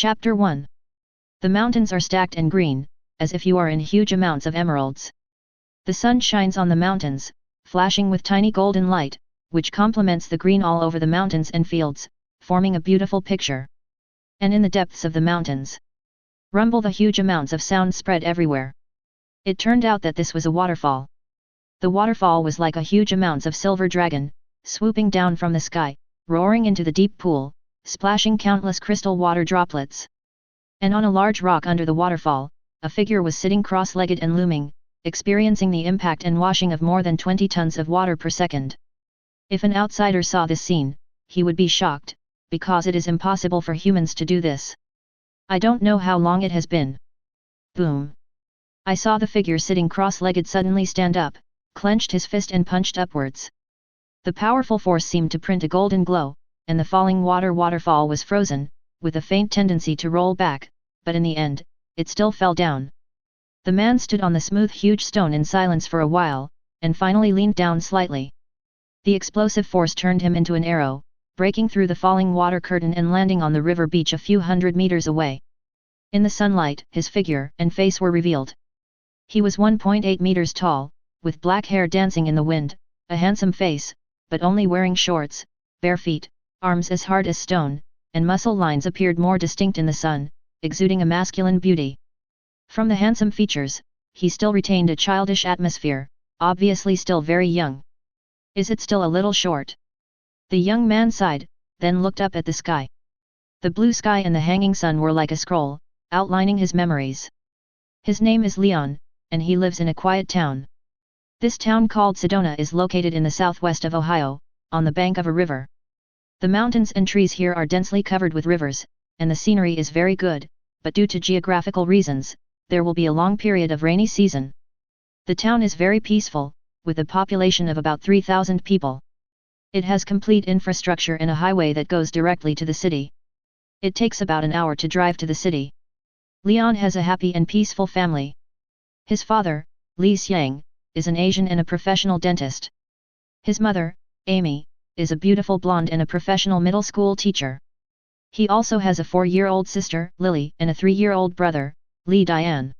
Chapter 1. The mountains are stacked and green, as if you are in huge amounts of emeralds. The sun shines on the mountains, flashing with tiny golden light, which complements the green all over the mountains and fields, forming a beautiful picture. And in the depths of the mountains, rumble the huge amounts of sound spread everywhere. It turned out that this was a waterfall. The waterfall was like a huge amounts of silver dragon, swooping down from the sky, roaring into the deep pool, splashing countless crystal water droplets. And on a large rock under the waterfall, a figure was sitting cross-legged and looming, experiencing the impact and washing of more than 20 tons of water per second. If an outsider saw this scene, he would be shocked, because it is impossible for humans to do this. I don't know how long it has been. Boom! I saw the figure sitting cross-legged suddenly stand up, clenched his fist and punched upwards. The powerful force seemed to print a golden glow, and the falling waterfall was frozen, with a faint tendency to roll back, but in the end, it still fell down. The man stood on the smooth huge stone in silence for a while, and finally leaned down slightly. The explosive force turned him into an arrow, breaking through the falling water curtain and landing on the river beach a few hundred meters away. In the sunlight, his figure and face were revealed. He was 1.8 meters tall, with black hair dancing in the wind, a handsome face, but only wearing shorts, bare feet, arms as hard as stone, and muscle lines appeared more distinct in the sun, exuding a masculine beauty. From the handsome features, he still retained a childish atmosphere, obviously still very young. Is it still a little short? The young man sighed, then looked up at the sky. The blue sky and the hanging sun were like a scroll, outlining his memories. His name is Leon, and he lives in a quiet town. This town called Sedona is located in the southwest of Ohio, on the bank of a river. The mountains and trees here are densely covered with rivers, and the scenery is very good, but due to geographical reasons, there will be a long period of rainy season. The town is very peaceful, with a population of about 3,000 people. It has complete infrastructure and a highway that goes directly to the city. It takes about an hour to drive to the city. Leon has a happy and peaceful family. His father, Li Xiang, is an Asian and a professional dentist. His mother, Amy, is a beautiful blonde and a professional middle school teacher. He also has a 4-year-old sister, Lily, and a 3-year-old brother, Li Dian.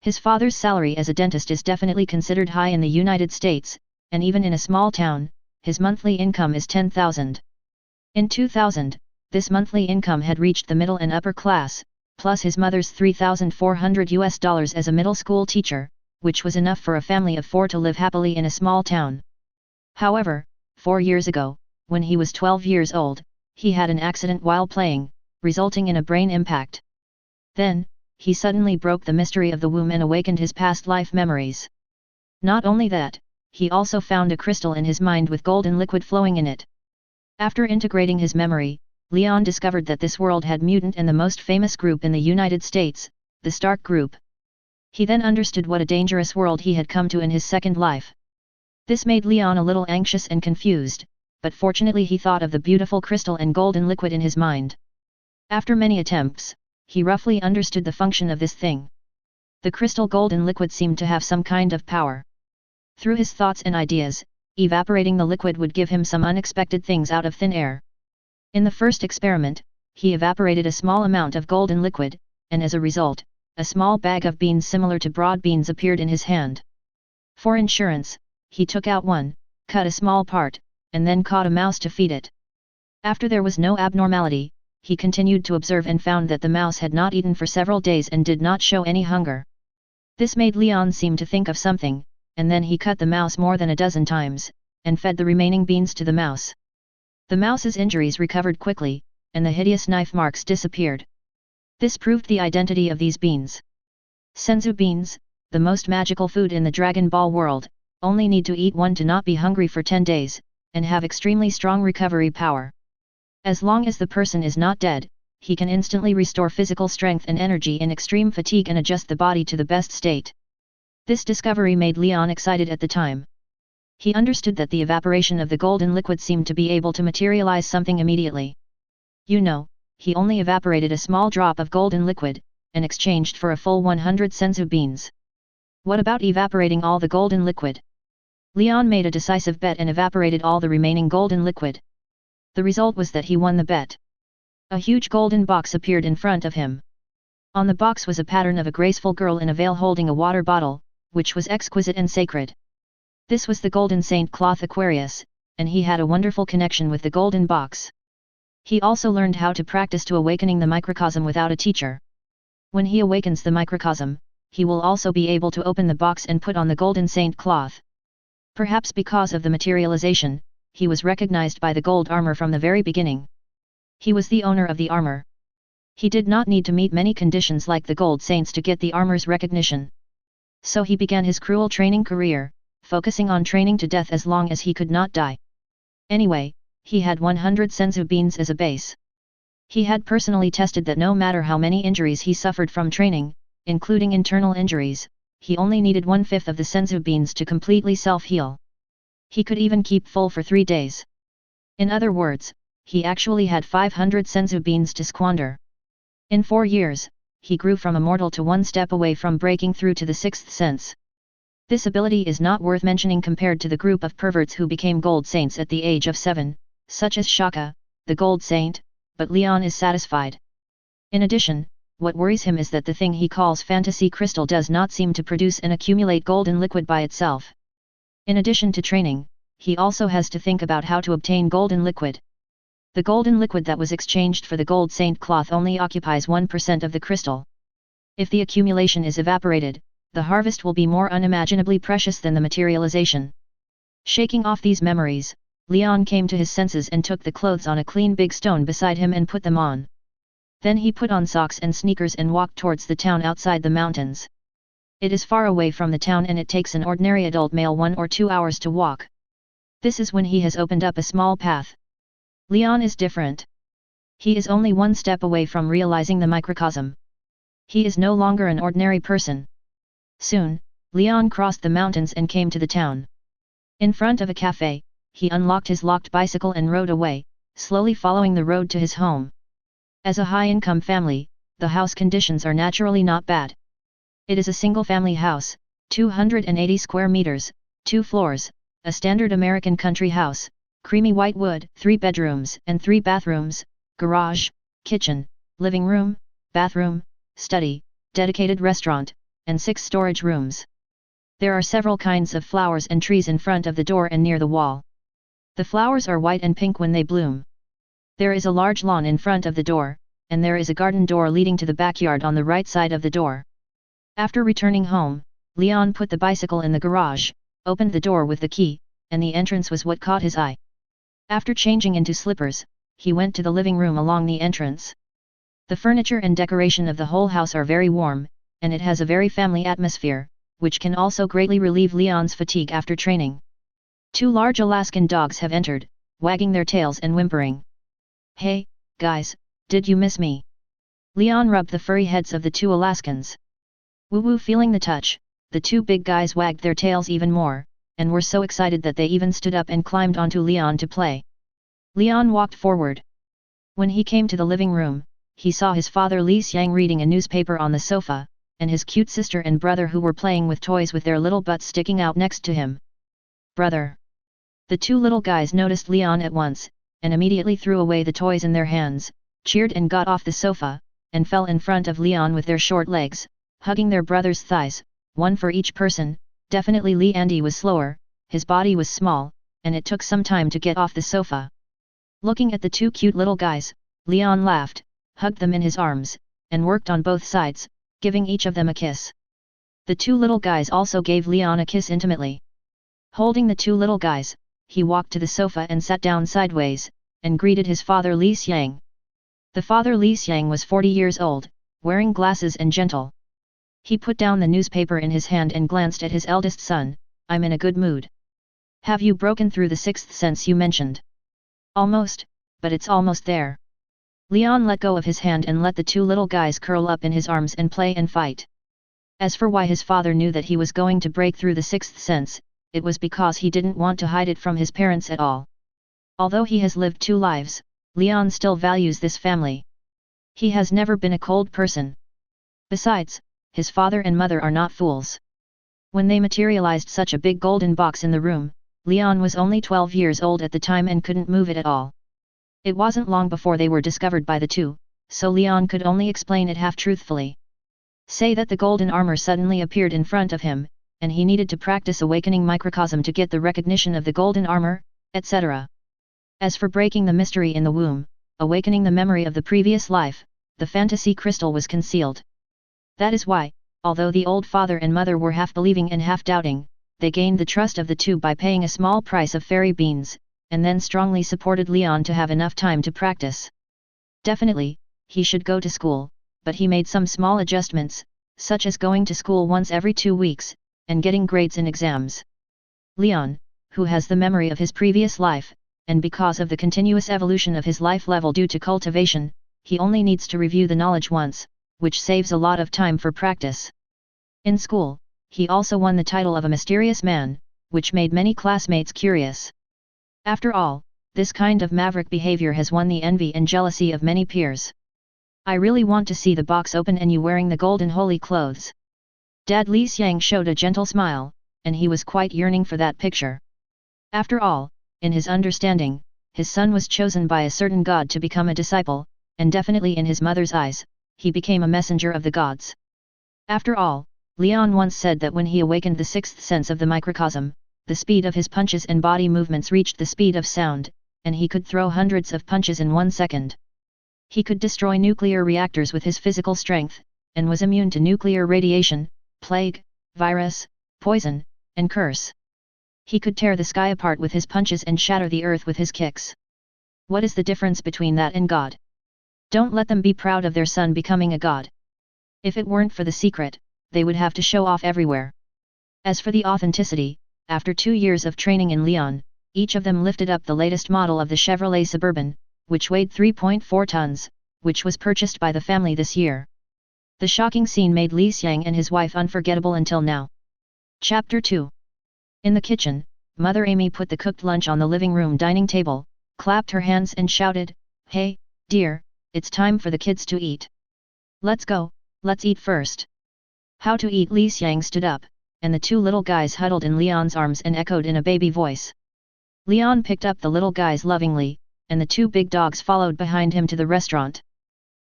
His father's salary as a dentist is definitely considered high in the United States, and even in a small town, his monthly income is $10,000. In 2000, this monthly income had reached the middle and upper class, plus his mother's $3,400 as a middle school teacher, which was enough for a family of 4 to live happily in a small town. However, 4 years ago, when he was 12 years old, he had an accident while playing, resulting in a brain impact. Then, he suddenly broke the mystery of the womb and awakened his past life memories. Not only that, he also found a crystal in his mind with golden liquid flowing in it. After integrating his memory, Leon discovered that this world had mutant and the most famous group in the United States, the Stark Group. He then understood what a dangerous world he had come to in his second life. This made Leon a little anxious and confused, but fortunately he thought of the beautiful crystal and golden liquid in his mind. After many attempts, he roughly understood the function of this thing. The crystal golden liquid seemed to have some kind of power. Through his thoughts and ideas, evaporating the liquid would give him some unexpected things out of thin air. In the first experiment, he evaporated a small amount of golden liquid, and as a result, a small bag of beans similar to broad beans appeared in his hand. For insurance, he took out one, cut a small part, and then caught a mouse to feed it. After there was no abnormality, he continued to observe and found that the mouse had not eaten for several days and did not show any hunger. This made Leon seem to think of something, and then he cut the mouse more than a dozen times, and fed the remaining beans to the mouse. The mouse's injuries recovered quickly, and the hideous knife marks disappeared. This proved the identity of these beans. Senzu beans, the most magical food in the Dragon Ball world, only need to eat one to not be hungry for 10 days, and have extremely strong recovery power. As long as the person is not dead, he can instantly restore physical strength and energy in extreme fatigue and adjust the body to the best state. This discovery made Leon excited at the time. He understood that the evaporation of the golden liquid seemed to be able to materialize something immediately. He only evaporated a small drop of golden liquid, and exchanged for a full 100 senzu beans. What about evaporating all the golden liquid? Leon made a decisive bet and evaporated all the remaining golden liquid. The result was that he won the bet. A huge golden box appeared in front of him. On the box was a pattern of a graceful girl in a veil holding a water bottle, which was exquisite and sacred. This was the golden saint cloth Aquarius, and he had a wonderful connection with the golden box. He also learned how to practice to awakening the microcosm without a teacher. When he awakens the microcosm, he will also be able to open the box and put on the golden saint cloth. Perhaps because of the materialization, he was recognized by the gold armor from the very beginning. He was the owner of the armor. He did not need to meet many conditions like the gold saints to get the armor's recognition. So he began his cruel training career, focusing on training to death as long as he could not die. Anyway, he had 100 senzu beans as a base. He had personally tested that no matter how many injuries he suffered from training, including internal injuries, he only needed 1/5 of the senzu beans to completely self-heal. He could even keep full for 3 days. In other words, he actually had 500 senzu beans to squander. In 4 years, he grew from a mortal to one step away from breaking through to the sixth sense. This ability is not worth mentioning compared to the group of perverts who became gold saints at the age of 7, such as Shaka, the gold saint, but Leon is satisfied. In addition, what worries him is that the thing he calls fantasy crystal does not seem to produce and accumulate golden liquid by itself. In addition to training, he also has to think about how to obtain golden liquid. The golden liquid that was exchanged for the gold saint cloth only occupies 1% of the crystal. If the accumulation is evaporated, the harvest will be more unimaginably precious than the materialization. Shaking off these memories, Leon came to his senses and took the clothes on a clean big stone beside him and put them on. Then he put on socks and sneakers and walked towards the town outside the mountains. It is far away from the town and it takes an ordinary adult male 1 or 2 hours to walk. This is when he has opened up a small path. Leon is different. He is only 1 step away from realizing the microcosm. He is no longer an ordinary person. Soon, Leon crossed the mountains and came to the town. In front of a cafe, he unlocked his locked bicycle and rode away, slowly following the road to his home. As a high-income family, the house conditions are naturally not bad. It is a single-family house, 280 square meters, 2 floors, a standard American country house, creamy white wood, 3 bedrooms and 3 bathrooms, garage, kitchen, living room, bathroom, study, dedicated restaurant, and 6 storage rooms. There are several kinds of flowers and trees in front of the door and near the wall. The flowers are white and pink when they bloom. There is a large lawn in front of the door, and there is a garden door leading to the backyard on the right side of the door. After returning home, Leon put the bicycle in the garage, opened the door with the key, and the entrance was what caught his eye. After changing into slippers, he went to the living room along the entrance. The furniture and decoration of the whole house are very warm, and it has a very family atmosphere, which can also greatly relieve Leon's fatigue after training. 2 large Alaskan dogs have entered, wagging their tails and whimpering. "Hey, guys, did you miss me?" Leon rubbed the furry heads of the 2 Alaskans. Woo-woo, feeling the touch, the 2 big guys wagged their tails even more, and were so excited that they even stood up and climbed onto Leon to play. Leon walked forward. When he came to the living room, he saw his father Li Xiang reading a newspaper on the sofa, and his cute sister and brother who were playing with toys with their little butts sticking out next to him. "Brother!" The 2 little guys noticed Leon at once, and immediately threw away the toys in their hands, cheered and got off the sofa, and fell in front of Leon with their short legs, hugging their brother's thighs, 1 for each person. Definitely Li Andy was slower, his body was small, and it took some time to get off the sofa. Looking at the 2 cute little guys, Leon laughed, hugged them in his arms, and worked on both sides, giving each of them a kiss. The 2 little guys also gave Leon a kiss intimately. Holding the 2 little guys, he walked to the sofa and sat down sideways, and greeted his father Li Xiang. The father Li Xiang was 40 years old, wearing glasses and gentle. He put down the newspaper in his hand and glanced at his eldest son. "I'm in a good mood. Have you broken through the 6th sense you mentioned?" "Almost, but it's almost there." Leon let go of his hand and let the 2 little guys curl up in his arms and play and fight. As for why his father knew that he was going to break through the 6th sense, it was because he didn't want to hide it from his parents at all. Although he has lived 2 lives, Leon still values this family. He has never been a cold person. Besides, his father and mother are not fools. When they materialized such a big golden box in the room, Leon was only 12 years old at the time and couldn't move it at all. It wasn't long before they were discovered by the two, so Leon could only explain it half-truthfully. Say that the golden armor suddenly appeared in front of him, and he needed to practice awakening microcosm to get the recognition of the golden armor, etc. As for breaking the mystery in the womb, awakening the memory of the previous life, the fantasy crystal was concealed. That is why, although the old father and mother were half believing and half doubting, they gained the trust of the two by paying a small price of fairy beans, and then strongly supported Leon to have enough time to practice. Definitely, he should go to school, but he made some small adjustments, such as going to school once every 2 weeks, and getting grades in exams. Leon, who has the memory of his previous life, and because of the continuous evolution of his life level due to cultivation, he only needs to review the knowledge once, which saves a lot of time for practice. In school, he also won the title of a mysterious man, which made many classmates curious. After all, this kind of maverick behavior has won the envy and jealousy of many peers. I really want to see the box open and you wearing the golden holy clothes. Dad Li Xiang showed a gentle smile, and he was quite yearning for that picture. After all, in his understanding, his son was chosen by a certain god to become a disciple, and definitely in his mother's eyes, he became a messenger of the gods. After all, Leon once said that when he awakened the sixth sense of the microcosm, the speed of his punches and body movements reached the speed of sound, and he could throw hundreds of punches in 1 second. He could destroy nuclear reactors with his physical strength, and was immune to nuclear radiation, plague, virus, poison, and curse. He could tear the sky apart with his punches and shatter the earth with his kicks. What is the difference between that and God? Don't let them be proud of their son becoming a god. If it weren't for the secret, they would have to show off everywhere. As for the authenticity, after 2 years of training in Leon, each of them lifted up the latest model of the Chevrolet Suburban, which weighed 3.4 tons, which was purchased by the family this year. The shocking scene made Li Xiang and his wife unforgettable until now. Chapter 2. In the kitchen, Mother Amy put the cooked lunch on the living room dining table, clapped her hands and shouted, "Hey, dear, it's time for the kids to eat. Let's go, let's eat first." How to eat? Li Xiang stood up, and the 2 little guys huddled in Leon's arms and echoed in a baby voice. Leon picked up the little guys lovingly, and the 2 big dogs followed behind him to the restaurant.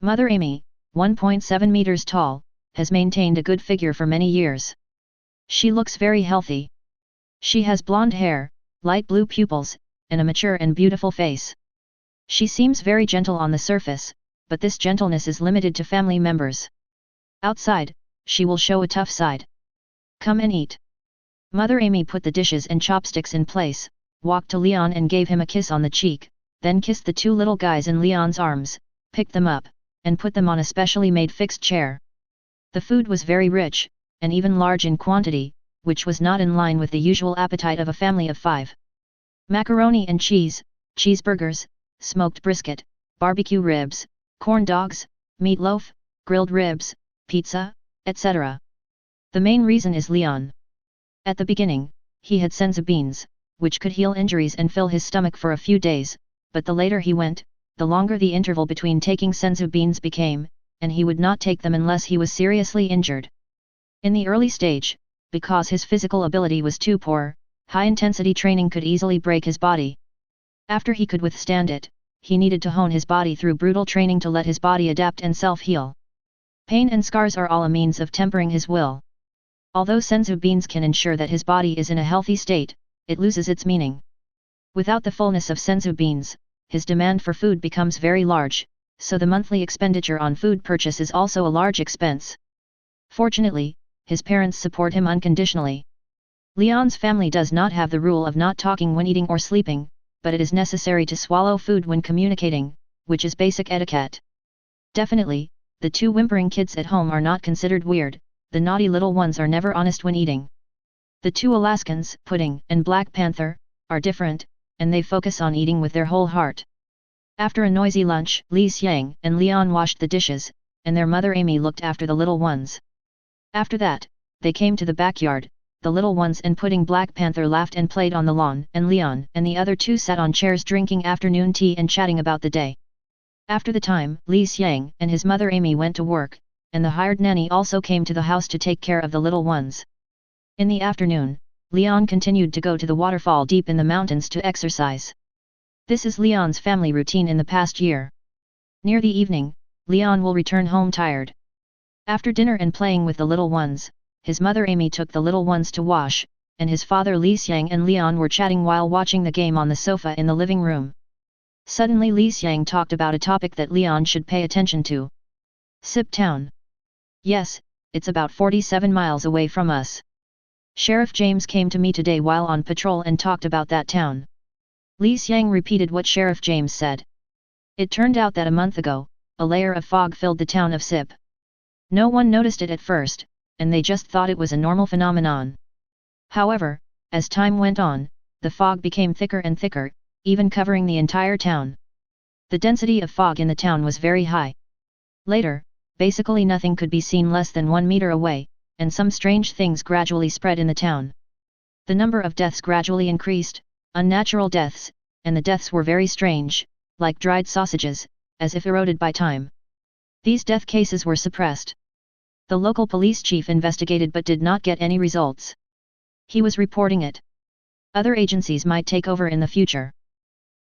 Mother Amy, 1.7 meters tall, has maintained a good figure for many years. She looks very healthy. She has blonde hair, light blue pupils, and a mature and beautiful face. She seems very gentle on the surface, but this gentleness is limited to family members. Outside, she will show a tough side. Come and eat. Mother Amy put the dishes and chopsticks in place, walked to Leon and gave him a kiss on the cheek, then kissed the 2 little guys in Leon's arms, picked them up, and put them on a specially made fixed chair. The food was very rich, and even large in quantity, which was not in line with the usual appetite of a family of 5. Macaroni and cheese, cheeseburgers, smoked brisket, barbecue ribs, corn dogs, meatloaf, grilled ribs, pizza, etc. The main reason is Leon. At the beginning, he had senzu beans, which could heal injuries and fill his stomach for a few days, but the later he went, the longer the interval between taking senzu beans became, and he would not take them unless he was seriously injured. In the early stage, because his physical ability was too poor, high-intensity training could easily break his body. After he could withstand it, he needed to hone his body through brutal training to let his body adapt and self-heal. Pain and scars are all a means of tempering his will. Although senzu beans can ensure that his body is in a healthy state, it loses its meaning. Without the fullness of senzu beans, his demand for food becomes very large, so the monthly expenditure on food purchase is also a large expense. Fortunately, his parents support him unconditionally. Leon's family does not have the rule of not talking when eating or sleeping, but it is necessary to swallow food when communicating, which is basic etiquette. Definitely, the 2 whimpering kids at home are not considered weird, the naughty little ones are never honest when eating. The 2 Alaskans, Pudding and Black Panther, are different, and they focus on eating with their whole heart. After a noisy lunch, Li Xiang and Leon washed the dishes, and their mother Amy looked after the little ones. After that, they came to the backyard. The little ones and Pudding Black Panther laughed and played on the lawn, and Leon and the other 2 sat on chairs drinking afternoon tea and chatting about the day. After the time, Li Xiang and his mother Amy went to work, and the hired nanny also came to the house to take care of the little ones. In the afternoon, Leon continued to go to the waterfall deep in the mountains to exercise. This is Leon's family routine in the past year. Near the evening, Leon will return home tired. After dinner and playing with the little ones, his mother Amy took the little ones to wash, and his father Li Xiang and Leon were chatting while watching the game on the sofa in the living room. Suddenly Li Xiang talked about a topic that Leon should pay attention to. Sip Town. Yes, it's about 47 miles away from us. Sheriff James came to me today while on patrol and talked about that town. Li Xiang repeated what Sheriff James said. It turned out that a month ago, a layer of fog filled the town of Sip. No one noticed it at first, and they just thought it was a normal phenomenon. However, as time went on, the fog became thicker and thicker, even covering the entire town. The density of fog in the town was very high. Later, basically nothing could be seen less than 1 meter away, and some strange things gradually spread in the town. The number of deaths gradually increased, unnatural deaths, and the deaths were very strange, like dried sausages, as if eroded by time. These death cases were suppressed. The local police chief investigated but did not get any results. He was reporting it. Other agencies might take over in the future.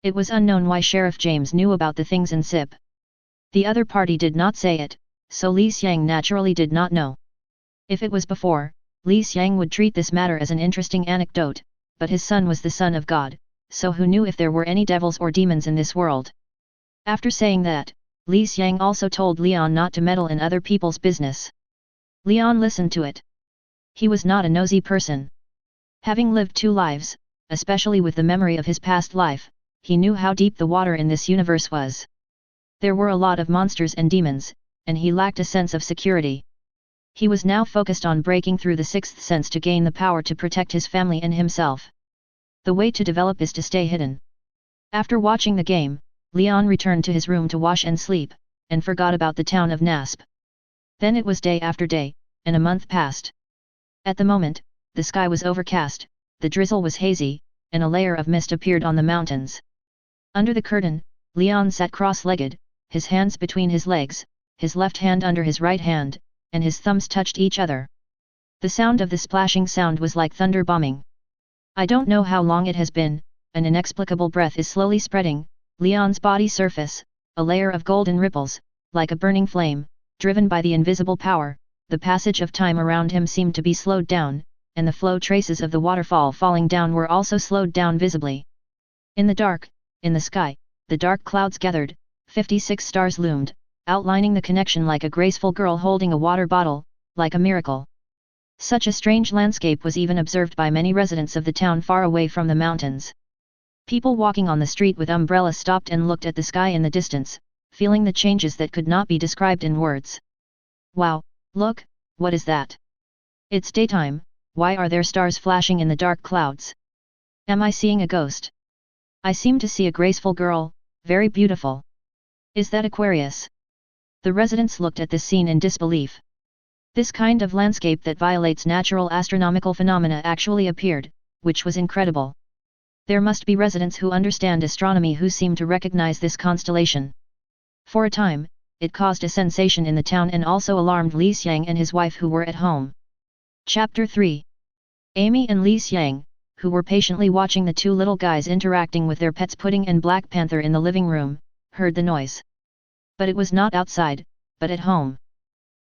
It was unknown why Sheriff James knew about the things in SIP. The other party did not say it, so Li Xiang naturally did not know. If it was before, Li Xiang would treat this matter as an interesting anecdote, but his son was the son of God, so who knew if there were any devils or demons in this world? After saying that, Li Xiang also told Leon not to meddle in other people's business. Leon listened to it. He was not a nosy person. Having lived 2 lives, especially with the memory of his past life, he knew how deep the water in this universe was. There were a lot of monsters and demons, and he lacked a sense of security. He was now focused on breaking through the 6th sense to gain the power to protect his family and himself. The way to develop is to stay hidden. After watching the game, Leon returned to his room to wash and sleep, and forgot about the town of Nasp. Then it was day after day, and a month passed. At the moment, the sky was overcast, the drizzle was hazy, and a layer of mist appeared on the mountains. Under the curtain, Leon sat cross-legged, his hands between his legs, his left hand under his right hand, and his thumbs touched each other. The sound of the splashing sound was like thunder bombing. I don't know how long it has been, an inexplicable breath is slowly spreading, Leon's body surface, a layer of golden ripples, like a burning flame, driven by the invisible power, the passage of time around him seemed to be slowed down, and the flow traces of the waterfall falling down were also slowed down visibly. In the dark, in the sky, the dark clouds gathered, 56 stars loomed, outlining the connection like a graceful girl holding a water bottle, like a miracle. Such a strange landscape was even observed by many residents of the town far away from the mountains. People walking on the street with umbrellas stopped and looked at the sky in the distance, feeling the changes that could not be described in words. Wow, look, what is that? It's daytime, why are there stars flashing in the dark clouds? Am I seeing a ghost? I seem to see a graceful girl, very beautiful. Is that Aquarius? The residents looked at this scene in disbelief. This kind of landscape that violates natural astronomical phenomena actually appeared, which was incredible. There must be residents who understand astronomy who seem to recognize this constellation. For a time, it caused a sensation in the town and also alarmed Li Xiang and his wife who were at home. Chapter 3. Amy and Li Xiang, who were patiently watching the 2 little guys interacting with their pets Pudding and Black Panther in the living room, heard the noise. But it was not outside, but at home.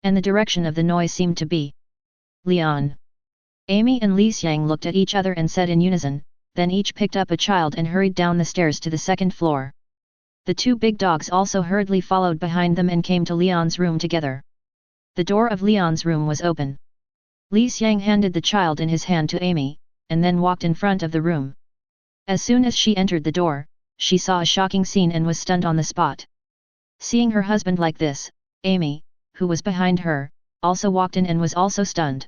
And the direction of the noise seemed to be Leon. Amy and Li Xiang looked at each other and said in unison, then each picked up a child and hurried down the stairs to the 2nd floor. The 2 big dogs also hurriedly followed behind them and came to Leon's room together. The door of Leon's room was open. Li Xiang handed the child in his hand to Amy, and then walked in front of the room. As soon as she entered the door, she saw a shocking scene and was stunned on the spot. Seeing her husband like this, Amy, who was behind her, also walked in and was also stunned.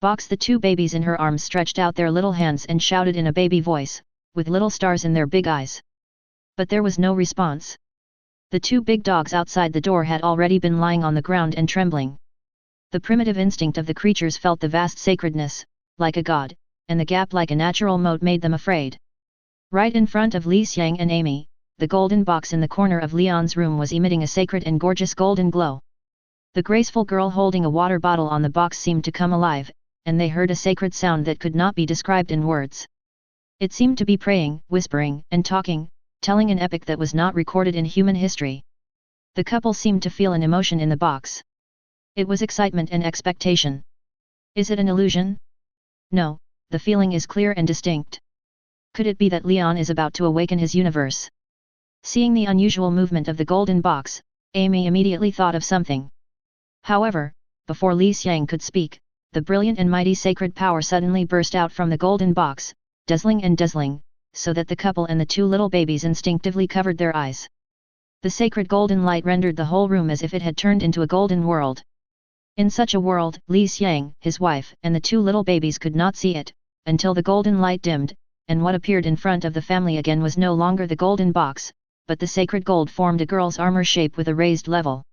The 2 babies in her arms stretched out their little hands and shouted in a baby voice, with little stars in their big eyes. But there was no response. The 2 big dogs outside the door had already been lying on the ground and trembling. The primitive instinct of the creatures felt the vast sacredness, like a god, and the gap like a natural moat made them afraid. Right in front of Li Xiang and Amy, the golden box in the corner of Leon's room was emitting a sacred and gorgeous golden glow. The graceful girl holding a water bottle on the box seemed to come alive, and they heard a sacred sound that could not be described in words. It seemed to be praying, whispering, and talking, telling an epic that was not recorded in human history. The couple seemed to feel an emotion in the box. It was excitement and expectation. Is it an illusion? No, the feeling is clear and distinct. Could it be that Leon is about to awaken his universe? Seeing the unusual movement of the golden box, Amy immediately thought of something. However, before Li Xiang could speak, the brilliant and mighty sacred power suddenly burst out from the golden box, dazzling, so that the couple and the two little babies instinctively covered their eyes. The sacred golden light rendered the whole room as if it had turned into a golden world. In such a world, Li Xiang, his wife, and the two little babies could not see it, until the golden light dimmed, and what appeared in front of the family again was no longer the golden box, but the sacred gold formed a girl's armor shape with a raised level.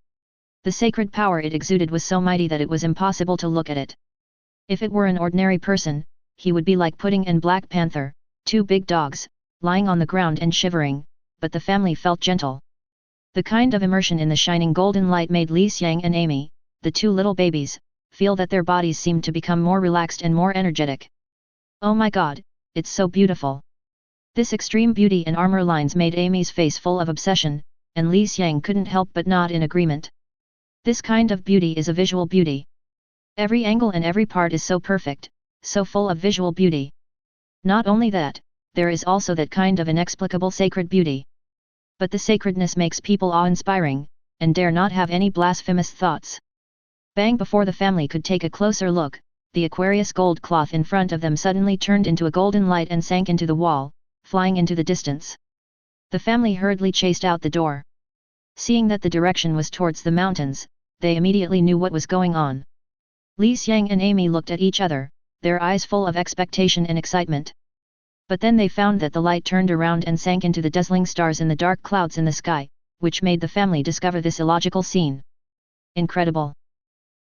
The sacred power it exuded was so mighty that it was impossible to look at it. If it were an ordinary person, he would be like Pudding and Black Panther, two big dogs, lying on the ground and shivering, but the family felt gentle. The kind of immersion in the shining golden light made Li Xiang and Amy, the two little babies, feel that their bodies seemed to become more relaxed and more energetic. Oh my god, it's so beautiful. This extreme beauty and armor lines made Amy's face full of obsession, and Li Xiang couldn't help but nod in agreement. This kind of beauty is a visual beauty. Every angle and every part is so perfect, so full of visual beauty. Not only that, there is also that kind of inexplicable sacred beauty. But the sacredness makes people awe-inspiring, and dare not have any blasphemous thoughts. Bang! Before the family could take a closer look, the Aquarius Gold Cloth in front of them suddenly turned into a golden light and sank into the wall, flying into the distance. The family hurriedly chased out the door. Seeing that the direction was towards the mountains, they immediately knew what was going on. Li Xiang and Amy looked at each other, their eyes full of expectation and excitement. But then they found that the light turned around and sank into the dazzling stars in the dark clouds in the sky, which made the family discover this illogical scene. Incredible!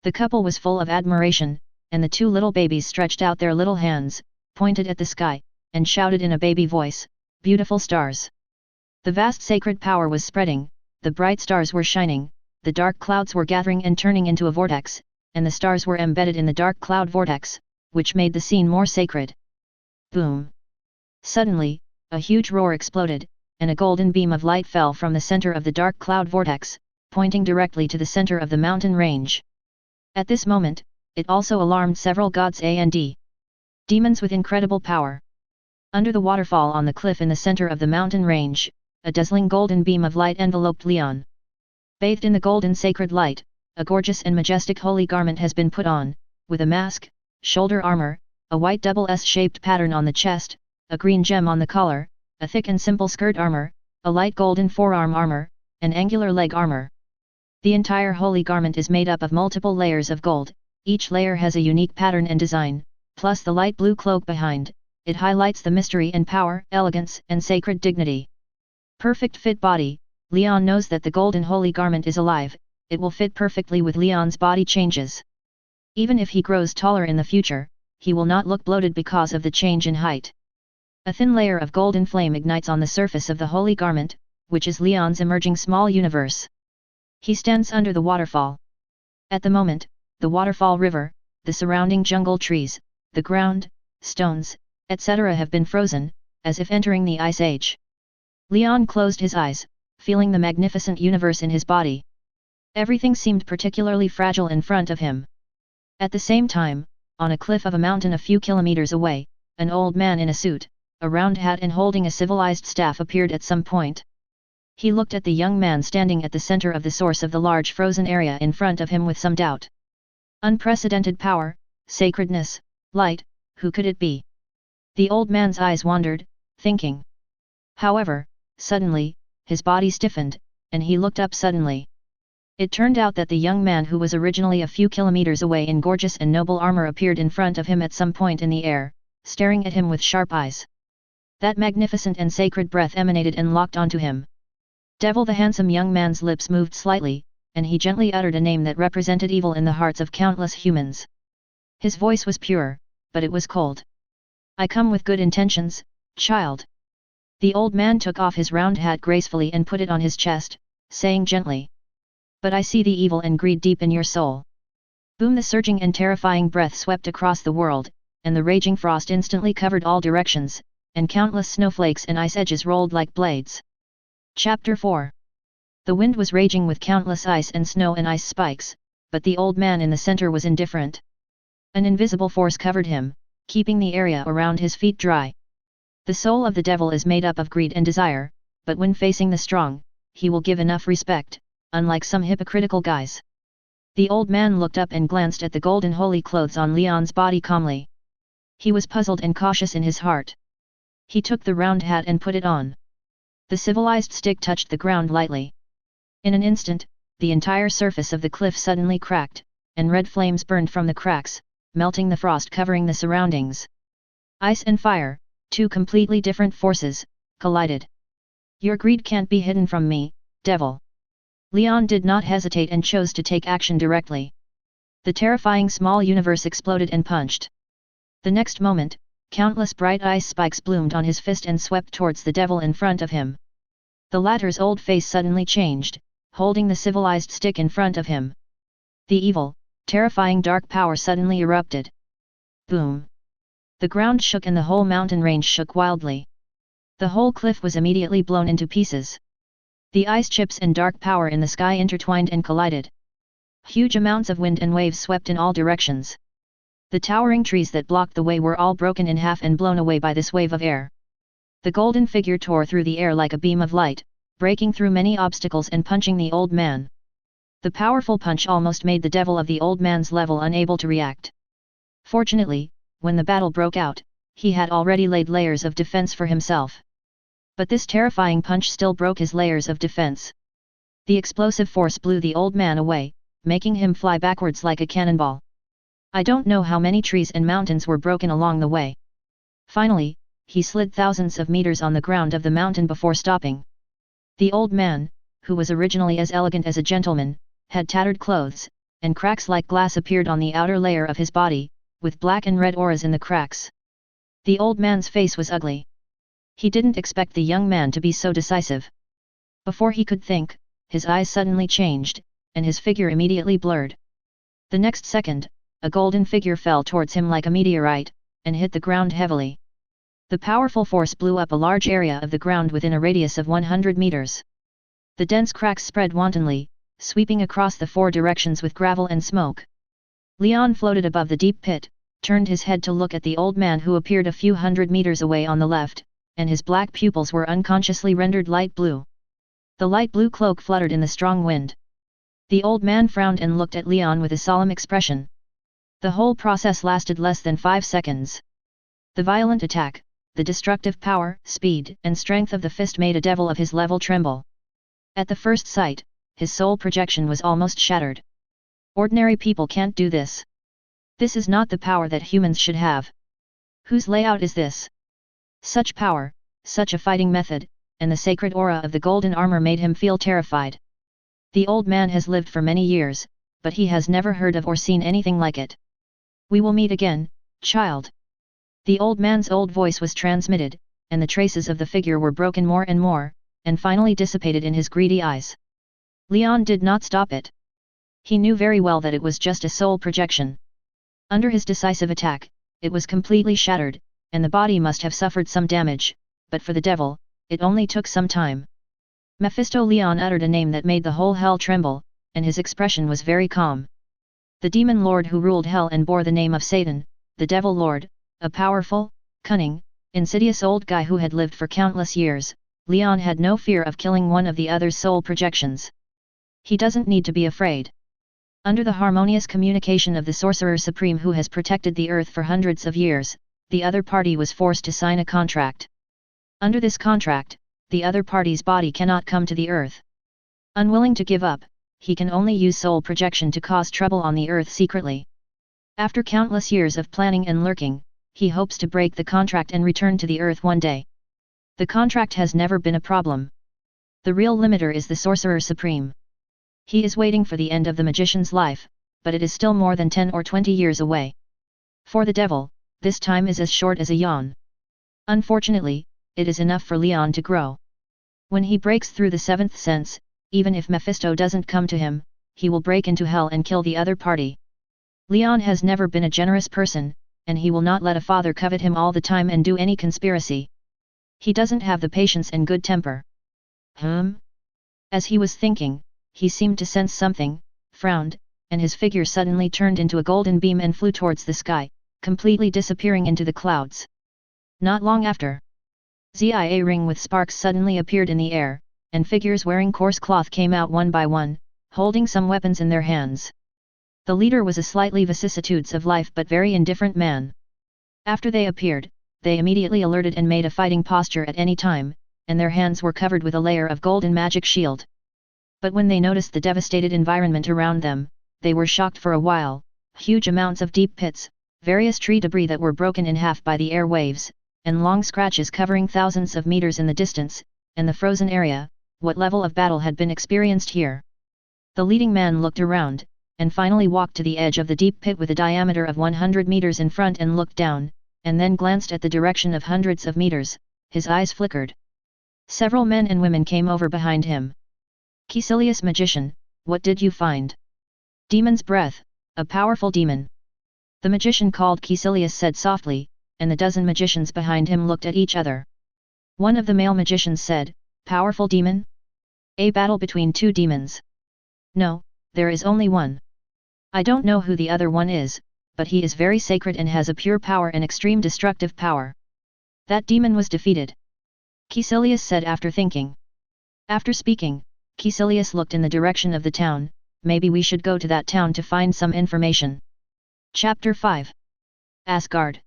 The couple was full of admiration, and the two little babies stretched out their little hands, pointed at the sky, and shouted in a baby voice, "Beautiful stars!" The vast sacred power was spreading, the bright stars were shining, the dark clouds were gathering and turning into a vortex, and the stars were embedded in the dark cloud vortex, which made the scene more sacred. Boom! Suddenly, a huge roar exploded, and a golden beam of light fell from the center of the dark cloud vortex, pointing directly to the center of the mountain range. At this moment, it also alarmed several gods and demons with incredible power. Under the waterfall on the cliff in the center of the mountain range, a dazzling golden beam of light enveloped Leon. Bathed in the golden sacred light, a gorgeous and majestic holy garment has been put on, with a mask, shoulder armor, a white double S-shaped pattern on the chest, a green gem on the collar, a thick and simple skirt armor, a light golden forearm armor, and angular leg armor. The entire holy garment is made up of multiple layers of gold, each layer has a unique pattern and design, plus the light blue cloak behind, it highlights the mystery and power, elegance and sacred dignity. Perfect fit body, Leon knows that the golden holy garment is alive, it will fit perfectly with Leon's body changes. Even if he grows taller in the future, he will not look bloated because of the change in height. A thin layer of golden flame ignites on the surface of the holy garment, which is Leon's emerging small universe. He stands under the waterfall. At the moment, the waterfall river, the surrounding jungle trees, the ground, stones, etc. have been frozen, as if entering the ice age. Leon closed his eyes, feeling the magnificent universe in his body. Everything seemed particularly fragile in front of him. At the same time, on a cliff of a mountain a few kilometers away, an old man in a suit, a round hat and holding a civilized staff appeared at some point. He looked at the young man standing at the center of the source of the large frozen area in front of him with some doubt. Unprecedented power, sacredness, light, who could it be? The old man's eyes wandered, thinking. However, suddenly, his body stiffened, and he looked up suddenly. It turned out that the young man who was originally a few kilometers away in gorgeous and noble armor appeared in front of him at some point in the air, staring at him with sharp eyes. That magnificent and sacred breath emanated and locked onto him. Devil, the handsome young man's lips moved slightly, and he gently uttered a name that represented evil in the hearts of countless humans. His voice was pure, but it was cold. I come with good intentions, child. The old man took off his round hat gracefully and put it on his chest, saying gently. But I see the evil and greed deep in your soul. Boom! The surging and terrifying breath swept across the world, and the raging frost instantly covered all directions, and countless snowflakes and ice edges rolled like blades. Chapter 4. The wind was raging with countless ice and snow and ice spikes, but the old man in the center was indifferent. An invisible force covered him, keeping the area around his feet dry. The soul of the devil is made up of greed and desire, but when facing the strong, he will give enough respect, unlike some hypocritical guys. The old man looked up and glanced at the golden holy clothes on Leon's body calmly. He was puzzled and cautious in his heart. He took the round hat and put it on. The civilized stick touched the ground lightly. In an instant, the entire surface of the cliff suddenly cracked, and red flames burned from the cracks, melting the frost covering the surroundings. Ice and fire, two completely different forces, collided. Your greed can't be hidden from me, devil. Leon did not hesitate and chose to take action directly. The terrifying small universe exploded and punched. The next moment, countless bright ice spikes bloomed on his fist and swept towards the devil in front of him. The latter's old face suddenly changed, holding the civilized stick in front of him. The evil, terrifying dark power suddenly erupted. Boom! The ground shook and the whole mountain range shook wildly. The whole cliff was immediately blown into pieces. The ice chips and dark power in the sky intertwined and collided. Huge amounts of wind and waves swept in all directions. The towering trees that blocked the way were all broken in half and blown away by this wave of air. The golden figure tore through the air like a beam of light, breaking through many obstacles and punching the old man. The powerful punch almost made the devil of the old man's level unable to react. Fortunately, when the battle broke out, he had already laid layers of defense for himself. But this terrifying punch still broke his layers of defense. The explosive force blew the old man away, making him fly backwards like a cannonball. I don't know how many trees and mountains were broken along the way. Finally, he slid thousands of meters on the ground of the mountain before stopping. The old man, who was originally as elegant as a gentleman, had tattered clothes, and cracks like glass appeared on the outer layer of his body, with black and red auras in the cracks. The old man's face was ugly. He didn't expect the young man to be so decisive. Before he could think, his eyes suddenly changed, and his figure immediately blurred. The next second, a golden figure fell towards him like a meteorite, and hit the ground heavily. The powerful force blew up a large area of the ground within a radius of 100 meters. The dense cracks spread wantonly, sweeping across the four directions with gravel and smoke. Leon floated above the deep pit, turned his head to look at the old man who appeared a few hundred meters away on the left, and his black pupils were unconsciously rendered light blue. The light blue cloak fluttered in the strong wind. The old man frowned and looked at Leon with a solemn expression. The whole process lasted less than 5 seconds. The violent attack, the destructive power, speed, and strength of the fist made a devil of his level tremble. At the first sight, his soul projection was almost shattered. Ordinary people can't do this. This is not the power that humans should have. Whose layout is this? Such power, such a fighting method, and the sacred aura of the golden armor made him feel terrified. The old man has lived for many years, but he has never heard of or seen anything like it. We will meet again, child. The old man's old voice was transmitted, and the traces of the figure were broken more and more, and finally dissipated in his greedy eyes. Leon did not stop it. He knew very well that it was just a soul projection. Under his decisive attack, it was completely shattered, and the body must have suffered some damage, but for the devil, it only took some time. Mephisto. Leon uttered a name that made the whole hell tremble, and his expression was very calm. The demon lord who ruled hell and bore the name of Satan, the devil lord, a powerful, cunning, insidious old guy who had lived for countless years. Leon had no fear of killing one of the other's soul projections. He doesn't need to be afraid. Under the harmonious communication of the Sorcerer Supreme who has protected the earth for hundreds of years, the other party was forced to sign a contract. Under this contract, the other party's body cannot come to the earth. Unwilling to give up, he can only use soul projection to cause trouble on the earth secretly. After countless years of planning and lurking, he hopes to break the contract and return to the earth one day. The contract has never been a problem. The real limiter is the Sorcerer Supreme. He is waiting for the end of the magician's life, but it is still more than 10 or 20 years away. For the devil, this time is as short as a yawn. Unfortunately, it is enough for Leon to grow. When he breaks through the seventh sense, even if Mephisto doesn't come to him, he will break into hell and kill the other party. Leon has never been a generous person, and he will not let a father covet him all the time and do any conspiracy. He doesn't have the patience and good temper. As he was thinking, he seemed to sense something, frowned, and his figure suddenly turned into a golden beam and flew towards the sky, completely disappearing into the clouds. Not long after, a ring with sparks suddenly appeared in the air, and figures wearing coarse cloth came out one by one, holding some weapons in their hands. The leader was a slightly vicissitudes of life but very indifferent man. After they appeared, they immediately alerted and made a fighting posture at any time, and their hands were covered with a layer of golden magic shield. But when they noticed the devastated environment around them, they were shocked for a while. Huge amounts of deep pits, various tree debris that were broken in half by the air waves, and long scratches covering thousands of meters in the distance, and the frozen area. What level of battle had been experienced here? The leading man looked around, and finally walked to the edge of the deep pit with a diameter of 100 meters in front and looked down, and then glanced at the direction of hundreds of meters. His eyes flickered. Several men and women came over behind him. Caecilius magician, what did you find? Demon's breath, a powerful demon. The magician called Caecilius said softly, and the dozen magicians behind him looked at each other. One of the male magicians said, powerful demon? A battle between two demons. No, there is only one. I don't know who the other one is, but he is very sacred and has a pure power and extreme destructive power. That demon was defeated. Caecilius said after thinking. After speaking, Caecilius looked in the direction of the town. Maybe we should go to that town to find some information. Chapter 5. Asgard.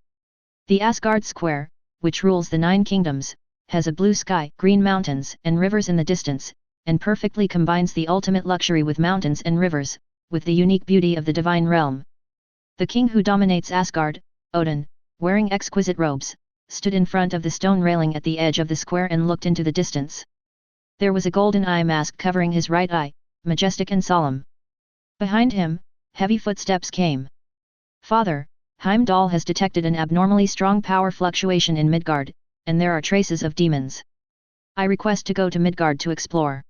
The Asgard Square, which rules the 9 kingdoms, has a blue sky, green mountains and rivers in the distance, and perfectly combines the ultimate luxury with mountains and rivers, with the unique beauty of the divine realm. The king who dominates Asgard, Odin, wearing exquisite robes, stood in front of the stone railing at the edge of the square and looked into the distance. There was a golden eye mask covering his right eye, majestic and solemn. Behind him, heavy footsteps came. Father, Heimdall has detected an abnormally strong power fluctuation in Midgard, and there are traces of demons. I request to go to Midgard to explore.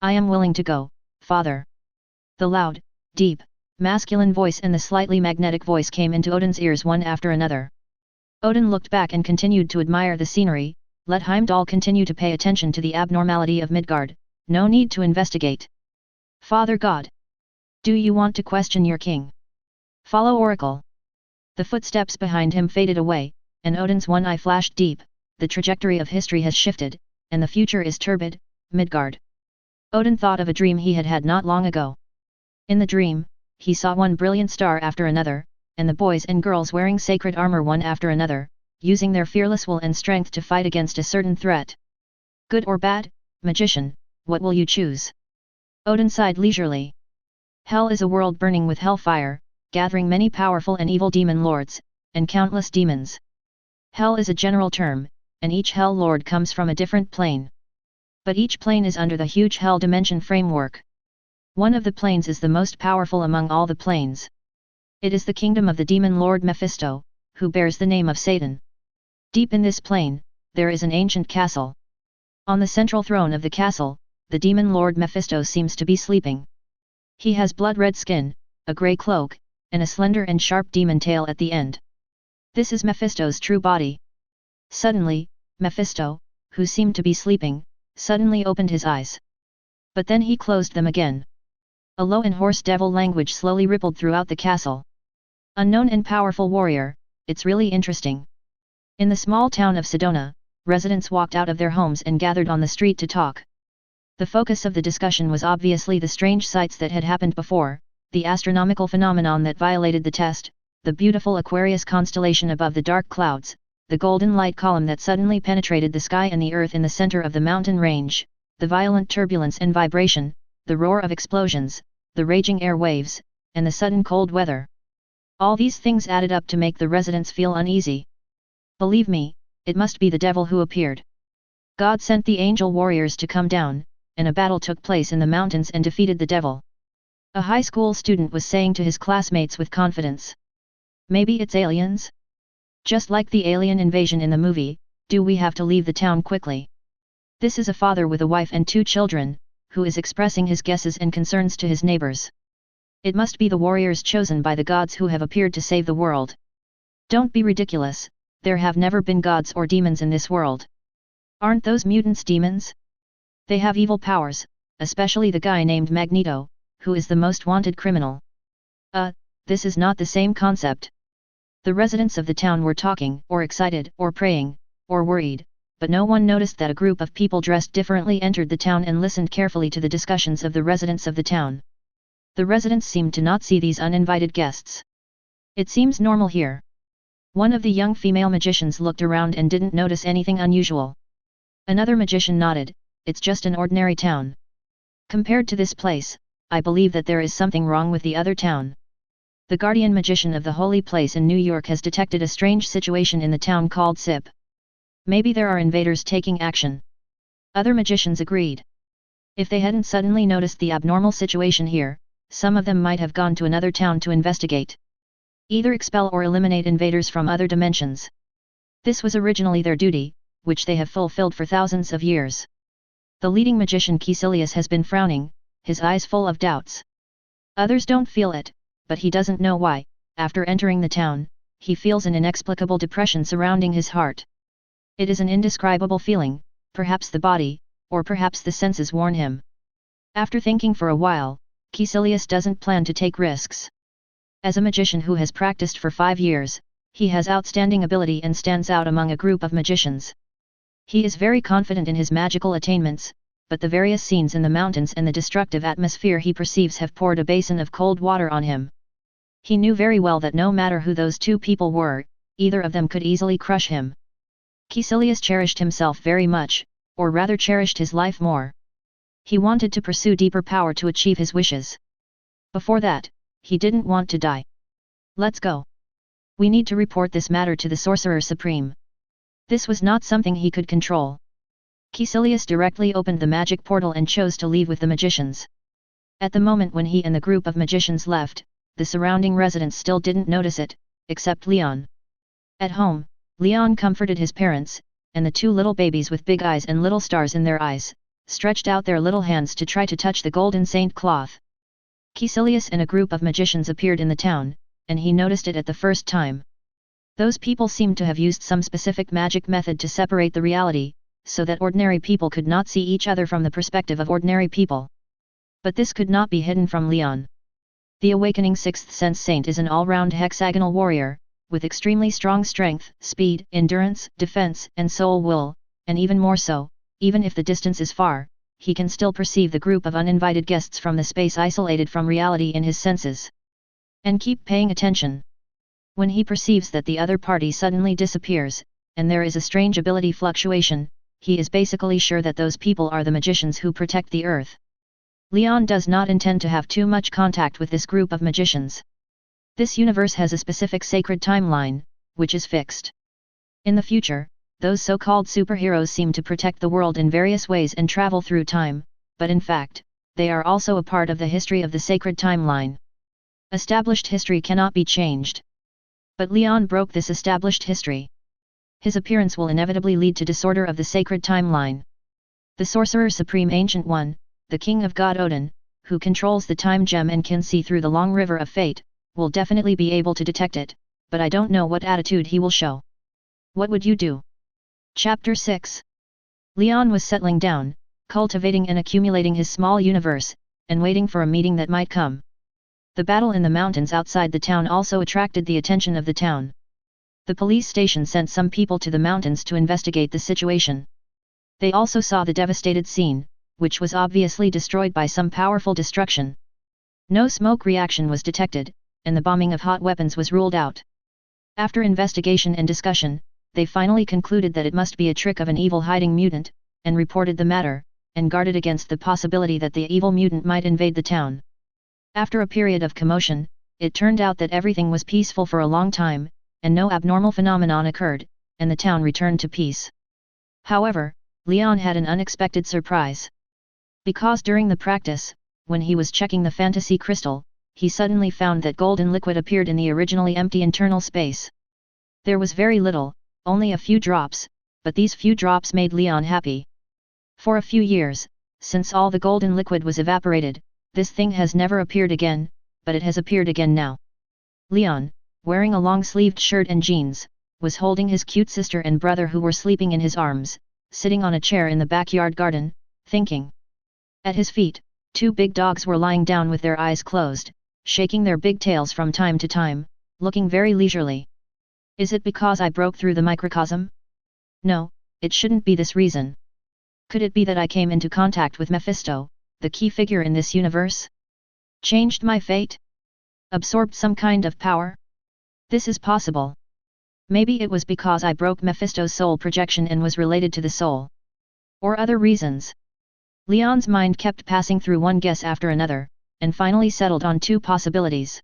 I am willing to go, Father. The loud, deep, masculine voice and the slightly magnetic voice came into Odin's ears one after another. Odin looked back and continued to admire the scenery. Let Heimdall continue to pay attention to the abnormality of Midgard, no need to investigate. Father God. Do you want to question your king? Follow Oracle. The footsteps behind him faded away, and Odin's one eye flashed deep. The trajectory of history has shifted, and the future is turbid. Midgard. Odin thought of a dream he had had not long ago. In the dream, he saw one brilliant star after another, and the boys and girls wearing sacred armor one after another, using their fearless will and strength to fight against a certain threat. Good or bad, magician, what will you choose? Odin sighed leisurely. Hell is a world burning with hellfire, gathering many powerful and evil demon lords, and countless demons. Hell is a general term, and each hell lord comes from a different plane. But each plane is under the huge hell dimension framework. One of the planes is the most powerful among all the planes. It is the kingdom of the demon lord Mephisto, who bears the name of Satan. Deep in this plane, there is an ancient castle. On the central throne of the castle, the demon lord Mephisto seems to be sleeping. He has blood-red skin, a grey cloak, and a slender and sharp demon tail at the end. This is Mephisto's true body. Suddenly, Mephisto, who seemed to be sleeping, suddenly opened his eyes. But then he closed them again. A low and hoarse devil language slowly rippled throughout the castle. Unknown and powerful warrior, it's really interesting. In the small town of Sedona, residents walked out of their homes and gathered on the street to talk. The focus of the discussion was obviously the strange sights that had happened before, the astronomical phenomenon that violated the test, the beautiful Aquarius constellation above the dark clouds, the golden light column that suddenly penetrated the sky and the earth in the center of the mountain range, the violent turbulence and vibration, the roar of explosions, the raging air waves, and the sudden cold weather. All these things added up to make the residents feel uneasy. Believe me, it must be the devil who appeared. God sent the angel warriors to come down, and a battle took place in the mountains and defeated the devil. A high school student was saying to his classmates with confidence. Maybe it's aliens? Just like the alien invasion in the movie, do we have to leave the town quickly? This is a father with a wife and 2 children, who is expressing his guesses and concerns to his neighbors. It must be the warriors chosen by the gods who have appeared to save the world. Don't be ridiculous, there have never been gods or demons in this world. Aren't those mutants demons? They have evil powers, especially the guy named Magneto, who is the most wanted criminal. This is not the same concept. The residents of the town were talking, or excited, or praying, or worried, but no one noticed that a group of people dressed differently entered the town and listened carefully to the discussions of the residents of the town. The residents seemed to not see these uninvited guests. It seems normal here. One of the young female magicians looked around and didn't notice anything unusual. Another magician nodded, it's just an ordinary town. Compared to this place, I believe that there is something wrong with the other town. The guardian magician of the holy place in New York has detected a strange situation in the town called SIP. Maybe there are invaders taking action. Other magicians agreed. If they hadn't suddenly noticed the abnormal situation here, some of them might have gone to another town to investigate. Either expel or eliminate invaders from other dimensions. This was originally their duty, which they have fulfilled for thousands of years. The leading magician Caecilius has been frowning, his eyes full of doubts. Others don't feel it, but he doesn't know why. After entering the town, he feels an inexplicable depression surrounding his heart. It is an indescribable feeling, perhaps the body, or perhaps the senses warn him. After thinking for a while, Caecilius doesn't plan to take risks. As a magician who has practiced for 5 years, he has outstanding ability and stands out among a group of magicians. He is very confident in his magical attainments, but the various scenes in the mountains and the destructive atmosphere he perceives have poured a basin of cold water on him. He knew very well that no matter who those two people were, either of them could easily crush him. Caecilius cherished himself very much, or rather cherished his life more. He wanted to pursue deeper power to achieve his wishes. Before that, he didn't want to die. Let's go. We need to report this matter to the Sorcerer Supreme. This was not something he could control. Caecilius directly opened the magic portal and chose to leave with the magicians. At the moment when he and the group of magicians left, the surrounding residents still didn't notice it, except Leon. At home, Leon comforted his parents, and the two little babies with big eyes and little stars in their eyes, stretched out their little hands to try to touch the golden saint cloth. Caecilius and a group of magicians appeared in the town, and he noticed it at the first time. Those people seemed to have used some specific magic method to separate the reality, so that ordinary people could not see each other from the perspective of ordinary people. But this could not be hidden from Leon. The awakening Sixth Sense Saint is an all-round hexagonal warrior, with extremely strong strength, speed, endurance, defense, and soul will, and even more so, even if the distance is far, he can still perceive the group of uninvited guests from the space isolated from reality in his senses. And keep paying attention. When he perceives that the other party suddenly disappears, and there is a strange ability fluctuation, he is basically sure that those people are the magicians who protect the earth. Leon does not intend to have too much contact with this group of magicians. This universe has a specific sacred timeline, which is fixed. In the future, those so-called superheroes seem to protect the world in various ways and travel through time, but in fact, they are also a part of the history of the sacred timeline. Established history cannot be changed. But Leon broke this established history. His appearance will inevitably lead to disorder of the sacred timeline. The Sorcerer Supreme Ancient One, the King of Godhood, who controls the time gem and can see through the long river of fate, will definitely be able to detect it, but I don't know what attitude he will show. What would you do? Chapter 6. Leon was settling down, cultivating and accumulating his small universe, and waiting for a meeting that might come. The battle in the mountains outside the town also attracted the attention of the town. The police station sent some people to the mountains to investigate the situation. They also saw the devastated scene, which was obviously destroyed by some powerful destruction. No smoke reaction was detected, and the bombing of hot weapons was ruled out. After investigation and discussion, they finally concluded that it must be a trick of an evil hiding mutant, and reported the matter, and guarded against the possibility that the evil mutant might invade the town. After a period of commotion, it turned out that everything was peaceful for a long time, and no abnormal phenomenon occurred, and the town returned to peace. However, Leon had an unexpected surprise. Because during the practice, when he was checking the fantasy crystal, he suddenly found that golden liquid appeared in the originally empty internal space. There was very little, only a few drops, but these few drops made Leon happy. For a few years, since all the golden liquid was evaporated, this thing has never appeared again, but it has appeared again now. Leon, wearing a long-sleeved shirt and jeans, was holding his cute sister and brother who were sleeping in his arms, sitting on a chair in the backyard garden, thinking. At his feet, 2 big dogs were lying down with their eyes closed, shaking their big tails from time to time, looking very leisurely. Is it because I broke through the microcosm? No, it shouldn't be this reason. Could it be that I came into contact with Mephisto, the key figure in this universe? Changed my fate? Absorbed some kind of power? This is possible. Maybe it was because I broke Mephisto's soul projection and was related to the soul. Or other reasons. Leon's mind kept passing through one guess after another, and finally settled on 2 possibilities.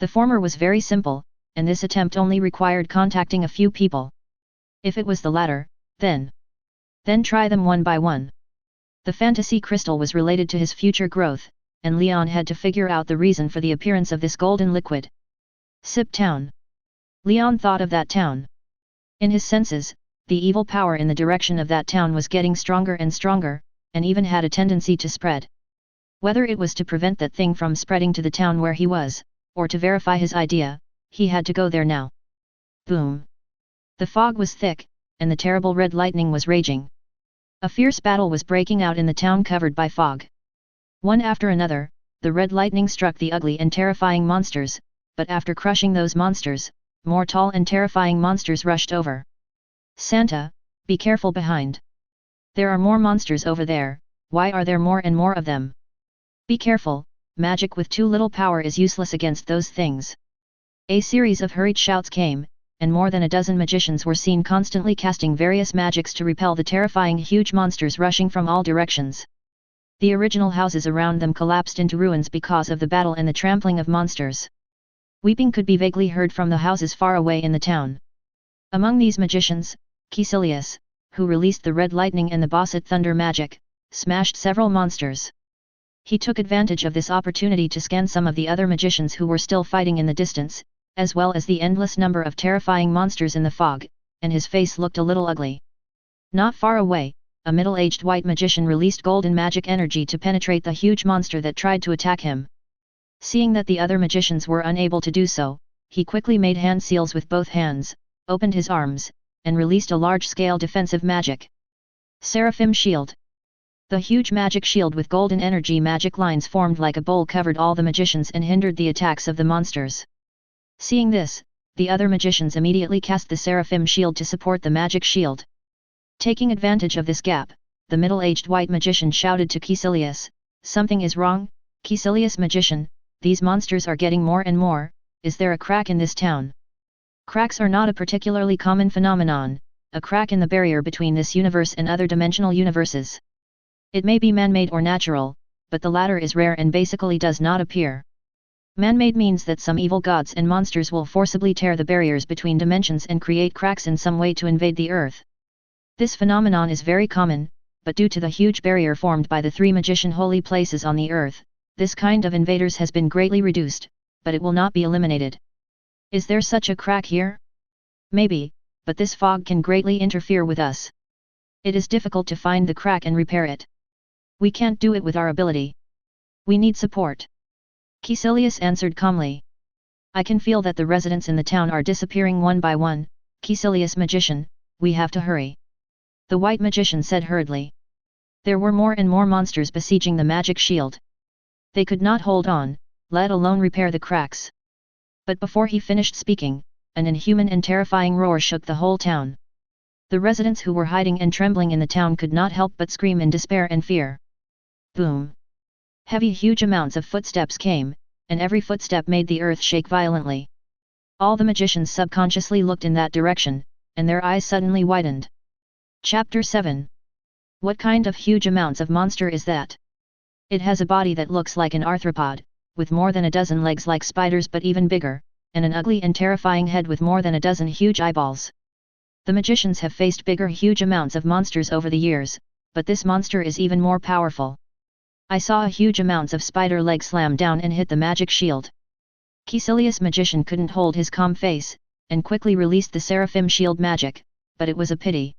The former was very simple, and this attempt only required contacting a few people. If it was the latter, then try them one by one. The fantasy crystal was related to his future growth, and Leon had to figure out the reason for the appearance of this golden liquid. Sip Town. Leon thought of that town. In his senses, the evil power in the direction of that town was getting stronger and stronger, and even had a tendency to spread. Whether it was to prevent that thing from spreading to the town where he was, or to verify his idea, he had to go there now. Boom! The fog was thick, and the terrible red lightning was raging. A fierce battle was breaking out in the town covered by fog. One after another, the red lightning struck the ugly and terrifying monsters, but after crushing those monsters, more tall and terrifying monsters rushed over. Santa, be careful behind. There are more monsters over there, why are there more and more of them? Be careful, magic with too little power is useless against those things. A series of hurried shouts came, and more than a dozen magicians were seen constantly casting various magics to repel the terrifying huge monsters rushing from all directions. The original houses around them collapsed into ruins because of the battle and the trampling of monsters. Weeping could be vaguely heard from the houses far away in the town. Among these magicians, Caecilius, who released the red lightning and the Bosset thunder magic, smashed several monsters. He took advantage of this opportunity to scan some of the other magicians who were still fighting in the distance, as well as the endless number of terrifying monsters in the fog, and his face looked a little ugly. Not far away, a middle-aged white magician released golden magic energy to penetrate the huge monster that tried to attack him. Seeing that the other magicians were unable to do so, he quickly made hand seals with both hands, opened his arms, and released a large-scale defensive magic. Seraphim Shield. The huge magic shield with golden energy magic lines formed like a bowl covered all the magicians and hindered the attacks of the monsters. Seeing this, the other magicians immediately cast the Seraphim Shield to support the magic shield. Taking advantage of this gap, the middle-aged white magician shouted to Caecilius, "Something is wrong, Caecilius magician, these monsters are getting more and more, is there a crack in this town?" Cracks are not a particularly common phenomenon, a crack in the barrier between this universe and other dimensional universes. It may be man-made or natural, but the latter is rare and basically does not appear. Man-made means that some evil gods and monsters will forcibly tear the barriers between dimensions and create cracks in some way to invade the Earth. This phenomenon is very common, but due to the huge barrier formed by the 3 magician holy places on the Earth, this kind of invaders has been greatly reduced, but it will not be eliminated. Is there such a crack here? Maybe, but this fog can greatly interfere with us. It is difficult to find the crack and repair it. We can't do it with our ability. We need support. Caecilius answered calmly. I can feel that the residents in the town are disappearing one by one, Caecilius magician, we have to hurry. The white magician said hurriedly. There were more and more monsters besieging the magic shield. They could not hold on, let alone repair the cracks. But before he finished speaking, an inhuman and terrifying roar shook the whole town. The residents who were hiding and trembling in the town could not help but scream in despair and fear. Boom! Heavy huge amounts of footsteps came, and every footstep made the earth shake violently. All the magicians subconsciously looked in that direction, and their eyes suddenly widened. Chapter 7. What kind of huge amounts of monster is that? It has a body that looks like an arthropod, with more than a dozen legs like spiders but even bigger, and an ugly and terrifying head with more than a dozen huge eyeballs. The magicians have faced bigger huge amounts of monsters over the years, but this monster is even more powerful. I saw a huge amounts of spider legs slam down and hit the magic shield. Caecilius magician couldn't hold his calm face, and quickly released the Seraphim Shield magic, but it was a pity.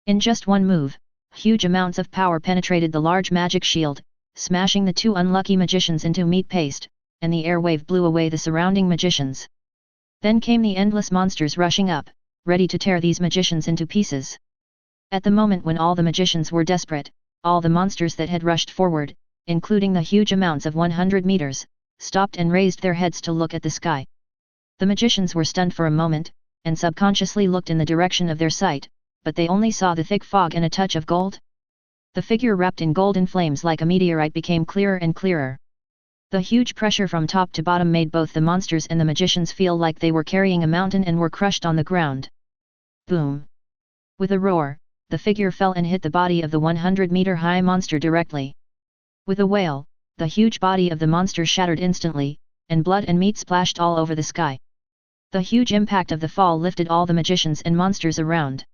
In just one move, huge amounts of power penetrated the large magic shield, smashing the 2 unlucky magicians into meat paste, and the air wave blew away the surrounding magicians. Then came the endless monsters rushing up, ready to tear these magicians into pieces. At the moment when all the magicians were desperate, all the monsters that had rushed forward, including the huge amounts of 100 meters, stopped and raised their heads to look at the sky. The magicians were stunned for a moment, and subconsciously looked in the direction of their sight, but they only saw the thick fog and a touch of gold. The figure wrapped in golden flames like a meteorite became clearer and clearer. The huge pressure from top to bottom made both the monsters and the magicians feel like they were carrying a mountain and were crushed on the ground. Boom! With a roar, the figure fell and hit the body of the 100-meter-high monster directly. With a wail, the huge body of the monster shattered instantly, and blood and meat splashed all over the sky. The huge impact of the fall lifted all the magicians and monsters around.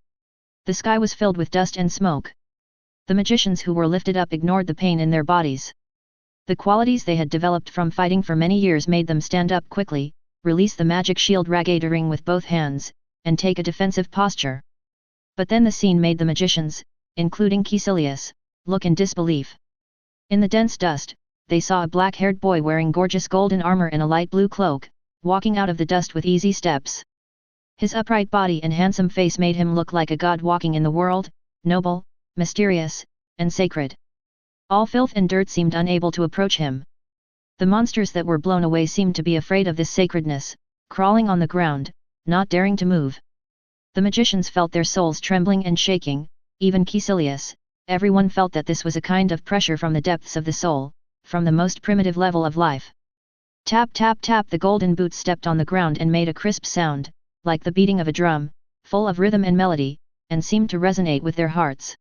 The sky was filled with dust and smoke. The magicians who were lifted up ignored the pain in their bodies. The qualities they had developed from fighting for many years made them stand up quickly, release the magic shield radiating with both hands, and take a defensive posture. But then the scene made the magicians, including Caecilius, look in disbelief. In the dense dust, they saw a black-haired boy wearing gorgeous golden armor and a light blue cloak, walking out of the dust with easy steps. His upright body and handsome face made him look like a god walking in the world, noble, mysterious, and sacred. All filth and dirt seemed unable to approach him. The monsters that were blown away seemed to be afraid of this sacredness, crawling on the ground, not daring to move. The magicians felt their souls trembling and shaking, even Caecilius. Everyone felt that this was a kind of pressure from the depths of the soul, from the most primitive level of life. Tap tap tap, the golden boots stepped on the ground and made a crisp sound, like the beating of a drum, full of rhythm and melody, and seemed to resonate with their hearts.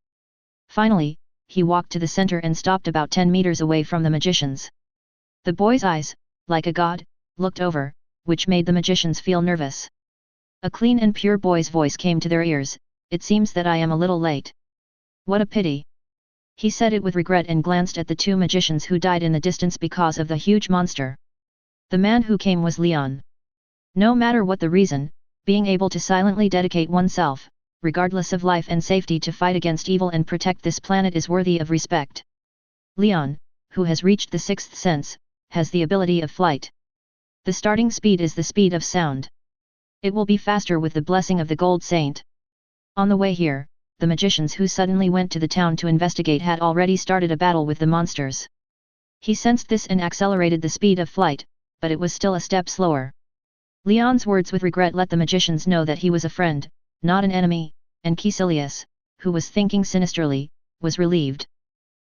Finally, he walked to the center and stopped about 10 meters away from the magicians. The boy's eyes, like a god, looked over, which made the magicians feel nervous. A clean and pure boy's voice came to their ears. "It seems that I am a little late. What a pity." He said it with regret and glanced at the two magicians who died in the distance because of the huge monster. The man who came was Leon. No matter what the reason, being able to silently dedicate oneself, regardless of life and safety, to fight against evil and protect this planet is worthy of respect. Leon, who has reached the sixth sense, has the ability of flight. The starting speed is the speed of sound. It will be faster with the blessing of the Gold Saint. On the way here, the magicians who suddenly went to the town to investigate had already started a battle with the monsters. He sensed this and accelerated the speed of flight, but it was still a step slower. Leon's words with regret let the magicians know that he was a friend, not an enemy, and Caecilius, who was thinking sinisterly, was relieved.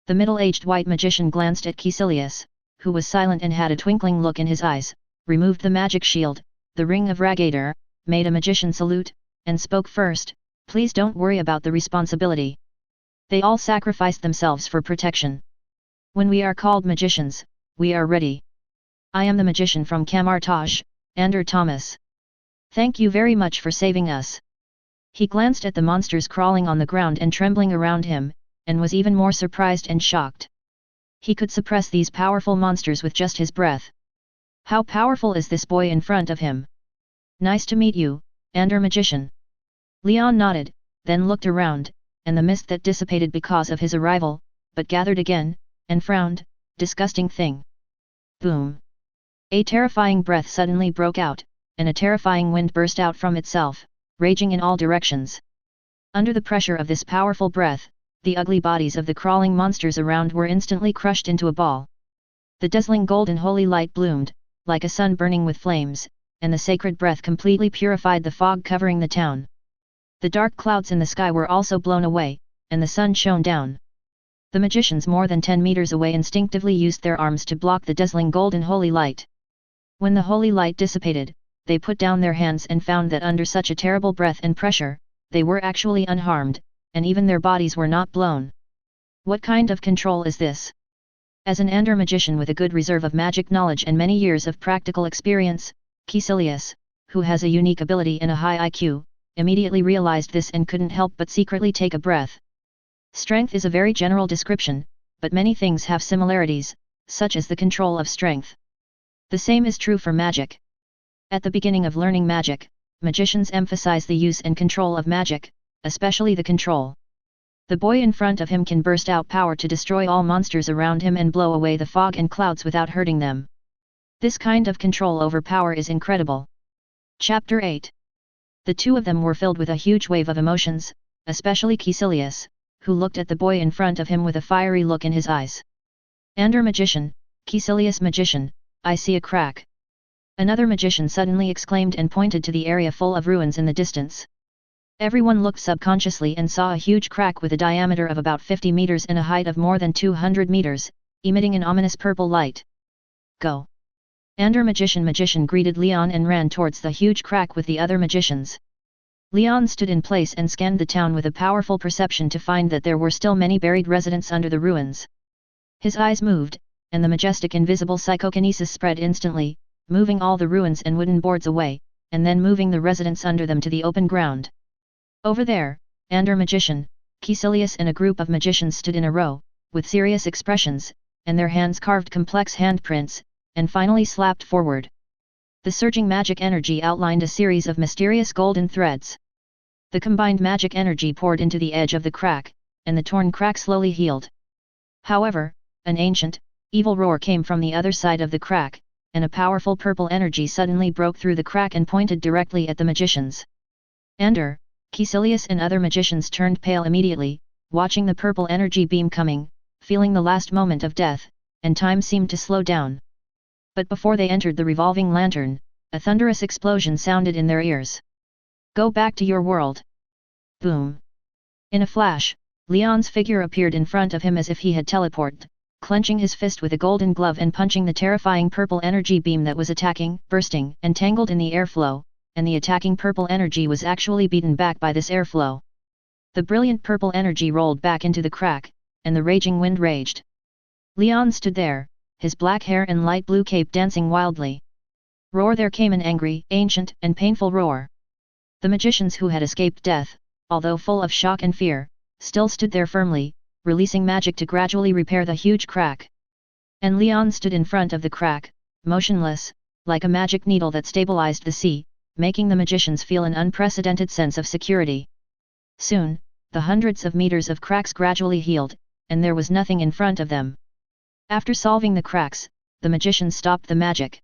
The middle-aged white magician glanced at Caecilius, who was silent and had a twinkling look in his eyes, removed the magic shield, the ring of radiator, made a magician salute, and spoke first. "Please don't worry about the responsibility. They all sacrificed themselves for protection. When we are called magicians, we are ready. I am the magician from Camartage, Ander Thomas. Thank you very much for saving us." He glanced at the monsters crawling on the ground and trembling around him, and was even more surprised and shocked. He could suppress these powerful monsters with just his breath. How powerful is this boy in front of him? "Nice to meet you, Ander Magician." Leon nodded, then looked around, and the mist that dissipated because of his arrival, but gathered again, and frowned. "Disgusting thing." Boom! A terrifying breath suddenly broke out, and a terrifying wind burst out from itself, raging in all directions. Under the pressure of this powerful breath, the ugly bodies of the crawling monsters around were instantly crushed into a ball. The dazzling golden holy light bloomed, like a sun burning with flames, and the sacred breath completely purified the fog covering the town. The dark clouds in the sky were also blown away, and the sun shone down. The magicians more than 10 meters away instinctively used their arms to block the dazzling golden holy light. When the holy light dissipated, they put down their hands and found that under such a terrible breath and pressure, they were actually unharmed, and even their bodies were not blown. What kind of control is this? As an Ander magician with a good reserve of magic knowledge and many years of practical experience, Caecilius, who has a unique ability and a high IQ, immediately realized this and couldn't help but secretly take a breath. Strength is a very general description, but many things have similarities, such as the control of strength. The same is true for magic. At the beginning of learning magic, magicians emphasize the use and control of magic, especially the control. The boy in front of him can burst out power to destroy all monsters around him and blow away the fog and clouds without hurting them. This kind of control over power is incredible. Chapter 8. The two of them were filled with a huge wave of emotions, especially Caecilius, who looked at the boy in front of him with a fiery look in his eyes. Ander magician, Caecilius magician, I see a crack. Another magician suddenly exclaimed and pointed to the area full of ruins in the distance. Everyone looked subconsciously and saw a huge crack with a diameter of about 50 meters and a height of more than 200 meters, emitting an ominous purple light. Go! Ander magician greeted Leon and ran towards the huge crack with the other magicians. Leon stood in place and scanned the town with a powerful perception to find that there were still many buried residents under the ruins. His eyes moved, and the majestic invisible psychokinesis spread instantly, moving all the ruins and wooden boards away, and then moving the residents under them to the open ground. Over there, Ander magician, Caecilius and a group of magicians stood in a row, with serious expressions, and their hands carved complex handprints, and finally slapped forward. The surging magic energy outlined a series of mysterious golden threads. The combined magic energy poured into the edge of the crack, and the torn crack slowly healed. However, an ancient, evil roar came from the other side of the crack, and a powerful purple energy suddenly broke through the crack and pointed directly at the magicians. Ander, Caecilius and other magicians turned pale immediately, watching the purple energy beam coming, feeling the last moment of death, and time seemed to slow down. But before they entered the revolving lantern, a thunderous explosion sounded in their ears. Go back to your world! Boom! In a flash, Leon's figure appeared in front of him as if he had teleported, clenching his fist with a golden glove and punching the terrifying purple energy beam that was attacking, bursting, and tangled in the airflow, and the attacking purple energy was actually beaten back by this airflow. The brilliant purple energy rolled back into the crack, and the raging wind raged. Leon stood there, his black hair and light blue cape dancing wildly. Roar! There came an angry, ancient, and painful roar. The magicians who had escaped death, although full of shock and fear, still stood there firmly, releasing magic to gradually repair the huge crack. And Leon stood in front of the crack, motionless, like a magic needle that stabilized the sea, making the magicians feel an unprecedented sense of security. Soon, the hundreds of meters of cracks gradually healed, and there was nothing in front of them. After solving the cracks, the magicians stopped the magic.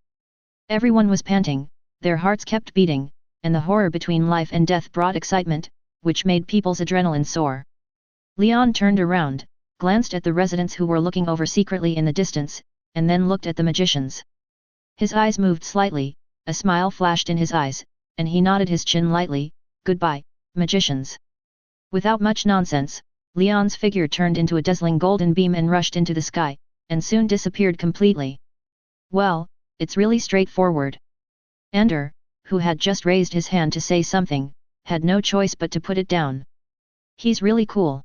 Everyone was panting, their hearts kept beating, and the horror between life and death brought excitement, which made people's adrenaline soar. Leon turned around, glanced at the residents who were looking over secretly in the distance, and then looked at the magicians. His eyes moved slightly, a smile flashed in his eyes, and he nodded his chin lightly. Goodbye, magicians. Without much nonsense, Leon's figure turned into a dazzling golden beam and rushed into the sky, and soon disappeared completely. Well, it's really straightforward. Ander, who had just raised his hand to say something, had no choice but to put it down. He's really cool.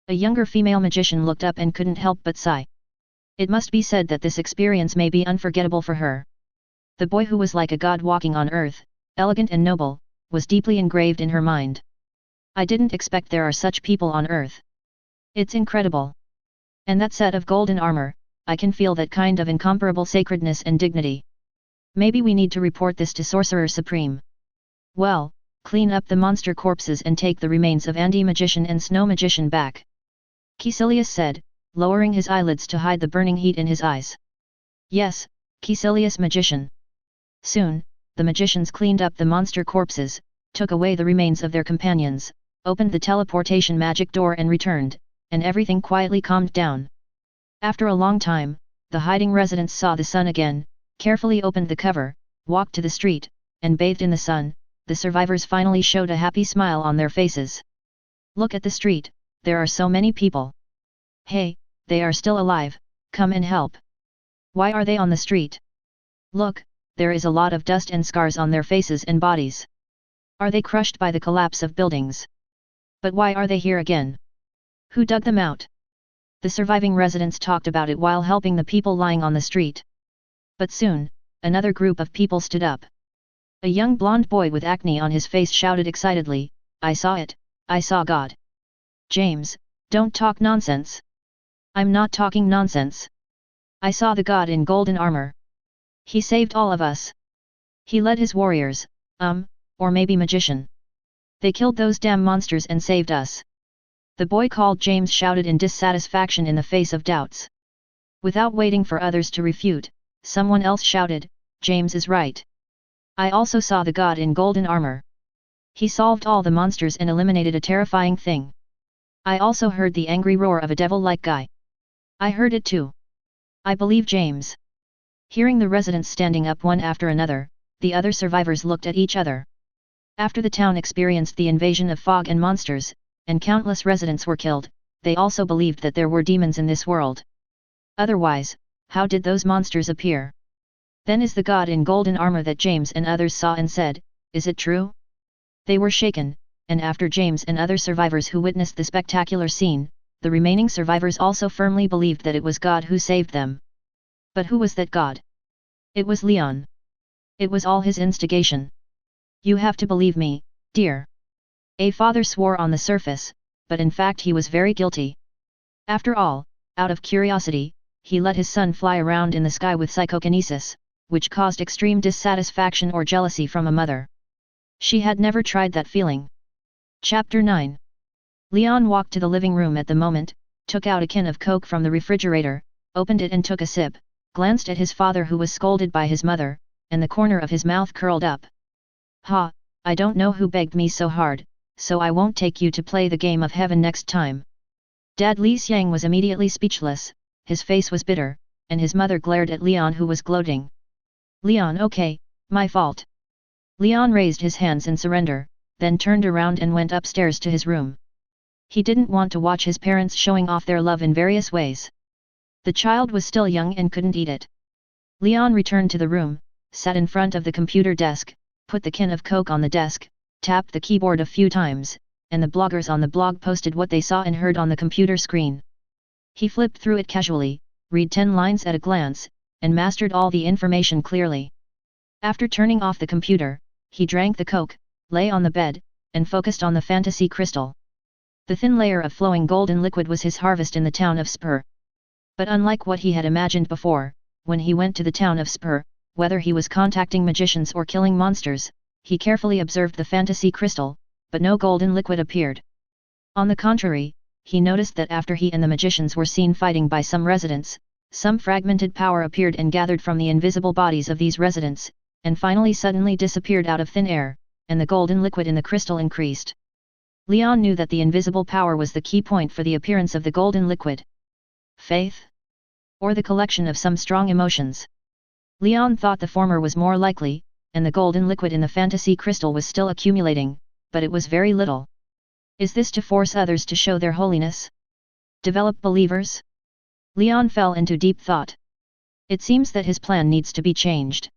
A younger female magician looked up and couldn't help but sigh. It must be said that this experience may be unforgettable for her. The boy who was like a god walking on earth, elegant and noble, was deeply engraved in her mind. I didn't expect there are such people on earth. It's incredible. And that set of golden armor, I can feel that kind of incomparable sacredness and dignity. Maybe we need to report this to Sorcerer Supreme. Well, clean up the monster corpses and take the remains of Andy Magician and Snow Magician back. Caecilius said, lowering his eyelids to hide the burning heat in his eyes. Yes, Caecilius Magician. Soon, the magicians cleaned up the monster corpses, took away the remains of their companions, opened the teleportation magic door and returned, and everything quietly calmed down. After a long time, the hiding residents saw the sun again, carefully opened the cover, walked to the street, and bathed in the sun. The survivors finally showed a happy smile on their faces. Look at the street, there are so many people. Hey, they are still alive, come and help. Why are they on the street? Look, there is a lot of dust and scars on their faces and bodies. Are they crushed by the collapse of buildings? But why are they here again? Who dug them out? The surviving residents talked about it while helping the people lying on the street. But soon, another group of people stood up. A young blonde boy with acne on his face shouted excitedly, I saw it, I saw God. James, don't talk nonsense. I'm not talking nonsense. I saw the God in golden armor. He saved all of us. He led his warriors, or maybe magician. They killed those damn monsters and saved us. The boy called James shouted in dissatisfaction in the face of doubts. Without waiting for others to refute, someone else shouted, James is right. I also saw the God in golden armor. He solved all the monsters and eliminated a terrifying thing. I also heard the angry roar of a devil-like guy. I heard it too. I believe James. Hearing the residents standing up one after another, the other survivors looked at each other. After the town experienced the invasion of fog and monsters, and countless residents were killed, they also believed that there were demons in this world. Otherwise, how did those monsters appear? Then is the god in golden armor that James and others saw and said, is it true? They were shaken, and after James and other survivors who witnessed the spectacular scene, the remaining survivors also firmly believed that it was God who saved them. But who was that God? It was Leon. It was all his instigation. You have to believe me, dear. A father swore on the surface, but in fact he was very guilty. After all, out of curiosity, he let his son fly around in the sky with psychokinesis, which caused extreme dissatisfaction or jealousy from a mother. She had never tried that feeling. Chapter 9. Leon walked to the living room at the moment, took out a can of Coke from the refrigerator, opened it and took a sip, glanced at his father who was scolded by his mother, and the corner of his mouth curled up. Ha, I don't know who begged me so hard, so I won't take you to play the game of heaven next time. Dad Li Xiang was immediately speechless, his face was bitter, and his mother glared at Leon who was gloating. Leon, okay, my fault. Leon raised his hands in surrender, then turned around and went upstairs to his room. He didn't want to watch his parents showing off their love in various ways. The child was still young and couldn't eat it. Leon returned to the room, sat in front of the computer desk, put the can of Coke on the desk, tapped the keyboard a few times, and the bloggers on the blog posted what they saw and heard on the computer screen. He flipped through it casually, read 10 lines at a glance, and mastered all the information clearly. After turning off the computer, he drank the Coke, lay on the bed, and focused on the fantasy crystal. The thin layer of flowing golden liquid was his harvest in the town of Spur. But unlike what he had imagined before, when he went to the town of Spur, whether he was contacting magicians or killing monsters, he carefully observed the fantasy crystal, but no golden liquid appeared. On the contrary, he noticed that after he and the magicians were seen fighting by some residents, some fragmented power appeared and gathered from the invisible bodies of these residents, and finally suddenly disappeared out of thin air, and the golden liquid in the crystal increased. Leon knew that the invisible power was the key point for the appearance of the golden liquid. Faith? Or the collection of some strong emotions? Leon thought the former was more likely, and the golden liquid in the fantasy crystal was still accumulating, but it was very little. Is this to force others to show their holiness? Develop believers? Leon fell into deep thought. It seems that his plan needs to be changed.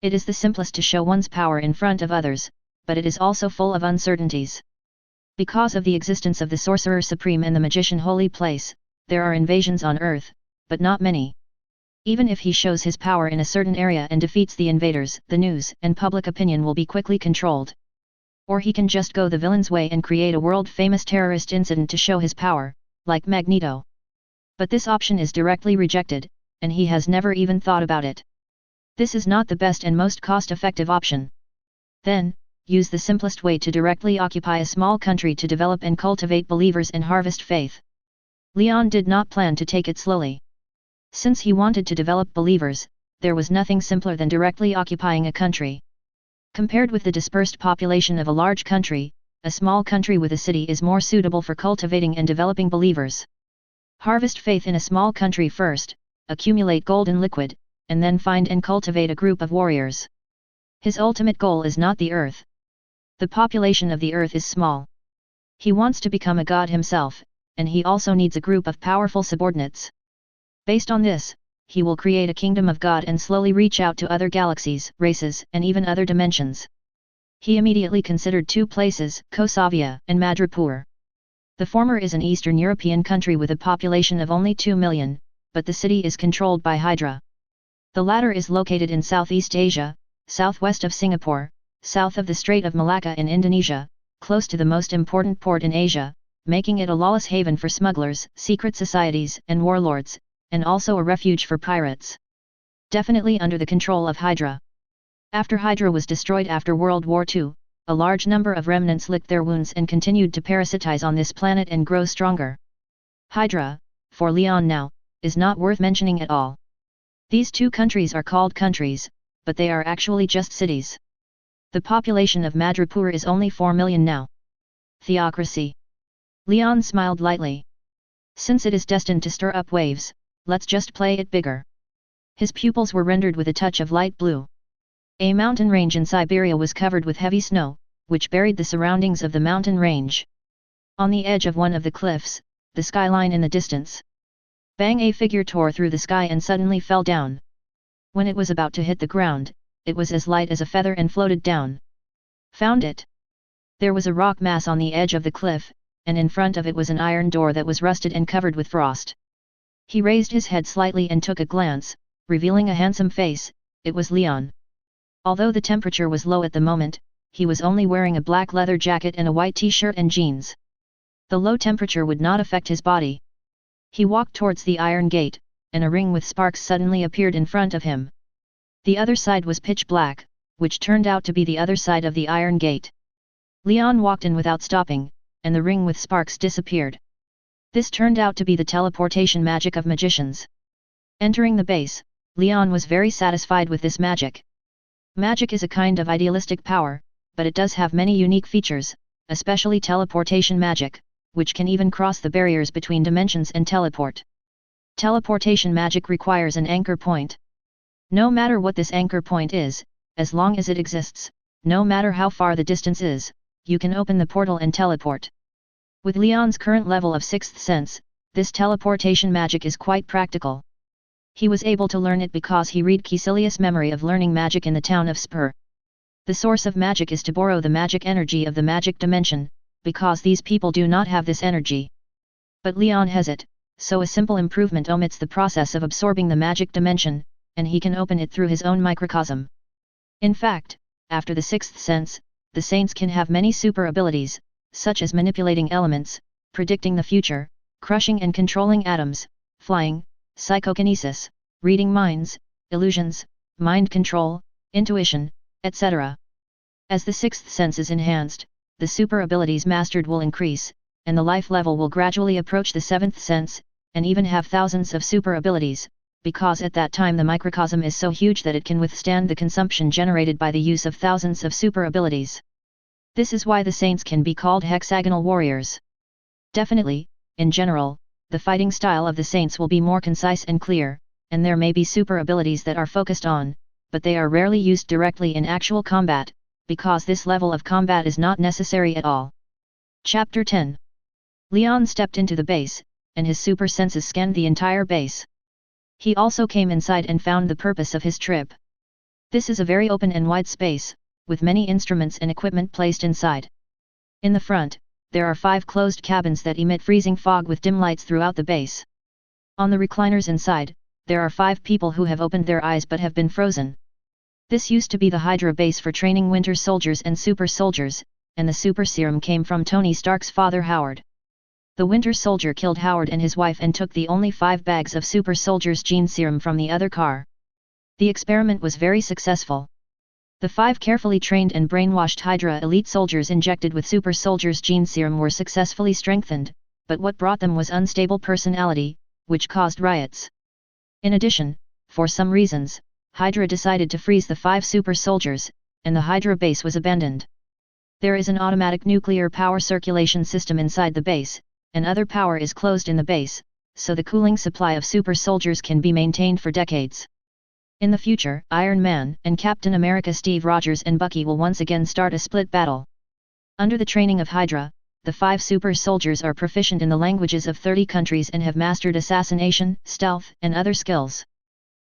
It is the simplest to show one's power in front of others, but it is also full of uncertainties. Because of the existence of the Sorcerer Supreme and the Magician Holy Place, there are invasions on Earth, but not many. Even if he shows his power in a certain area and defeats the invaders, the news and public opinion will be quickly controlled. Or he can just go the villain's way and create a world-famous terrorist incident to show his power, like Magneto. But this option is directly rejected, and he has never even thought about it. This is not the best and most cost-effective option. Then, use the simplest way to directly occupy a small country to develop and cultivate believers and harvest faith. Leon did not plan to take it slowly. Since he wanted to develop believers, there was nothing simpler than directly occupying a country. Compared with the dispersed population of a large country, a small country with a city is more suitable for cultivating and developing believers. Harvest faith in a small country first, accumulate golden liquid, and then find and cultivate a group of warriors. His ultimate goal is not the earth. The population of the earth is small. He wants to become a god himself, and he also needs a group of powerful subordinates. Based on this, he will create a kingdom of God and slowly reach out to other galaxies, races, and even other dimensions. He immediately considered 2 places, Kosavia and Madripoor. The former is an Eastern European country with a population of only 2 million, but the city is controlled by Hydra. The latter is located in Southeast Asia, southwest of Singapore, south of the Strait of Malacca in Indonesia, close to the most important port in Asia, making it a lawless haven for smugglers, secret societies, and warlords, and also a refuge for pirates. Definitely under the control of Hydra. After Hydra was destroyed after World War II, a large number of remnants licked their wounds and continued to parasitize on this planet and grow stronger. Hydra, for Leon now, is not worth mentioning at all. These 2 countries are called countries, but they are actually just cities. The population of Madripoor is only 4 million now. Theocracy. Leon smiled lightly. Since it is destined to stir up waves, let's just play it bigger. His pupils were rendered with a touch of light blue. A mountain range in Siberia was covered with heavy snow, which buried the surroundings of the mountain range. On the edge of one of the cliffs, the skyline in the distance. Bang! A figure tore through the sky and suddenly fell down. When it was about to hit the ground, it was as light as a feather and floated down. Found it! There was a rock mass on the edge of the cliff, and in front of it was an iron door that was rusted and covered with frost. He raised his head slightly and took a glance, revealing a handsome face. It was Leon. Although the temperature was low at the moment, he was only wearing a black leather jacket and a white t-shirt and jeans. The low temperature would not affect his body. He walked towards the iron gate, and a ring with sparks suddenly appeared in front of him. The other side was pitch black, which turned out to be the other side of the iron gate. Leon walked in without stopping, and the ring with sparks disappeared. This turned out to be the teleportation magic of magicians. Entering the base, Leon was very satisfied with this magic. Magic is a kind of idealistic power, but it does have many unique features, especially teleportation magic, which can even cross the barriers between dimensions and teleport. Teleportation magic requires an anchor point. No matter what this anchor point is, as long as it exists, no matter how far the distance is, you can open the portal and teleport. With Leon's current level of sixth sense, this teleportation magic is quite practical. He was able to learn it because he read Caecilius' memory of learning magic in the town of Spur. The source of magic is to borrow the magic energy of the magic dimension, because these people do not have this energy. But Leon has it, so a simple improvement omits the process of absorbing the magic dimension, and he can open it through his own microcosm. In fact, after the sixth sense, the saints can have many super abilities, such as manipulating elements, predicting the future, crushing and controlling atoms, flying, psychokinesis, reading minds, illusions, mind control, intuition, etc. As the sixth sense is enhanced, the super abilities mastered will increase, and the life level will gradually approach the seventh sense, and even have thousands of super abilities, because at that time the microcosm is so huge that it can withstand the consumption generated by the use of thousands of super abilities. This is why the saints can be called hexagonal warriors. Definitely, in general, the fighting style of the saints will be more concise and clear, and there may be super abilities that are focused on, but they are rarely used directly in actual combat, because this level of combat is not necessary at all. Chapter 10. Leon stepped into the base, and his super senses scanned the entire base. He also came inside and found the purpose of his trip. This is a very open and wide space, with many instruments and equipment placed inside. In the front, there are 5 closed cabins that emit freezing fog with dim lights throughout the base. On the recliners inside, there are 5 people who have opened their eyes but have been frozen. This used to be the Hydra base for training winter soldiers and super soldiers, and the super serum came from Tony Stark's father Howard. The winter soldier killed Howard and his wife and took the only 5 bags of super soldier's gene serum from the other car. The experiment was very successful. The 5 carefully trained and brainwashed Hydra elite soldiers injected with super soldier's gene serum were successfully strengthened, but what brought them was unstable personality, which caused riots. In addition, for some reasons, Hydra decided to freeze the 5 super soldiers, and the Hydra base was abandoned. There is an automatic nuclear power circulation system inside the base, and other power is closed in the base, so the cooling supply of super soldiers can be maintained for decades. In the future, Iron Man and Captain America Steve Rogers and Bucky will once again start a split battle. Under the training of Hydra, the 5 super soldiers are proficient in the languages of 30 countries and have mastered assassination, stealth, and other skills.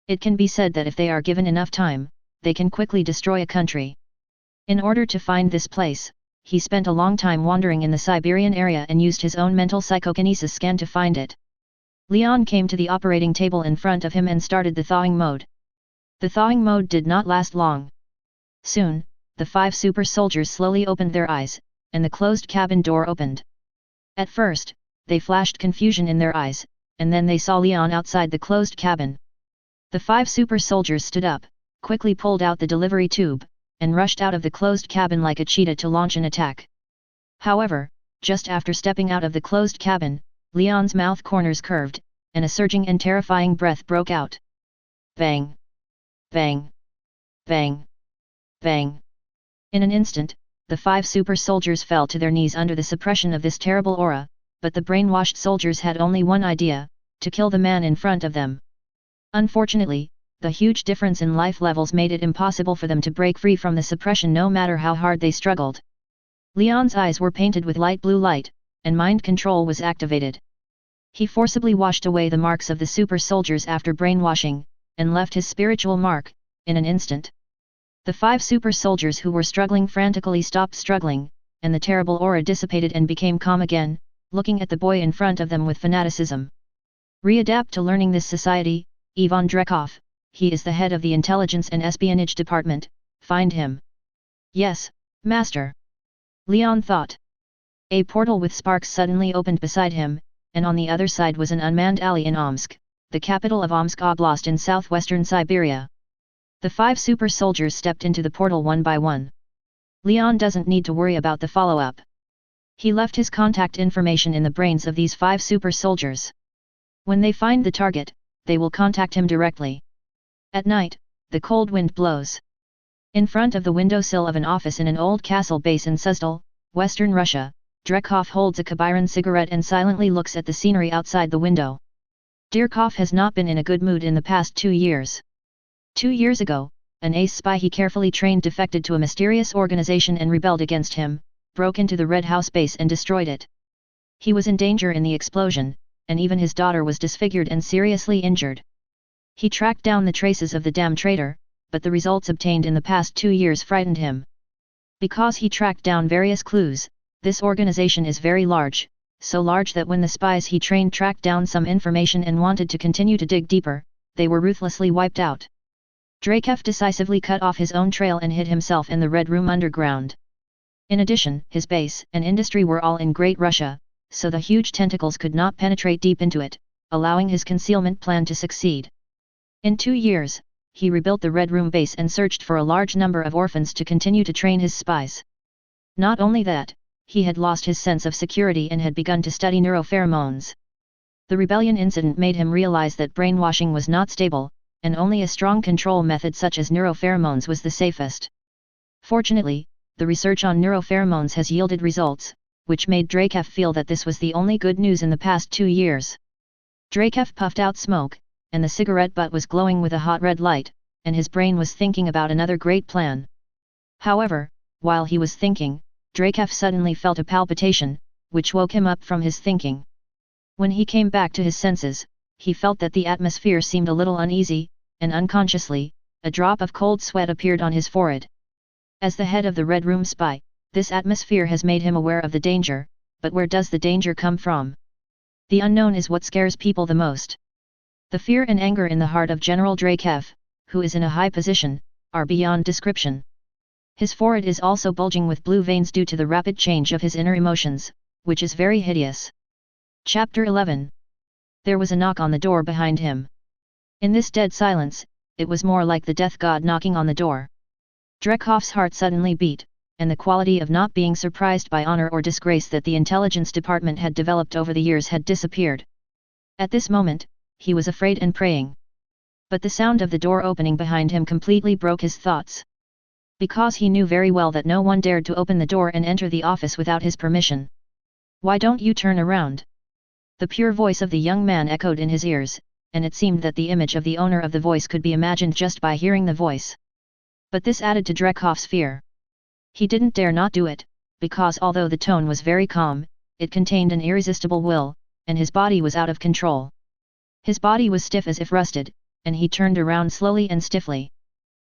It can be said that if they are given enough time, they can quickly destroy a country. In order to find this place, he spent a long time wandering in the Siberian area and used his own mental psychokinesis scan to find it. Leon came to the operating table in front of him and started the thawing mode. The thawing mode did not last long. Soon, the 5 super soldiers slowly opened their eyes, and the closed cabin door opened. At first, they flashed confusion in their eyes, and then they saw Leon outside the closed cabin. The 5 super soldiers stood up, quickly pulled out the delivery tube, and rushed out of the closed cabin like a cheetah to launch an attack. However, just after stepping out of the closed cabin, Leon's mouth corners curved, and a surging and terrifying breath broke out. Bang! Bang! Bang! Bang! In an instant, the 5 super soldiers fell to their knees under the suppression of this terrible aura, but the brainwashed soldiers had only one idea: to kill the man in front of them. Unfortunately, the huge difference in life levels made it impossible for them to break free from the suppression no matter how hard they struggled. Leon's eyes were painted with light blue light, and mind control was activated. He forcibly washed away the marks of the super soldiers after brainwashing, and left his spiritual mark, in an instant. The 5 super soldiers who were struggling frantically stopped struggling, and the terrible aura dissipated and became calm again, looking at the boy in front of them with fanaticism. Readapt to learning this society, Ivan Drekhov. He is the head of the Intelligence and Espionage Department, find him. Yes, Master. Leon thought. A portal with sparks suddenly opened beside him, and on the other side was an unmanned alley in Omsk, the capital of Omsk Oblast in southwestern Siberia. The 5 super soldiers stepped into the portal one by one. Leon doesn't need to worry about the follow-up. He left his contact information in the brains of these 5 super soldiers. When they find the target, they will contact him directly. At night, the cold wind blows. In front of the windowsill of an office in an old castle base in Suzdal, Western Russia, Drekhov holds a Kabiran cigarette and silently looks at the scenery outside the window. Drekhov has not been in a good mood in the past 2 years. 2 years ago, an ace spy he carefully trained defected to a mysterious organization and rebelled against him, broke into the Red House base and destroyed it. He was in danger in the explosion, and even his daughter was disfigured and seriously injured. He tracked down the traces of the damn traitor, but the results obtained in the past 2 years frightened him. Because he tracked down various clues, this organization is very large, so large that when the spies he trained tracked down some information and wanted to continue to dig deeper, they were ruthlessly wiped out. Drekhov decisively cut off his own trail and hid himself in the Red Room underground. In addition, his base and industry were all in Great Russia, so the huge tentacles could not penetrate deep into it, allowing his concealment plan to succeed. In 2 years, he rebuilt the Red Room base and searched for a large number of orphans to continue to train his spies. Not only that, he had lost his sense of security and had begun to study neuropheromones. The rebellion incident made him realize that brainwashing was not stable, and only a strong control method such as neuropheromones was the safest. Fortunately, the research on neuropheromones has yielded results, which made Drekhov feel that this was the only good news in the past 2 years. Drekhov puffed out smoke, and the cigarette butt was glowing with a hot red light, and his brain was thinking about another great plan. However, while he was thinking, Drekhov suddenly felt a palpitation, which woke him up from his thinking. When he came back to his senses, he felt that the atmosphere seemed a little uneasy, and unconsciously, a drop of cold sweat appeared on his forehead. As the head of the Red Room spy, this atmosphere has made him aware of the danger, but where does the danger come from? The unknown is what scares people the most. The fear and anger in the heart of General Drekhov, who is in a high position, are beyond description. His forehead is also bulging with blue veins due to the rapid change of his inner emotions, which is very hideous. Chapter 11. There was a knock on the door behind him. In this dead silence, it was more like the death god knocking on the door. Drekhov's heart suddenly beat, and the quality of not being surprised by honor or disgrace that the intelligence department had developed over the years had disappeared. At this moment, he was afraid and praying. But the sound of the door opening behind him completely broke his thoughts. Because he knew very well that no one dared to open the door and enter the office without his permission. "Why don't you turn around?" The pure voice of the young man echoed in his ears, and it seemed that the image of the owner of the voice could be imagined just by hearing the voice. But this added to Drekhov's fear. He didn't dare not do it, because although the tone was very calm, it contained an irresistible will, and his body was out of control. His body was stiff as if rusted, and he turned around slowly and stiffly.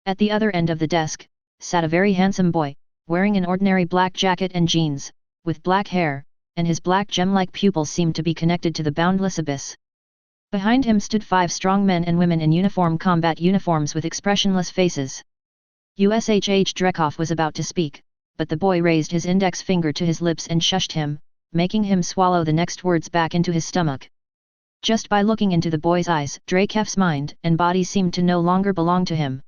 At the other end of the desk, sat a very handsome boy, wearing an ordinary black jacket and jeans, with black hair, and his black gem-like pupils seemed to be connected to the boundless abyss. Behind him stood 5 strong men and women in uniform combat uniforms with expressionless faces. USHH Drekhov was about to speak, but the boy raised his index finger to his lips and shushed him, making him swallow the next words back into his stomach. Just by looking into the boy's eyes, Drekhov's mind and body seemed to no longer belong to him.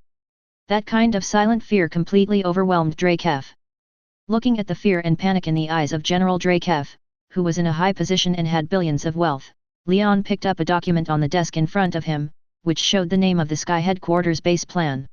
That kind of silent fear completely overwhelmed Drekhov. Looking at the fear and panic in the eyes of General Drekhov, who was in a high position and had billions of wealth, Leon picked up a document on the desk in front of him, which showed the name of the Sky Headquarters base plan.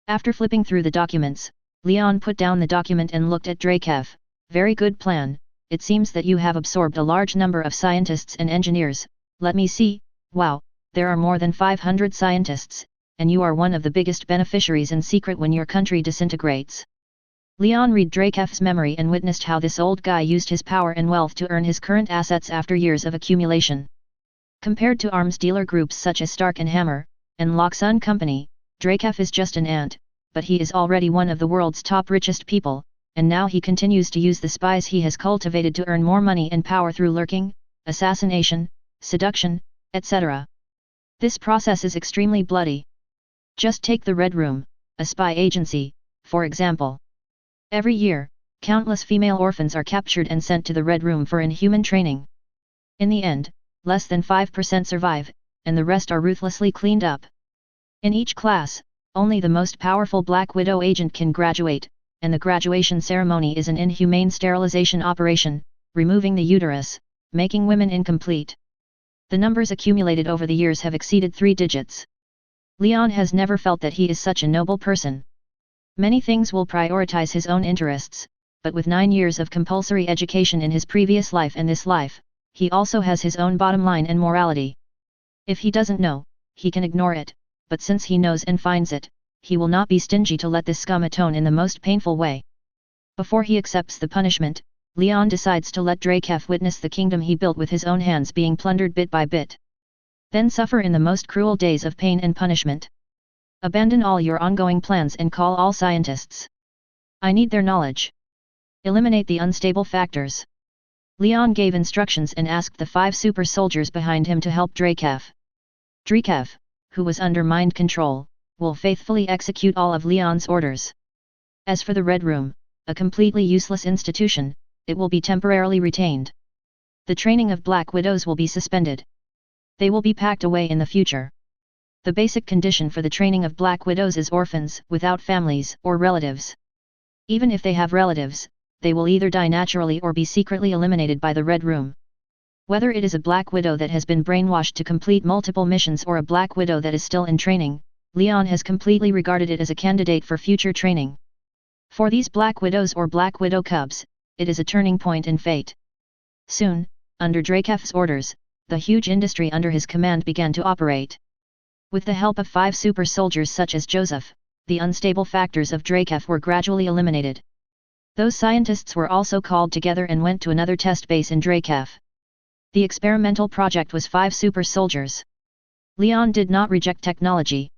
After flipping through the documents, Leon put down the document and looked at Drekhov. "Very good plan, it seems that you have absorbed a large number of scientists and engineers. Let me see, wow, there are more than 500 scientists, and you are one of the biggest beneficiaries in secret when your country disintegrates. Leon read Drakef's memory and witnessed how this old guy used his power and wealth to earn his current assets after years of accumulation. Compared to arms dealer groups such as Stark and Hammer, and Loxun Company, Drakef is just an ant, but he is already one of the world's top richest people, and now he continues to use the spies he has cultivated to earn more money and power through lurking, assassination, seduction, etc. This process is extremely bloody. Just take the Red Room, a spy agency, for example. Every year, countless female orphans are captured and sent to the Red Room for inhuman training. In the end, less than 5% survive, and the rest are ruthlessly cleaned up. In each class, only the most powerful Black Widow agent can graduate, and the graduation ceremony is an inhumane sterilization operation, removing the uterus, making women incomplete. The numbers accumulated over the years have exceeded 3 digits. Leon has never felt that he is such a noble person. Many things will prioritize his own interests, but with 9 years of compulsory education in his previous life and this life, he also has his own bottom line and morality. If he doesn't know, he can ignore it, but since he knows and finds it, he will not be stingy to let this scum atone in the most painful way. Before he accepts the punishment, Leon decides to let Drakef witness the kingdom he built with his own hands being plundered bit by bit. Then suffer in the most cruel days of pain and punishment. Abandon all your ongoing plans and call all scientists. I need their knowledge. Eliminate the unstable factors. Leon gave instructions and asked the 5 super soldiers behind him to help Drakef. Drakef, who was under mind control, will faithfully execute all of Leon's orders. As for the Red Room, a completely useless institution, it will be temporarily retained. The training of Black Widows will be suspended. They will be packed away in the future. The basic condition for the training of Black Widows is orphans, without families or relatives. Even if they have relatives, they will either die naturally or be secretly eliminated by the Red Room. Whether it is a Black Widow that has been brainwashed to complete multiple missions or a Black Widow that is still in training, Leon has completely regarded it as a candidate for future training. For these Black Widows or Black Widow cubs, it is a turning point in fate. Soon, under Drakef's orders, the huge industry under his command began to operate. With the help of 5 super soldiers such as Joseph, the unstable factors of Drakef were gradually eliminated. Those scientists were also called together and went to another test base in Drakef. The experimental project was 5 super soldiers. Leon did not reject technology.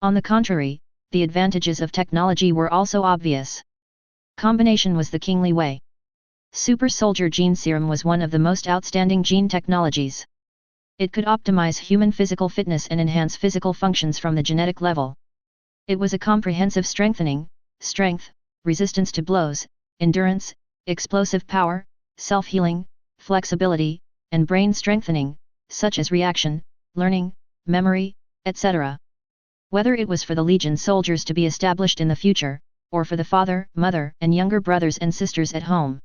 On the contrary, the advantages of technology were also obvious. Combination was the kingly way. Super Soldier Gene Serum was one of the most outstanding gene technologies. It could optimize human physical fitness and enhance physical functions from the genetic level. It was a comprehensive strengthening, strength, resistance to blows, endurance, explosive power, self-healing, flexibility, and brain strengthening, such as reaction, learning, memory, etc. Whether it was for the Legion soldiers to be established in the future, or for the father, mother, and younger brothers and sisters at home,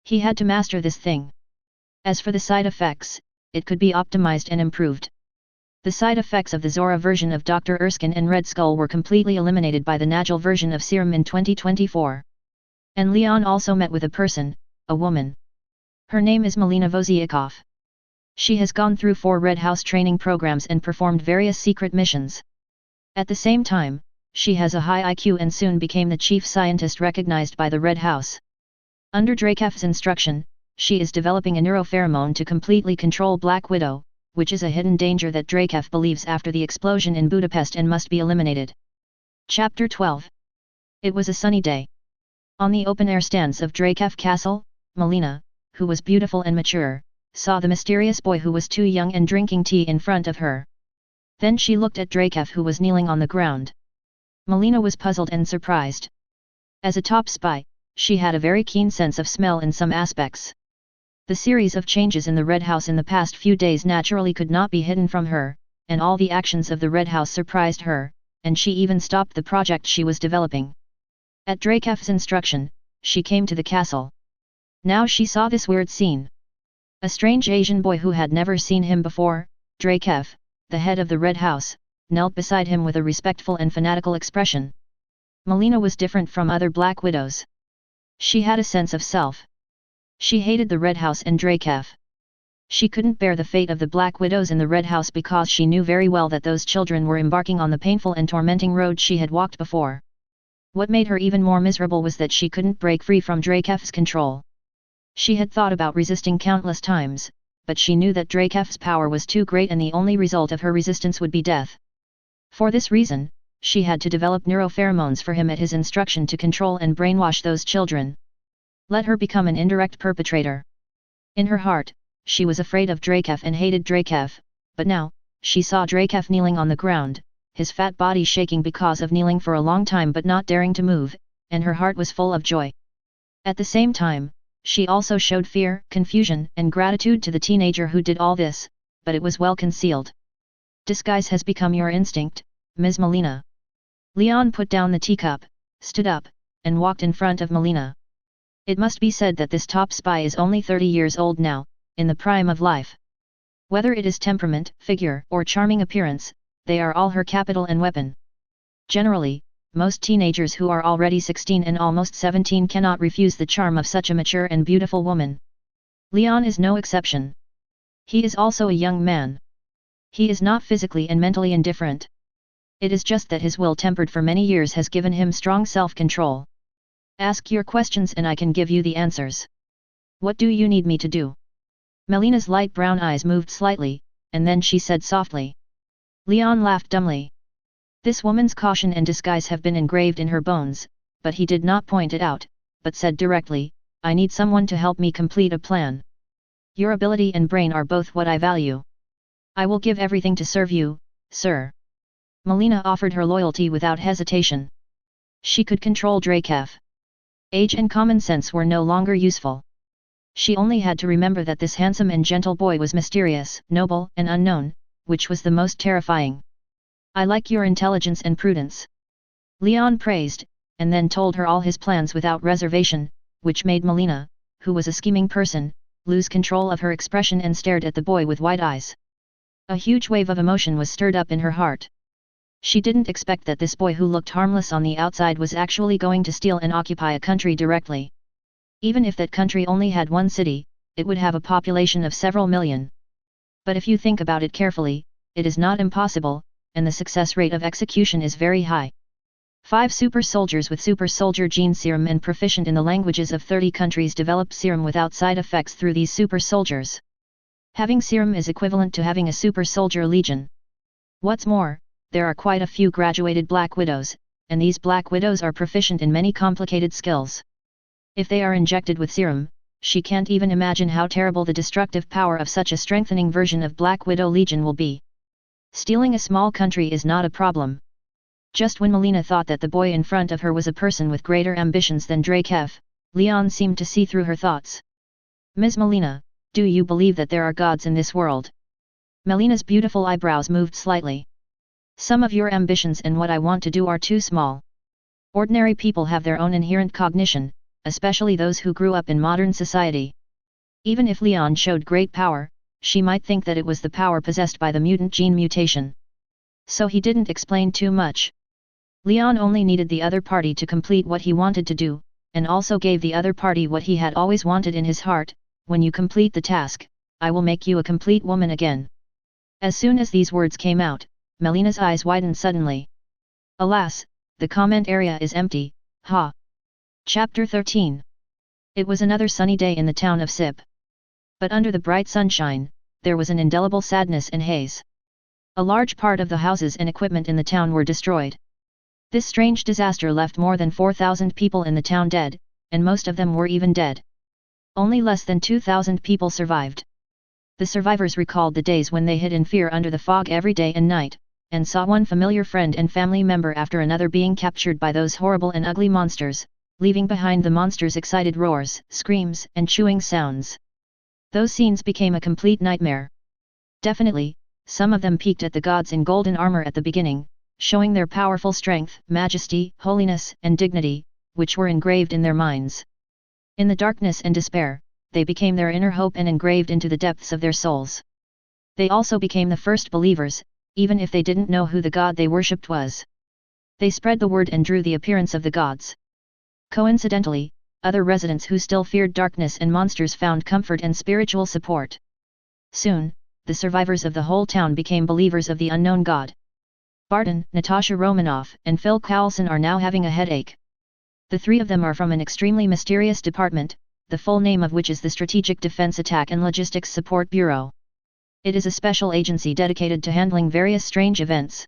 he had to master this thing. As for the side effects, it could be optimized and improved. The side effects of the Zora version of Dr. Erskine and Red Skull were completely eliminated by the Nagel version of Serum in 2024. And Leon also met with a person, a woman. Her name is Melina Voziakov. She has gone through 4 Red House training programs and performed various secret missions. At the same time, she has a high IQ and soon became the chief scientist recognized by the Red House. Under Drakef's instruction, she is developing a neuropheromone to completely control Black Widow, which is a hidden danger that Drakef believes after the explosion in Budapest and must be eliminated. Chapter 12. It was a sunny day. On the open-air stands of Drakef Castle, Melina, who was beautiful and mature, saw the mysterious boy who was too young and drinking tea in front of her. Then she looked at Drakef who was kneeling on the ground. Melina was puzzled and surprised. As a top spy, she had a very keen sense of smell in some aspects. The series of changes in the Red House in the past few days naturally could not be hidden from her, and all the actions of the Red House surprised her, and she even stopped the project she was developing. At Drakef's instruction, she came to the castle. Now she saw this weird scene. A strange Asian boy who had never seen him before, Drakef, the head of the Red House, knelt beside him with a respectful and fanatical expression. Melina was different from other Black Widows. She had a sense of self. She hated the Red House and Dracaf. She couldn't bear the fate of the Black Widows in the Red House because she knew very well that those children were embarking on the painful and tormenting road she had walked before. What made her even more miserable was that she couldn't break free from Dracaf's control. She had thought about resisting countless times, but she knew that Dracaf's power was too great and the only result of her resistance would be death. For this reason, she had to develop neuropheromones for him at his instruction to control and brainwash those children. Let her become an indirect perpetrator. In her heart, she was afraid of Dracaf and hated Dracaf, but now, she saw Dracaf kneeling on the ground, his fat body shaking because of kneeling for a long time but not daring to move, and her heart was full of joy. At the same time, she also showed fear, confusion, and gratitude to the teenager who did all this, but it was well concealed. Disguise has become your instinct, Ms. Melina. Leon put down the teacup, stood up, and walked in front of Melina. It must be said that this top spy is only 30 years old now, in the prime of life. Whether it is temperament, figure, or charming appearance, they are all her capital and weapon. Generally, most teenagers who are already 16 and almost 17 cannot refuse the charm of such a mature and beautiful woman. Leon is no exception. He is also a young man. He is not physically and mentally indifferent. It is just that his will tempered for many years has given him strong self-control. Ask your questions and I can give you the answers. What do you need me to do? Melina's light brown eyes moved slightly, and then she said softly. Leon laughed dumbly. This woman's caution and disguise have been engraved in her bones, but he did not point it out, but said directly, I need someone to help me complete a plan. Your ability and brain are both what I value. I will give everything to serve you, sir. Melina offered her loyalty without hesitation. She could control Dracaf. Age and common sense were no longer useful. She only had to remember that this handsome and gentle boy was mysterious, noble, and unknown, which was the most terrifying. I like your intelligence and prudence. Leon praised, and then told her all his plans without reservation, which made Melina, who was a scheming person, lose control of her expression and stared at the boy with wide eyes. A huge wave of emotion was stirred up in her heart. She didn't expect that this boy who looked harmless on the outside was actually going to steal and occupy a country directly. Even if that country only had one city, it would have a population of several million. But if you think about it carefully, it is not impossible, and the success rate of execution is very high. 5 super soldiers with super soldier gene serum and proficient in the languages of 30 countries developed serum without side effects through these super soldiers. Having serum is equivalent to having a super soldier legion. What's more, there are quite a few graduated Black Widows, and these Black Widows are proficient in many complicated skills. If they are injected with serum, she can't even imagine how terrible the destructive power of such a strengthening version of Black Widow Legion will be. Stealing a small country is not a problem. Just when Melina thought that the boy in front of her was a person with greater ambitions than Dracaf, Leon seemed to see through her thoughts. Ms. Melina, do you believe that there are gods in this world? Melina's beautiful eyebrows moved slightly. Some of your ambitions and what I want to do are too small. Ordinary people have their own inherent cognition, especially those who grew up in modern society. Even if Leon showed great power, she might think that it was the power possessed by the mutant gene mutation. So he didn't explain too much. Leon only needed the other party to complete what he wanted to do, and also gave the other party what he had always wanted in his heart, when you complete the task, I will make you a complete woman again. As soon as these words came out, Melina's eyes widened suddenly. Alas, the comment area is empty, ha! Chapter 13. It was another sunny day in the town of Sip. But under the bright sunshine, there was an indelible sadness and haze. A large part of the houses and equipment in the town were destroyed. This strange disaster left more than 4,000 people in the town dead, and most of them were even dead. Only less than 2,000 people survived. The survivors recalled the days when they hid in fear under the fog every day and night, and saw one familiar friend and family member after another being captured by those horrible and ugly monsters, leaving behind the monsters' excited roars, screams, and chewing sounds. Those scenes became a complete nightmare. Definitely, some of them peeked at the gods in golden armor at the beginning, showing their powerful strength, majesty, holiness, and dignity, which were engraved in their minds. In the darkness and despair, they became their inner hope and engraved into the depths of their souls. They also became the first believers, even if they didn't know who the god they worshipped was. They spread the word and drew the appearance of the gods. Coincidentally, other residents who still feared darkness and monsters found comfort and spiritual support. Soon, the survivors of the whole town became believers of the unknown god. Barton, Natasha Romanoff, and Phil Coulson are now having a headache. The three of them are from an extremely mysterious department, the full name of which is the Strategic Defense Attack and Logistics Support Bureau. It is a special agency dedicated to handling various strange events.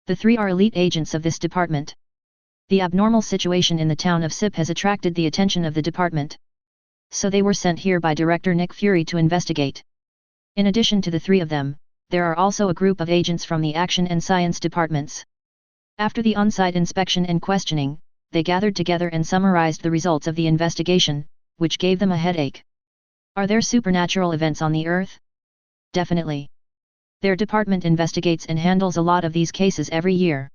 The three are elite agents of this department. The abnormal situation in the town of Sip has attracted the attention of the department. So they were sent here by Director Nick Fury to investigate. In addition to the three of them, there are also a group of agents from the Action and Science departments. After the on-site inspection and questioning, they gathered together and summarized the results of the investigation, which gave them a headache. Are there supernatural events on the Earth? Definitely. Their department investigates and handles a lot of these cases every year.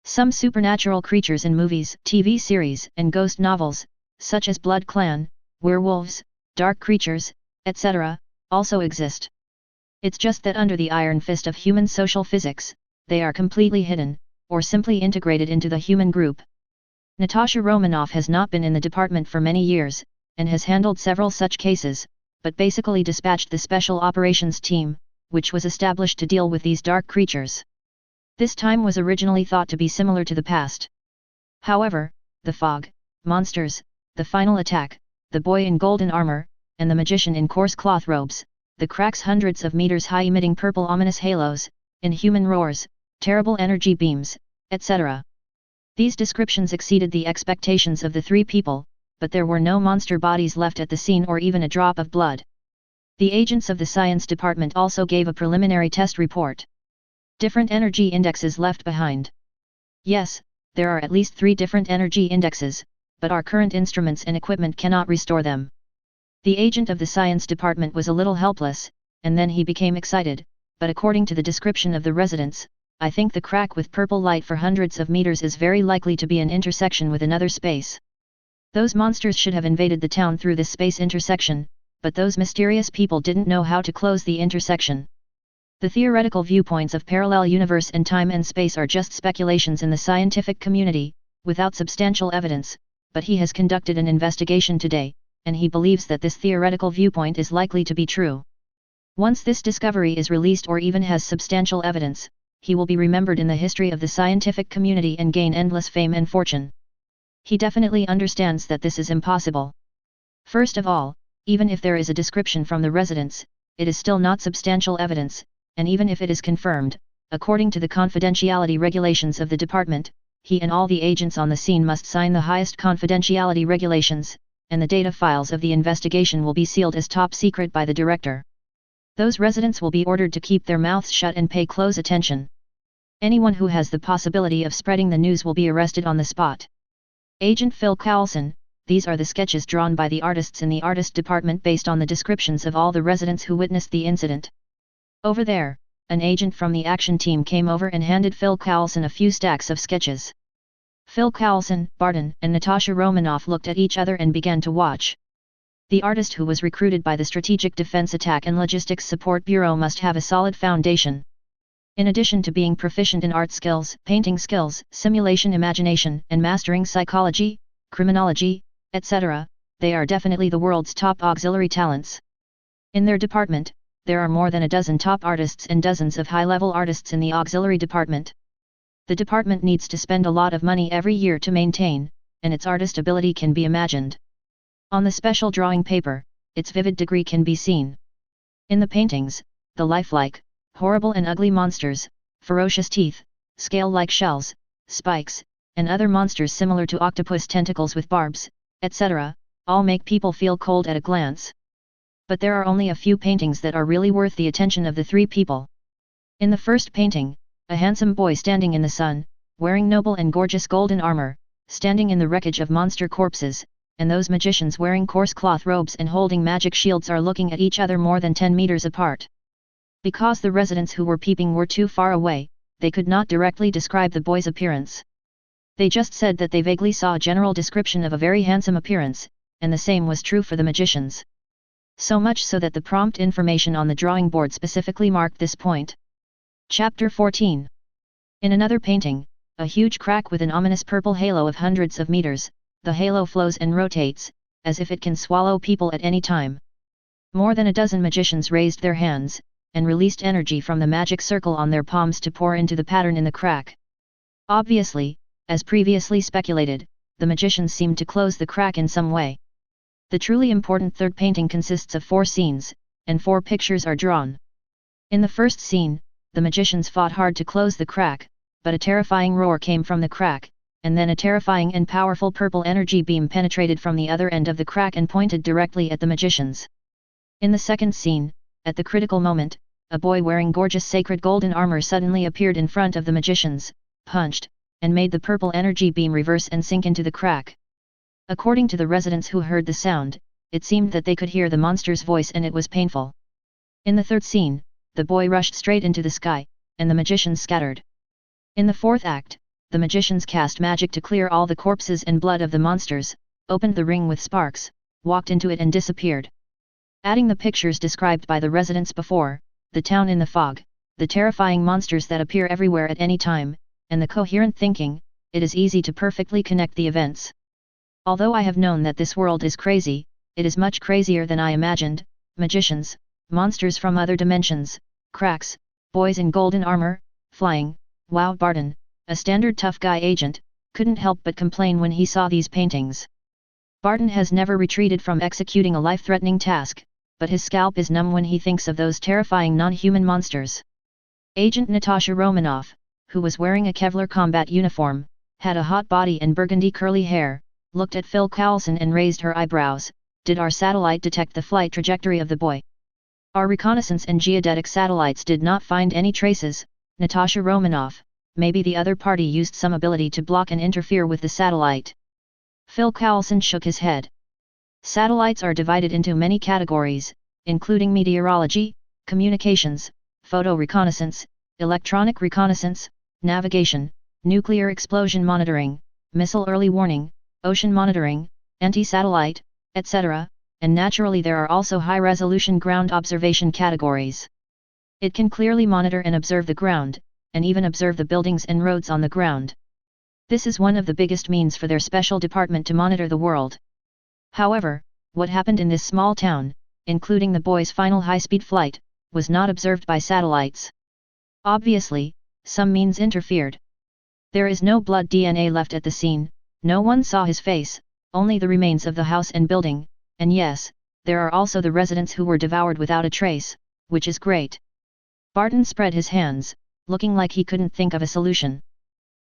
Some supernatural creatures in movies, TV series, and ghost novels, such as Blood Clan, werewolves, dark creatures, etc., also exist. It's just that under the iron fist of human social physics, they are completely hidden, or simply integrated into the human group. Natasha Romanoff has not been in the department for many years, and has handled several such cases, but basically dispatched the Special Operations Team, which was established to deal with these dark creatures. This time was originally thought to be similar to the past. However, the fog, monsters, the final attack, the boy in golden armor, and the magician in coarse cloth robes, the cracks hundreds of meters high emitting purple ominous halos, inhuman roars, terrible energy beams, etc. These descriptions exceeded the expectations of the three people, but there were no monster bodies left at the scene or even a drop of blood. The agents of the science department also gave a preliminary test report. Different energy indexes left behind. Yes, there are at least 3 different energy indexes, but our current instruments and equipment cannot restore them. The agent of the science department was a little helpless, and then he became excited, but according to the description of the residents, I think the crack with purple light for hundreds of meters is very likely to be an intersection with another space. Those monsters should have invaded the town through this space intersection, but those mysterious people didn't know how to close the intersection. The theoretical viewpoints of parallel universe and time and space are just speculations in the scientific community, without substantial evidence, but he has conducted an investigation today, and he believes that this theoretical viewpoint is likely to be true. Once this discovery is released or even has substantial evidence, he will be remembered in the history of the scientific community and gain endless fame and fortune. He definitely understands that this is impossible. First of all, even if there is a description from the residents, it is still not substantial evidence, and even if it is confirmed, according to the confidentiality regulations of the department, he and all the agents on the scene must sign the highest confidentiality regulations, and the data files of the investigation will be sealed as top secret by the director. Those residents will be ordered to keep their mouths shut and pay close attention. Anyone who has the possibility of spreading the news will be arrested on the spot. Agent Phil Coulson, these are the sketches drawn by the artists in the artist department based on the descriptions of all the residents who witnessed the incident. Over there, an agent from the action team came over and handed Phil Coulson a few stacks of sketches. Phil Coulson, Barton, and Natasha Romanoff looked at each other and began to watch. The artist who was recruited by the Strategic Defense Attack and Logistics Support Bureau must have a solid foundation. In addition to being proficient in art skills, painting skills, simulation imagination, and mastering psychology, criminology, etc., they are definitely the world's top auxiliary talents. In their department, there are more than a dozen top artists and dozens of high-level artists in the auxiliary department. The department needs to spend a lot of money every year to maintain, and its artist ability can be imagined. On the special drawing paper, its vivid degree can be seen. In the paintings, the lifelike, horrible and ugly monsters, ferocious teeth, scale-like shells, spikes, and other monsters similar to octopus tentacles with barbs, etc., all make people feel cold at a glance. But there are only a few paintings that are really worth the attention of the three people. In the first painting, a handsome boy standing in the sun, wearing noble and gorgeous golden armor, standing in the wreckage of monster corpses, and those magicians wearing coarse cloth robes and holding magic shields are looking at each other more than 10 meters apart. Because the residents who were peeping were too far away, they could not directly describe the boy's appearance. They just said that they vaguely saw a general description of a very handsome appearance, and the same was true for the magicians. So much so that the prompt information on the drawing board specifically marked this point. Chapter 14. In another painting, a huge crack with an ominous purple halo of hundreds of meters, the halo flows and rotates, as if it can swallow people at any time. More than a dozen magicians raised their hands, and released energy from the magic circle on their palms to pour into the pattern in the crack. Obviously, as previously speculated, the magicians seemed to close the crack in some way. The truly important third painting consists of 4 scenes, and 4 pictures are drawn. In the first scene, the magicians fought hard to close the crack, but a terrifying roar came from the crack, and then a terrifying and powerful purple energy beam penetrated from the other end of the crack and pointed directly at the magicians. In the second scene, at the critical moment, a boy wearing gorgeous sacred golden armor suddenly appeared in front of the magicians, punched, and made the purple energy beam reverse and sink into the crack. According to the residents who heard the sound, it seemed that they could hear the monster's voice and it was painful. In the third scene, the boy rushed straight into the sky, and the magicians scattered. In the fourth act, the magicians cast magic to clear all the corpses and blood of the monsters, opened the ring with sparks, walked into it and disappeared. Adding the pictures described by the residents before, the town in the fog, the terrifying monsters that appear everywhere at any time, and the coherent thinking, it is easy to perfectly connect the events. Although I have known that this world is crazy, it is much crazier than I imagined. Magicians, monsters from other dimensions, cracks, boys in golden armor, flying. Wow! Barton, a standard tough guy agent, couldn't help but complain when he saw these paintings. Barton has never retreated from executing a life-threatening task, but his scalp is numb when he thinks of those terrifying non-human monsters. Agent Natasha Romanoff, who was wearing a Kevlar combat uniform, had a hot body and burgundy curly hair, looked at Phil Coulson and raised her eyebrows. Did our satellite detect the flight trajectory of the boy? Our reconnaissance and geodetic satellites did not find any traces. Natasha Romanoff, maybe the other party used some ability to block and interfere with the satellite. Phil Coulson shook his head. Satellites are divided into many categories, including meteorology, communications, photo reconnaissance, electronic reconnaissance, navigation, nuclear explosion monitoring, missile early warning, ocean monitoring, anti-satellite, etc., and naturally there are also high-resolution ground observation categories. It can clearly monitor and observe the ground, and even observe the buildings and roads on the ground. This is one of the biggest means for their special department to monitor the world. However, what happened in this small town, including the boy's final high-speed flight, was not observed by satellites. Obviously, some means interfered. There is no blood DNA left at the scene, no one saw his face, only the remains of the house and building, and yes, there are also the residents who were devoured without a trace, which is great. Barton spread his hands, looking like he couldn't think of a solution.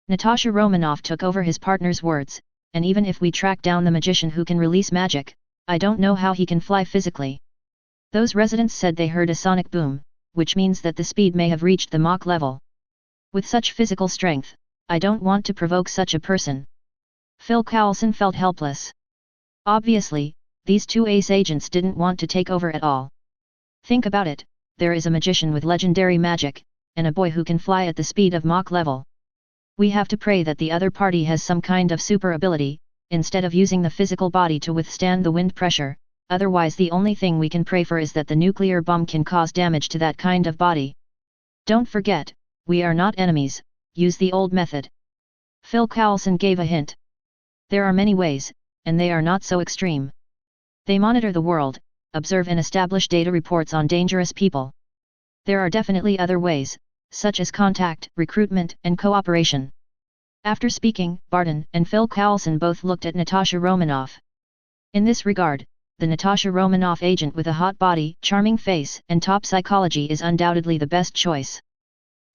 Natasha Romanoff took over his partner's words, and even if we track down the magician who can release magic, I don't know how he can fly physically. Those residents said they heard a sonic boom, which means that the speed may have reached the Mach level. With such physical strength, I don't want to provoke such a person. Phil Coulson felt helpless. Obviously, these 2 ace agents didn't want to take over at all. Think about it, there is a magician with legendary magic, and a boy who can fly at the speed of Mach level. We have to pray that the other party has some kind of super ability, instead of using the physical body to withstand the wind pressure, otherwise the only thing we can pray for is that the nuclear bomb can cause damage to that kind of body. Don't forget, we are not enemies, use the old method. Phil Coulson gave a hint. There are many ways, and they are not so extreme. They monitor the world, observe and establish data reports on dangerous people. There are definitely other ways, such as contact, recruitment, and cooperation. After speaking, Barton and Phil Coulson both looked at Natasha Romanoff. In this regard, the Natasha Romanoff agent with a hot body, charming face, and top psychology is undoubtedly the best choice.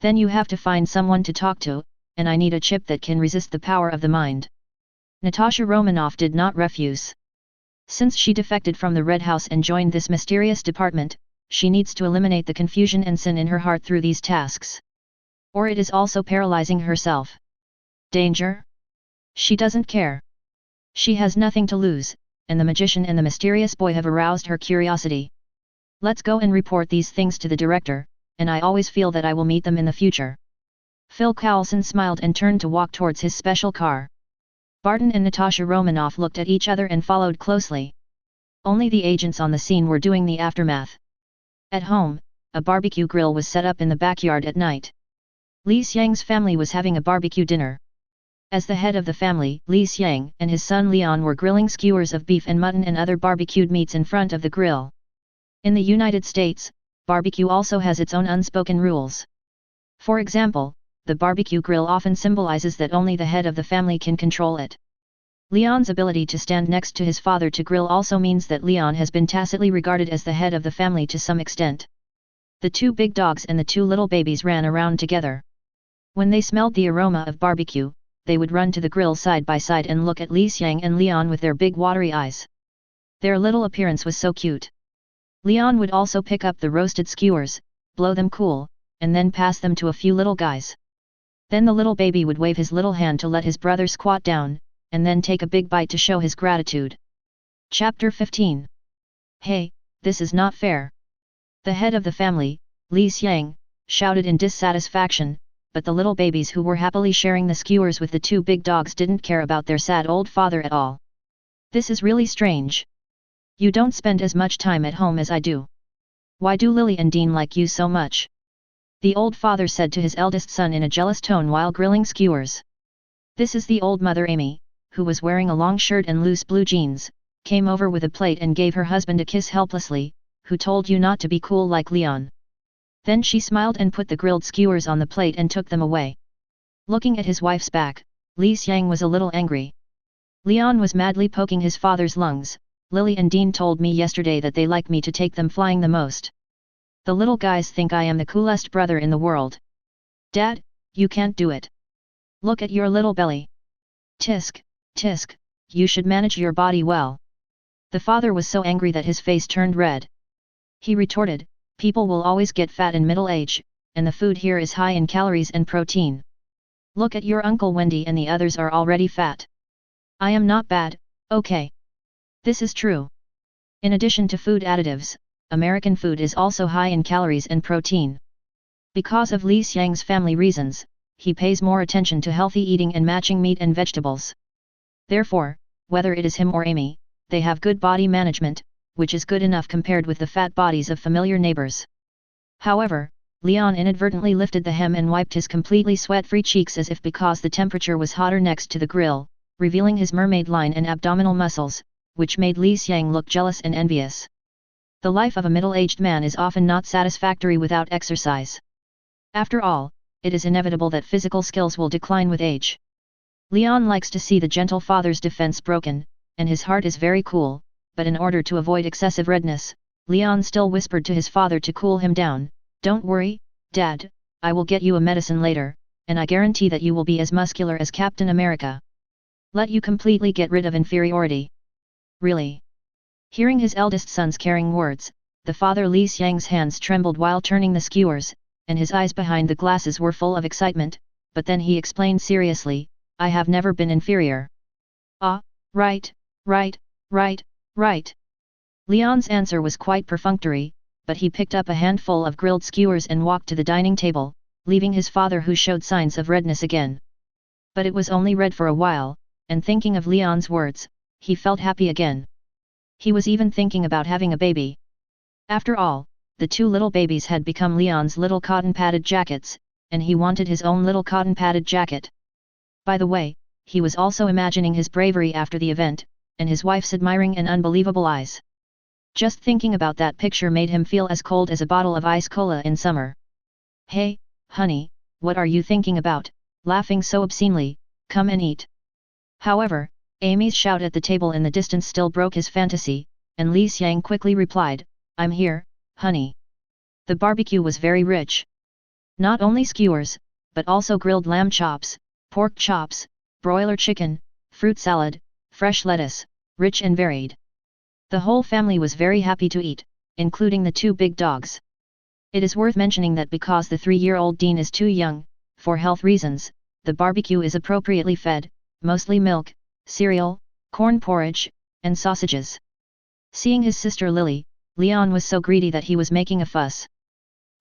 Then you have to find someone to talk to, and I need a chip that can resist the power of the mind. Natasha Romanoff did not refuse. Since she defected from the Red House and joined this mysterious department, she needs to eliminate the confusion and sin in her heart through these tasks. Or it is also paralyzing herself. Danger? She doesn't care. She has nothing to lose, and the magician and the mysterious boy have aroused her curiosity. Let's go and report these things to the director, and I always feel that I will meet them in the future. Phil Coulson smiled and turned to walk towards his special car. Barton and Natasha Romanoff looked at each other and followed closely. Only the agents on the scene were doing the aftermath. At home, a barbecue grill was set up in the backyard at night. Li Xiang's family was having a barbecue dinner. As the head of the family, Li Xiang and his son Leon were grilling skewers of beef and mutton and other barbecued meats in front of the grill. In the United States, barbecue also has its own unspoken rules. For example, the barbecue grill often symbolizes that only the head of the family can control it. Leon's ability to stand next to his father to grill also means that Leon has been tacitly regarded as the head of the family to some extent. The two big dogs and the two little babies ran around together. When they smelled the aroma of barbecue, they would run to the grill side by side and look at Li Xiang and Leon with their big watery eyes. Their little appearance was so cute. Leon would also pick up the roasted skewers, blow them cool, and then pass them to a few little guys. Then the little baby would wave his little hand to let his brother squat down, and then take a big bite to show his gratitude. Chapter 15. Hey, this is not fair. The head of the family, Li Xiang, shouted in dissatisfaction, but the little babies who were happily sharing the skewers with the two big dogs didn't care about their sad old father at all. This is really strange. You don't spend as much time at home as I do. Why do Lily and Dean like you so much? The old father said to his eldest son in a jealous tone while grilling skewers. This is the old mother Amy, who was wearing a long shirt and loose blue jeans, came over with a plate and gave her husband a kiss helplessly, who told you not to be cool like Leon. Then she smiled and put the grilled skewers on the plate and took them away. Looking at his wife's back, Li Xiang was a little angry. Leon was madly poking his father's lungs. Lily and Dean told me yesterday that they like me to take them flying the most. The little guys think I am the coolest brother in the world. Dad, you can't do it. Look at your little belly. Tisk, tisk, you should manage your body well. The father was so angry that his face turned red. He retorted, people will always get fat in middle age, and the food here is high in calories and protein. Look at your Uncle Wendy and the others are already fat. I am not bad, okay. This is true. In addition to food additives, American food is also high in calories and protein. Because of Li Xiang's family reasons, he pays more attention to healthy eating and matching meat and vegetables. Therefore, whether it is him or Amy, they have good body management, which is good enough compared with the fat bodies of familiar neighbors. However, Leon inadvertently lifted the hem and wiped his completely sweat-free cheeks as if because the temperature was hotter next to the grill, revealing his mermaid line and abdominal muscles, which made Li Xiang look jealous and envious. The life of a middle-aged man is often not satisfactory without exercise. After all, it is inevitable that physical skills will decline with age. Leon likes to see the gentle father's defense broken, and his heart is very cool, but in order to avoid excessive redness, Leon still whispered to his father to cool him down, "Don't worry, Dad, I will get you a medicine later, and I guarantee that you will be as muscular as Captain America. Let you completely get rid of inferiority." Really? Hearing his eldest son's caring words, the father Li Xiang's hands trembled while turning the skewers, and his eyes behind the glasses were full of excitement, but then he explained seriously, "I have never been inferior." "Ah, right, right, right, right." Leon's answer was quite perfunctory, but he picked up a handful of grilled skewers and walked to the dining table, leaving his father who showed signs of redness again. But it was only red for a while, and thinking of Leon's words, he felt happy again. He was even thinking about having a baby. After all, the two little babies had become Leon's little cotton-padded jackets, and he wanted his own little cotton-padded jacket. By the way, he was also imagining his bravery after the event, and his wife's admiring and unbelievable eyes. Just thinking about that picture made him feel as cold as a bottle of ice cola in summer. "Hey, honey, what are you thinking about, laughing so obscenely, come and eat." However, Amy's shout at the table in the distance still broke his fantasy, and Li Xiang quickly replied, "I'm here, honey." The barbecue was very rich. Not only skewers, but also grilled lamb chops, pork chops, broiler chicken, fruit salad, fresh lettuce, rich and varied. The whole family was very happy to eat, including the two big dogs. It is worth mentioning that because the 3-year-old Dean is too young, for health reasons, the barbecue is appropriately fed, mostly milk, cereal, corn porridge, and sausages. Seeing his sister Lily, Leon was so greedy that he was making a fuss.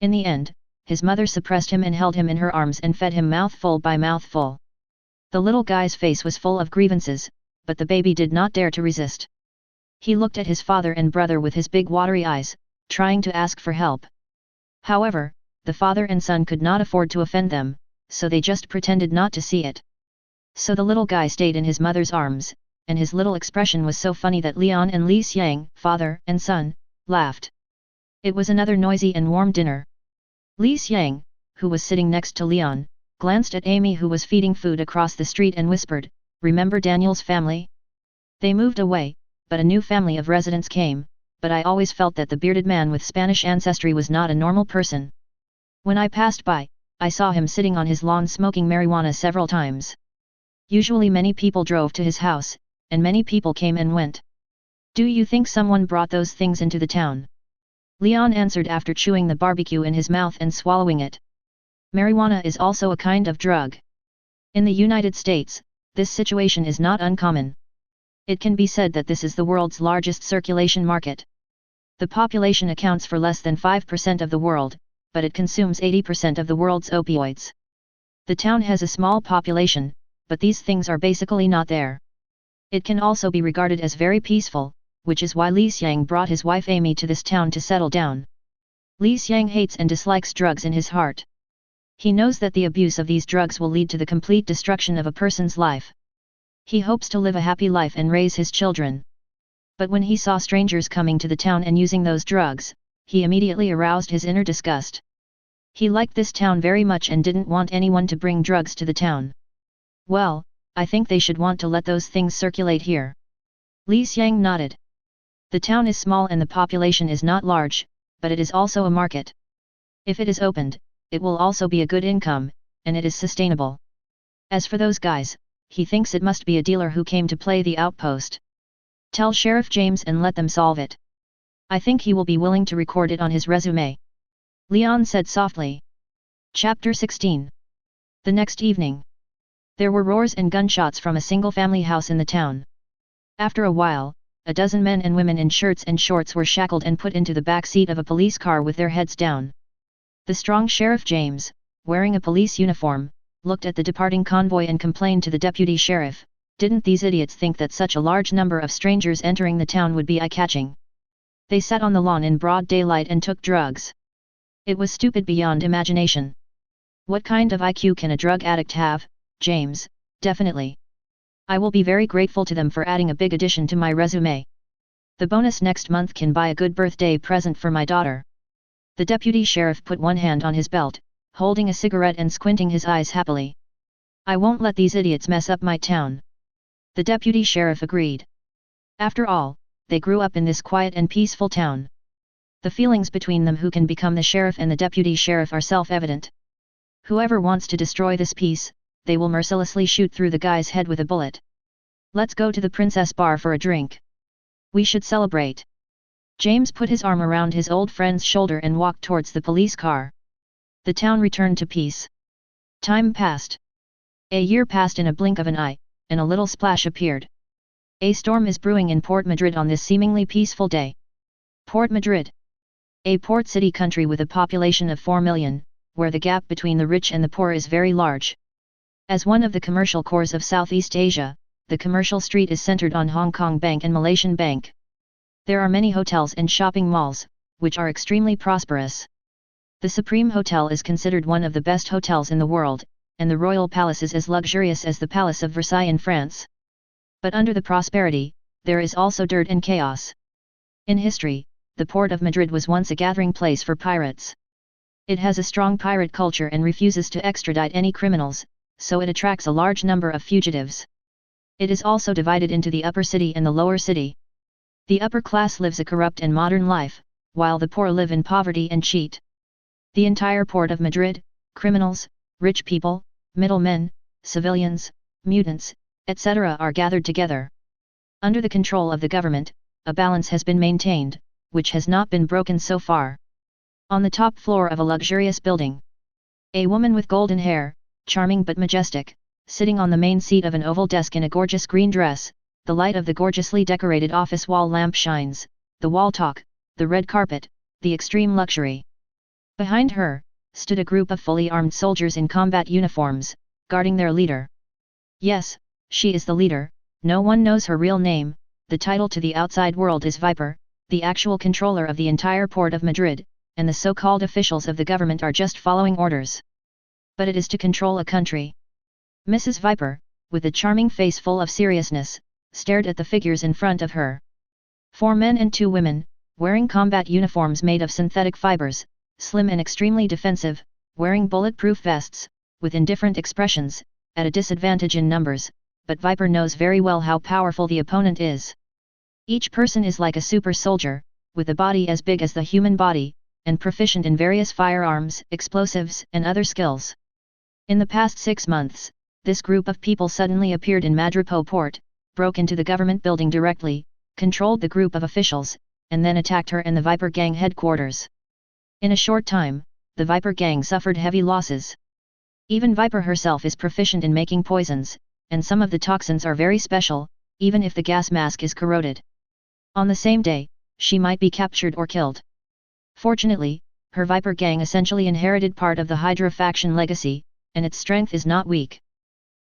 In the end, his mother suppressed him and held him in her arms and fed him mouthful by mouthful. The little guy's face was full of grievances, but the baby did not dare to resist. He looked at his father and brother with his big watery eyes, trying to ask for help. However, the father and son could not afford to offend them, so they just pretended not to see it. So the little guy stayed in his mother's arms, and his little expression was so funny that Leon and Li Xiang, father and son, laughed. It was another noisy and warm dinner. Li Xiang, who was sitting next to Leon, glanced at Amy who was feeding food across the street and whispered, "Remember Daniel's family?" They moved away, but a new family of residents came, but I always felt that the bearded man with Spanish ancestry was not a normal person. When I passed by, I saw him sitting on his lawn smoking marijuana several times. Usually many people drove to his house, and many people came and went. "Do you think someone brought those things into the town?" Leon answered after chewing the barbecue in his mouth and swallowing it. Marijuana is also a kind of drug. In the United States, this situation is not uncommon. It can be said that this is the world's largest circulation market. The population accounts for less than 5% of the world, but it consumes 80% of the world's opioids. The town has a small population, but these things are basically not there. It can also be regarded as very peaceful, which is why Li Xiang brought his wife Amy to this town to settle down. Li Xiang hates and dislikes drugs in his heart. He knows that the abuse of these drugs will lead to the complete destruction of a person's life. He hopes to live a happy life and raise his children. But when he saw strangers coming to the town and using those drugs, he immediately aroused his inner disgust. He liked this town very much and didn't want anyone to bring drugs to the town. "Well, I think they should want to let those things circulate here." Li Xiang nodded. The town is small and the population is not large, but it is also a market. If it is opened, it will also be a good income, and it is sustainable. As for those guys, he thinks it must be a dealer who came to play the outpost. Tell Sheriff James and let them solve it. I think he will be willing to record it on his resume. Leon said softly. Chapter 16. The next evening. There were roars and gunshots from a single-family house in the town. After a while, a dozen men and women in shirts and shorts were shackled and put into the back seat of a police car with their heads down. The strong Sheriff James, wearing a police uniform, looked at the departing convoy and complained to the deputy sheriff, "Didn't these idiots think that such a large number of strangers entering the town would be eye-catching? They sat on the lawn in broad daylight and took drugs. It was stupid beyond imagination. What kind of IQ can a drug addict have, James? Definitely. I will be very grateful to them for adding a big addition to my resume. The bonus next month can buy a good birthday present for my daughter." The deputy sheriff put one hand on his belt, holding a cigarette and squinting his eyes happily. "I won't let these idiots mess up my town." The deputy sheriff agreed. After all, they grew up in this quiet and peaceful town. The feelings between them who can become the sheriff and the deputy sheriff are self-evident. Whoever wants to destroy this peace, they will mercilessly shoot through the guy's head with a bullet. "Let's go to the Princess Bar for a drink. We should celebrate." James put his arm around his old friend's shoulder and walked towards the police car. The town returned to peace. Time passed. A year passed in a blink of an eye, and a little splash appeared. A storm is brewing in Port Madrid on this seemingly peaceful day. Port Madrid. A port city country with a population of 4 million, where the gap between the rich and the poor is very large. As one of the commercial cores of Southeast Asia, the commercial street is centered on Hong Kong Bank and Malaysian Bank. There are many hotels and shopping malls, which are extremely prosperous. The Supreme Hotel is considered one of the best hotels in the world, and the Royal Palace is as luxurious as the Palace of Versailles in France. But under the prosperity, there is also dirt and chaos. In history, the port of Madrid was once a gathering place for pirates. It has a strong pirate culture and refuses to extradite any criminals, so it attracts a large number of fugitives. It is also divided into the upper city and the lower city. The upper class lives a corrupt and modern life, while the poor live in poverty and cheat. The entire port of Madrid, criminals, rich people, middlemen, civilians, mutants, etc. are gathered together. Under the control of the government, a balance has been maintained, which has not been broken so far. On the top floor of a luxurious building, a woman with golden hair, charming but majestic, sitting on the main seat of an oval desk in a gorgeous green dress, the light of the gorgeously decorated office wall lamp shines, the wall talk, the red carpet, the extreme luxury. Behind her, stood a group of fully armed soldiers in combat uniforms, guarding their leader. Yes, she is the leader, no one knows her real name, the title to the outside world is Viper, the actual controller of the entire port of Madrid, and the so-called officials of the government are just following orders. But it is to control a country. Mrs. Viper, with a charming face full of seriousness, stared at the figures in front of her. 4 men and 2 women, wearing combat uniforms made of synthetic fibers, slim and extremely defensive, wearing bulletproof vests, with indifferent expressions, at a disadvantage in numbers, but Viper knows very well how powerful the opponent is. Each person is like a super soldier, with a body as big as the human body, and proficient in various firearms, explosives, and other skills. In the past 6 months, this group of people suddenly appeared in Madripoor port, broke into the government building directly, controlled the group of officials, and then attacked her and the Viper gang headquarters. In a short time, the Viper gang suffered heavy losses. Even Viper herself is proficient in making poisons, and some of the toxins are very special, even if the gas mask is corroded. On the same day, she might be captured or killed. Fortunately, her Viper gang essentially inherited part of the Hydra faction legacy, and its strength is not weak.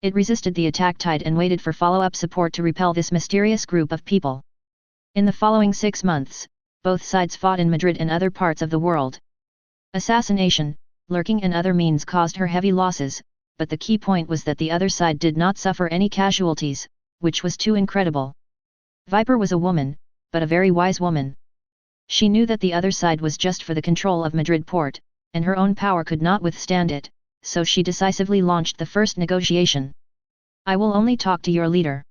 It resisted the attack tide and waited for follow-up support to repel this mysterious group of people. In the following 6 months, both sides fought in Madrid and other parts of the world. Assassination, lurking and other means caused her heavy losses, but the key point was that the other side did not suffer any casualties, which was too incredible. Viper was a woman, but a very wise woman. She knew that the other side was just for the control of Madrid port, and her own power could not withstand it, so she decisively launched the first negotiation. I will only talk to your leader.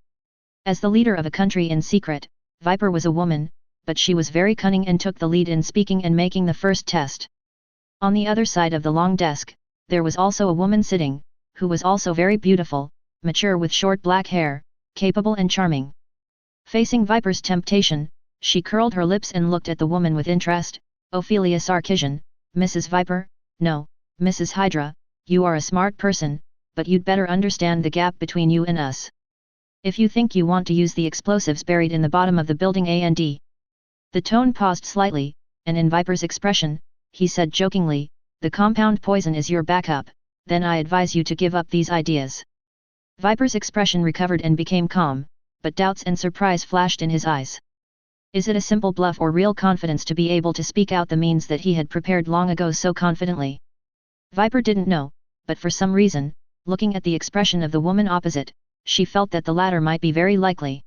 As the leader of a country in secret, Viper was a woman, but she was very cunning and took the lead in speaking and making the first test. On the other side of the long desk, there was also a woman sitting, who was also very beautiful, mature with short black hair, capable and charming. Facing Viper's temptation, she curled her lips and looked at the woman with interest. Ophelia Sarkisian, Mrs. Viper, no, Mrs. Hydra, you are a smart person, but you'd better understand the gap between you and us. If you think you want to use the explosives buried in the bottom of the building A&D. The tone paused slightly, and in Viper's expression, he said jokingly, the compound poison is your backup, then I advise you to give up these ideas. Viper's expression recovered and became calm, but doubts and surprise flashed in his eyes. Is it a simple bluff or real confidence to be able to speak out the means that he had prepared long ago so confidently? Viper didn't know, but for some reason, looking at the expression of the woman opposite, she felt that the latter might be very likely.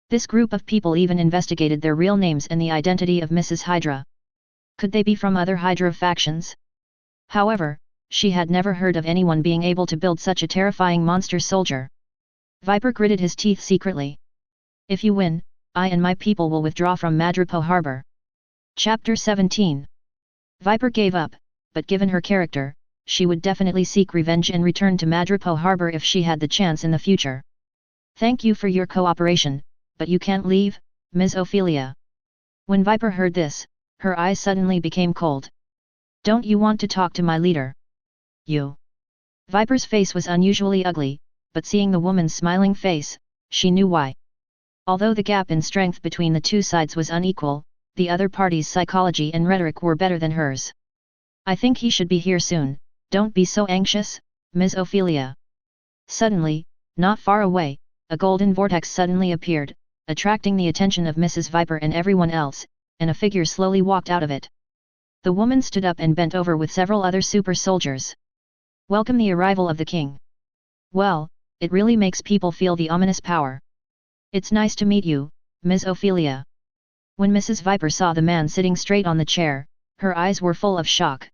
This group of people even investigated their real names and the identity of Mrs. Hydra. Could they be from other Hydra factions? However, she had never heard of anyone being able to build such a terrifying monster soldier. Viper gritted his teeth secretly. If you win, I and my people will withdraw from Madripoor harbor. Chapter 17. Viper gave up, but given her character, she would definitely seek revenge and return to Madripoor harbor if she had the chance in the future. Thank you for your cooperation, but you can't leave, Ms. Ophelia. When Viper heard this, her eyes suddenly became cold. Don't you want to talk to my leader? You. Viper's face was unusually ugly, but seeing the woman's smiling face, she knew why. Although the gap in strength between the two sides was unequal, the other party's psychology and rhetoric were better than hers. I think he should be here soon, don't be so anxious, Ms. Ophelia. Suddenly, not far away, a golden vortex suddenly appeared, attracting the attention of Mrs. Viper and everyone else, and a figure slowly walked out of it. The woman stood up and bent over with several other super soldiers. Welcome the arrival of the king. Well, it really makes people feel the ominous power. It's nice to meet you, Ms. Ophelia. When Mrs. Viper saw the man sitting straight on the chair, her eyes were full of shock.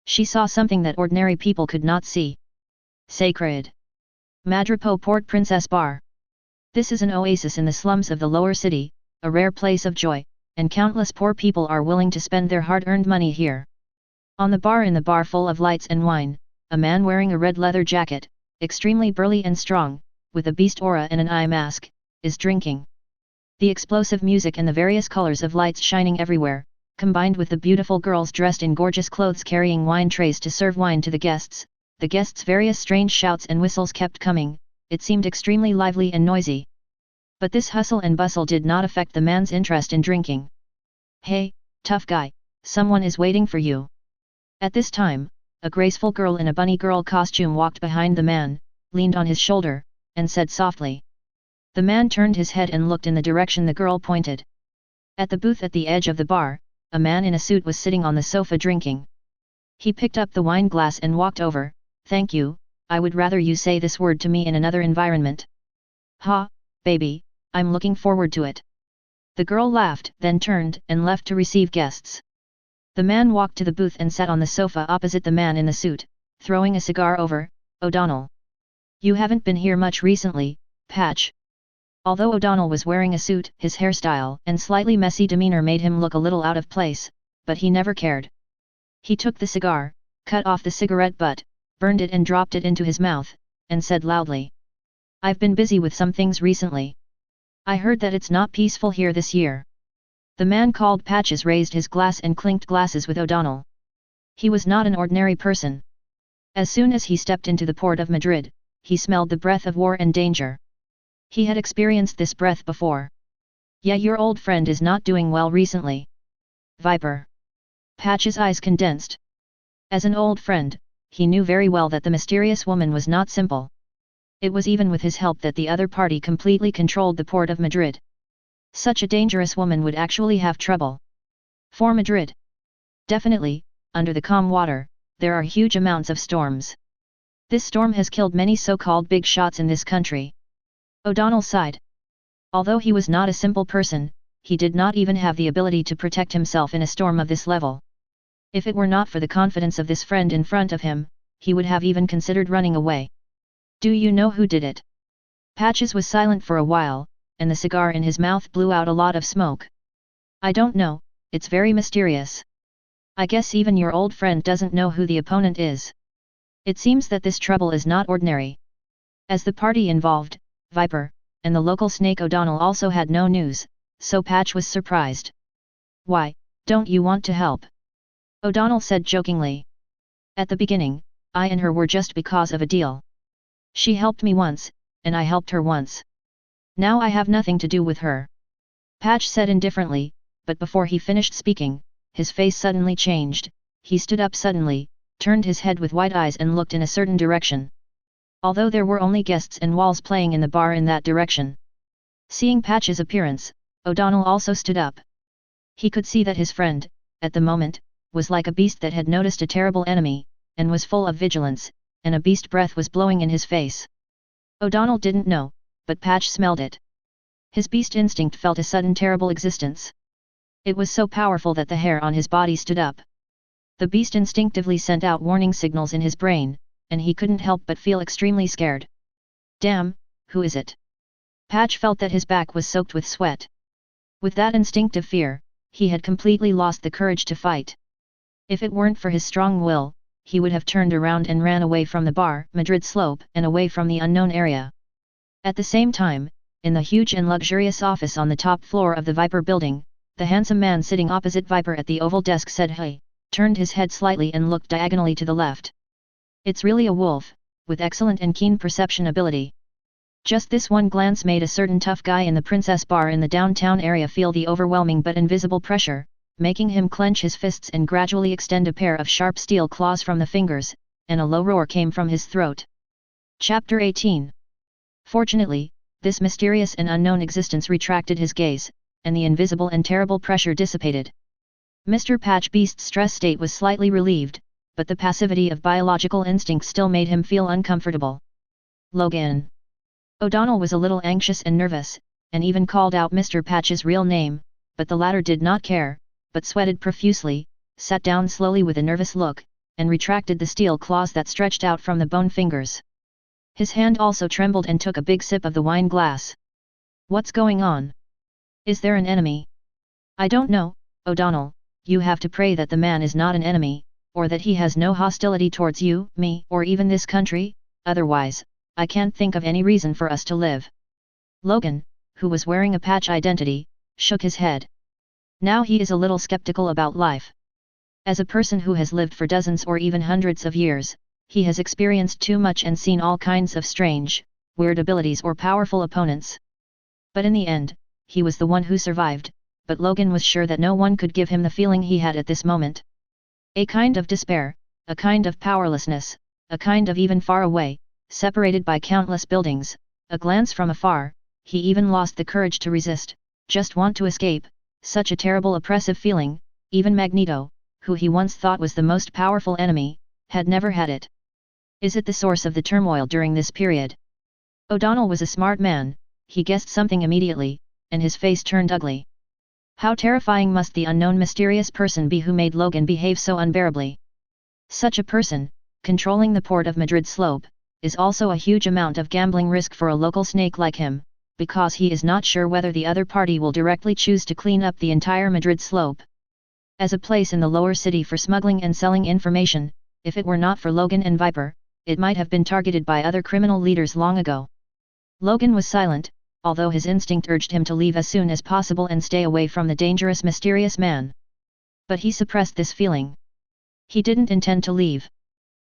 She saw something that ordinary people could not see. Sacred. Madripoor Port Princess Bar. This is an oasis in the slums of the lower city, a rare place of joy, and countless poor people are willing to spend their hard-earned money here. On the bar in the bar full of lights and wine, a man wearing a red leather jacket, extremely burly and strong, with a beast aura and an eye mask, is drinking. The explosive music and the various colors of lights shining everywhere, combined with the beautiful girls dressed in gorgeous clothes carrying wine trays to serve wine to the guests' various strange shouts and whistles kept coming, it seemed extremely lively and noisy. But this hustle and bustle did not affect the man's interest in drinking. Hey, tough guy, someone is waiting for you. At this time, a graceful girl in a bunny girl costume walked behind the man, leaned on his shoulder, and said softly. The man turned his head and looked in the direction the girl pointed. At the booth at the edge of the bar, a man in a suit was sitting on the sofa drinking. He picked up the wine glass and walked over. Thank you, I would rather you say this word to me in another environment. Ha, baby, I'm looking forward to it. The girl laughed, then turned and left to receive guests. The man walked to the booth and sat on the sofa opposite the man in the suit, throwing a cigar over. O'Donnell. You haven't been here much recently, Patch. Although O'Donnell was wearing a suit, his hairstyle and slightly messy demeanor made him look a little out of place, but he never cared. He took the cigar, cut off the cigarette butt, burned it and dropped it into his mouth, and said loudly. I've been busy with some things recently. I heard that it's not peaceful here this year. The man called Patches raised his glass and clinked glasses with O'Donnell. He was not an ordinary person. As soon as he stepped into the port of Madrid, he smelled the breath of war and danger. He had experienced this breath before. Yeah, your old friend is not doing well recently. Viper. Patch's eyes condensed. As an old friend, he knew very well that the mysterious woman was not simple. It was even with his help that the other party completely controlled the port of Madrid. Such a dangerous woman would actually have trouble. For Madrid. Definitely, under the calm water, there are huge amounts of storms. This storm has killed many so-called big shots in this country. O'Donnell sighed. Although he was not a simple person, he did not even have the ability to protect himself in a storm of this level. If it were not for the confidence of this friend in front of him, he would have even considered running away. Do you know who did it? Patches was silent for a while, and the cigar in his mouth blew out a lot of smoke. I don't know, it's very mysterious. I guess even your old friend doesn't know who the opponent is. It seems that this trouble is not ordinary. As the party involved, Viper, and the local snake O'Donnell also had no news, so Patch was surprised. Why, don't you want to help? O'Donnell said jokingly. At the beginning, I and her were just because of a deal. She helped me once, and I helped her once. Now I have nothing to do with her. Patch said indifferently, but before he finished speaking, his face suddenly changed. He stood up suddenly, turned his head with wide eyes and looked in a certain direction. Although there were only guests and walls playing in the bar in that direction. Seeing Patch's appearance, O'Donnell also stood up. He could see that his friend, at the moment, was like a beast that had noticed a terrible enemy, and was full of vigilance, and a beast breath was blowing in his face. O'Donnell didn't know, but Patch smelled it. His beast instinct felt a sudden terrible existence. It was so powerful that the hair on his body stood up. The beast instinctively sent out warning signals in his brain, and he couldn't help but feel extremely scared. Damn, who is it? Patch felt that his back was soaked with sweat. With that instinctive fear, he had completely lost the courage to fight. If it weren't for his strong will, he would have turned around and ran away from the bar, Madrid Slope, and away from the unknown area. At the same time, in the huge and luxurious office on the top floor of the Viper building, the handsome man sitting opposite Viper at the oval desk said hey, turned his head slightly and looked diagonally to the left. It's really a wolf, with excellent and keen perception ability. Just this one glance made a certain tough guy in the Princess Bar in the downtown area feel the overwhelming but invisible pressure, making him clench his fists and gradually extend a pair of sharp steel claws from the fingers, and a low roar came from his throat. Chapter 18. Fortunately, this mysterious and unknown existence retracted his gaze, and the invisible and terrible pressure dissipated. Mr. Patch Beast's stress state was slightly relieved, but the passivity of biological instinct still made him feel uncomfortable. Logan. O'Donnell was a little anxious and nervous, and even called out Mr. Patch's real name, but the latter did not care, but sweated profusely, sat down slowly with a nervous look, and retracted the steel claws that stretched out from the bone fingers. His hand also trembled and took a big sip of the wine glass. What's going on? Is there an enemy? I don't know, O'Donnell, you have to pray that the man is not an enemy, or that he has no hostility towards you, me, or even this country, otherwise, I can't think of any reason for us to live. Logan, who was wearing a patch identity, shook his head. Now he is a little skeptical about life. As a person who has lived for dozens or even hundreds of years, he has experienced too much and seen all kinds of strange, weird abilities or powerful opponents. But in the end, he was the one who survived, but Logan was sure that no one could give him the feeling he had at this moment. A kind of despair, a kind of powerlessness, a kind of even far away, separated by countless buildings, a glance from afar, he even lost the courage to resist, just want to escape, such a terrible oppressive feeling, even Magneto, who he once thought was the most powerful enemy, had never had it. Is it the source of the turmoil during this period? O'Donnell was a smart man, he guessed something immediately, and his face turned ugly. How terrifying must the unknown mysterious person be who made Logan behave so unbearably? Such a person, controlling the port of Madrid Slope, is also a huge amount of gambling risk for a local snake like him, because he is not sure whether the other party will directly choose to clean up the entire Madrid Slope. As a place in the lower city for smuggling and selling information, if it were not for Logan and Viper, it might have been targeted by other criminal leaders long ago. Logan was silent, although his instinct urged him to leave as soon as possible and stay away from the dangerous mysterious man. But he suppressed this feeling. He didn't intend to leave.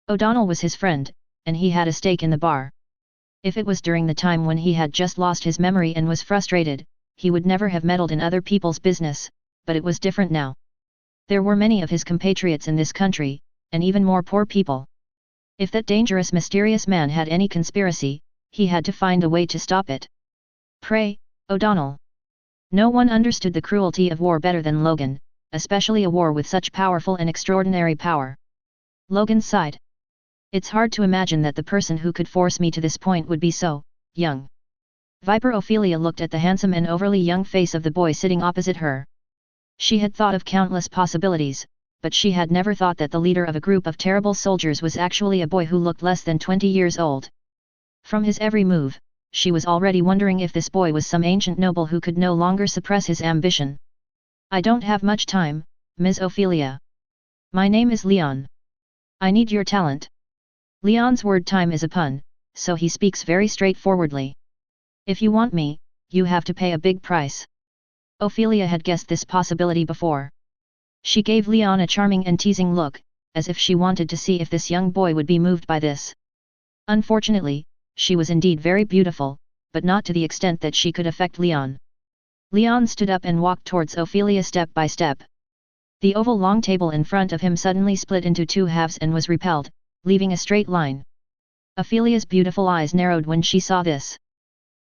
O'Donnell was his friend, and he had a stake in the bar. If it was during the time when he had just lost his memory and was frustrated, he would never have meddled in other people's business, but it was different now. There were many of his compatriots in this country, and even more poor people. If that dangerous mysterious man had any conspiracy, he had to find a way to stop it. Pray, O'Donnell. No one understood the cruelty of war better than Logan, especially a war with such powerful and extraordinary power. Logan sighed. It's hard to imagine that the person who could force me to this point would be so young. Viper Ophelia looked at the handsome and overly young face of the boy sitting opposite her. She had thought of countless possibilities, but she had never thought that the leader of a group of terrible soldiers was actually a boy who looked less than 20 years old. From his every move, she was already wondering if this boy was some ancient noble who could no longer suppress his ambition. I don't have much time, Ms. Ophelia. My name is Leon. I need your talent. Leon's word time is a pun, so he speaks very straightforwardly. If you want me, you have to pay a big price. Ophelia had guessed this possibility before. She gave Leon a charming and teasing look, as if she wanted to see if this young boy would be moved by this. Unfortunately, she was indeed very beautiful, but not to the extent that she could affect Leon. Leon stood up and walked towards Ophelia step by step. The oval long table in front of him suddenly split into two halves and was repelled, leaving a straight line. Ophelia's beautiful eyes narrowed when she saw this.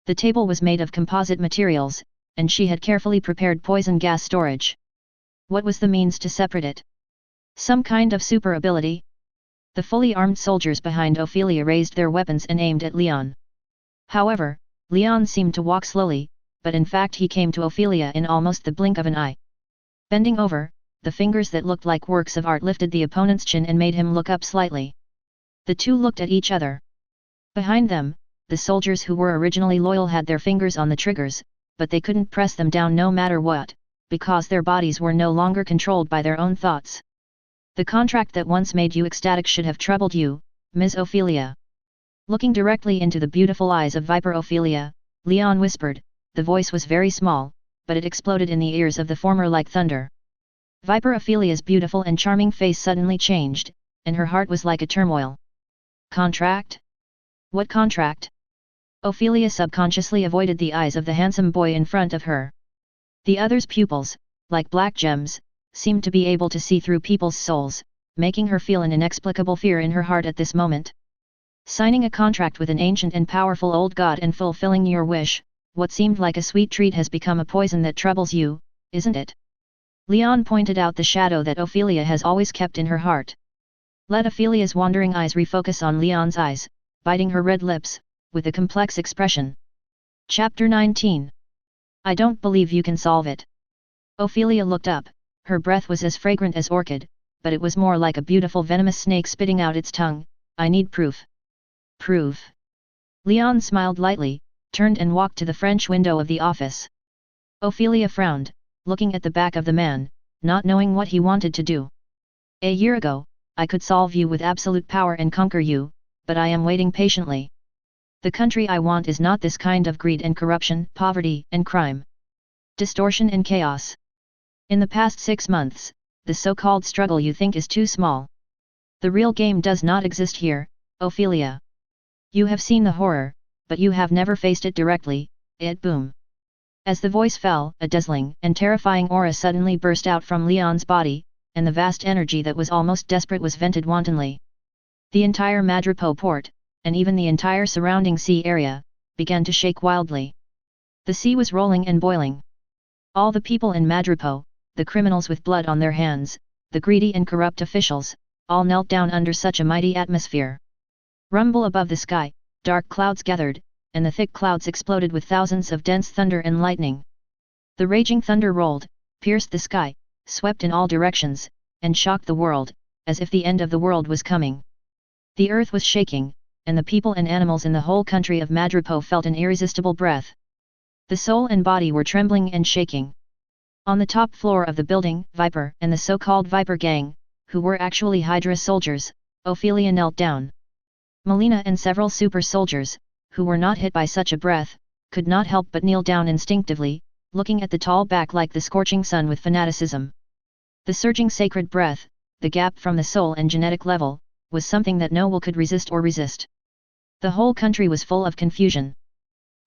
The table was made of composite materials, and she had carefully prepared poison gas storage. What was the means to separate it? Some kind of super ability? The fully armed soldiers behind Ophelia raised their weapons and aimed at Leon. However, Leon seemed to walk slowly, but in fact he came to Ophelia in almost the blink of an eye. Bending over, the fingers that looked like works of art lifted the opponent's chin and made him look up slightly. The two looked at each other. Behind them, the soldiers who were originally loyal had their fingers on the triggers, but they couldn't press them down no matter what, because their bodies were no longer controlled by their own thoughts. The contract that once made you ecstatic should have troubled you, Ms. Ophelia. Looking directly into the beautiful eyes of Viper Ophelia, Leon whispered. The voice was very small, but it exploded in the ears of the former like thunder. Viper Ophelia's beautiful and charming face suddenly changed, and her heart was like a turmoil. Contract? What contract? Ophelia subconsciously avoided the eyes of the handsome boy in front of her. The other's pupils, like black gems, seemed to be able to see through people's souls, making her feel an inexplicable fear in her heart at this moment. Signing a contract with an ancient and powerful old god and fulfilling your wish, what seemed like a sweet treat has become a poison that troubles you, isn't it? Leon pointed out the shadow that Ophelia has always kept in her heart. Let Ophelia's wandering eyes refocus on Leon's eyes, biting her red lips, with a complex expression. Chapter 19. I don't believe you can solve it. Ophelia looked up, her breath was as fragrant as orchid, but it was more like a beautiful venomous snake spitting out its tongue. I need proof. Proof. Leon smiled lightly, turned and walked to the French window of the office. Ophelia frowned, looking at the back of the man, not knowing what he wanted to do. A year ago, I could solve you with absolute power and conquer you, but I am waiting patiently. The country I want is not this kind of greed and corruption, poverty and crime. Distortion and chaos. In the past 6 months, the so-called struggle you think is too small. The real game does not exist here, Ophelia. You have seen the horror, but you have never faced it directly, boom. As the voice fell, a dazzling and terrifying aura suddenly burst out from Leon's body, and the vast energy that was almost desperate was vented wantonly. The entire Madripoor port, and even the entire surrounding sea area, began to shake wildly. The sea was rolling and boiling. All the people in Madripoor, the criminals with blood on their hands, the greedy and corrupt officials, all knelt down under such a mighty atmosphere. Rumble above the sky, dark clouds gathered, and the thick clouds exploded with thousands of dense thunder and lightning. The raging thunder rolled, pierced the sky, swept in all directions, and shocked the world, as if the end of the world was coming. The earth was shaking, and the people and animals in the whole country of Madripoor felt an irresistible breath. The soul and body were trembling and shaking. On the top floor of the building, Viper and the so-called Viper gang, who were actually Hydra soldiers, Ophelia knelt down. Melina and several super soldiers, who were not hit by such a breath, could not help but kneel down instinctively, looking at the tall back like the scorching sun with fanaticism. The surging sacred breath, the gap from the soul and genetic level, was something that no will could resist or resist. The whole country was full of confusion.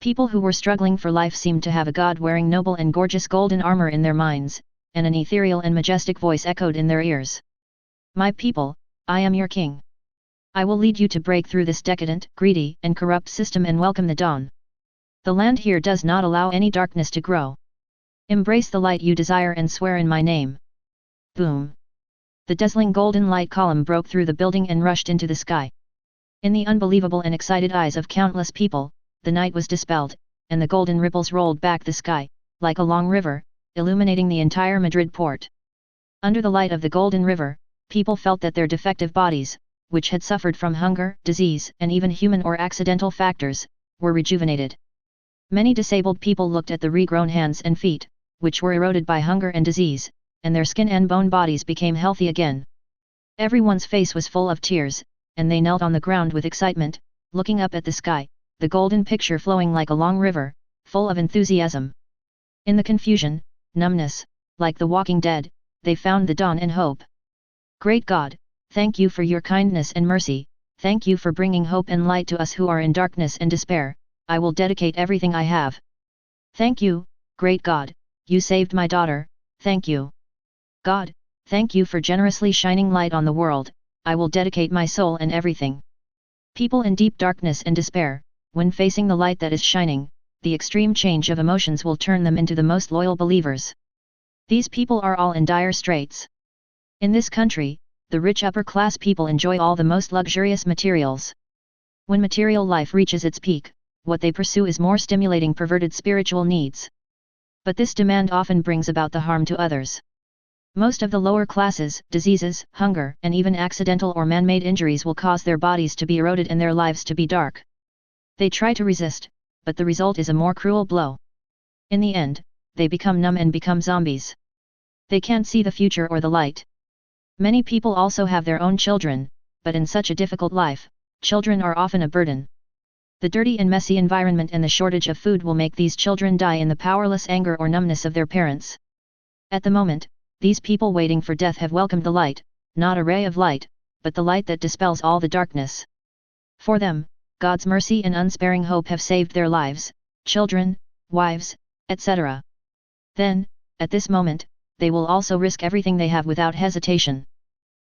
People who were struggling for life seemed to have a god wearing noble and gorgeous golden armor in their minds, and an ethereal and majestic voice echoed in their ears. My people, I am your king. I will lead you to break through this decadent, greedy, and corrupt system and welcome the dawn. The land here does not allow any darkness to grow. Embrace the light you desire and swear in my name. Boom! The dazzling golden light column broke through the building and rushed into the sky. In the unbelievable and excited eyes of countless people, the night was dispelled, and the golden ripples rolled back the sky, like a long river, illuminating the entire Madrid port. Under the light of the golden river, people felt that their defective bodies, which had suffered from hunger, disease, and even human or accidental factors, were rejuvenated. Many disabled people looked at the regrown hands and feet, which were eroded by hunger and disease, and their skin and bone bodies became healthy again. Everyone's face was full of tears, and they knelt on the ground with excitement, looking up at the sky, the golden picture flowing like a long river, full of enthusiasm. In the confusion, numbness, like the walking dead, they found the dawn and hope. Great God, thank you for your kindness and mercy, thank you for bringing hope and light to us who are in darkness and despair. I will dedicate everything I have. Thank you, great God, you saved my daughter, thank you. God, thank you for generously shining light on the world, I will dedicate my soul and everything. People in deep darkness and despair, when facing the light that is shining, the extreme change of emotions will turn them into the most loyal believers. These people are all in dire straits. In this country, the rich upper-class people enjoy all the most luxurious materials. When material life reaches its peak, what they pursue is more stimulating perverted spiritual needs. But this demand often brings about the harm to others. Most of the lower classes, diseases, hunger, and even accidental or man-made injuries will cause their bodies to be eroded and their lives to be dark. They try to resist, but the result is a more cruel blow. In the end, they become numb and become zombies. They can't see the future or the light. Many people also have their own children, but in such a difficult life, children are often a burden. The dirty and messy environment and the shortage of food will make these children die in the powerless anger or numbness of their parents. At the moment, these people waiting for death have welcomed the light, not a ray of light, but the light that dispels all the darkness. For them, God's mercy and unsparing hope have saved their lives, children, wives, etc. Then, at this moment, they will also risk everything they have without hesitation.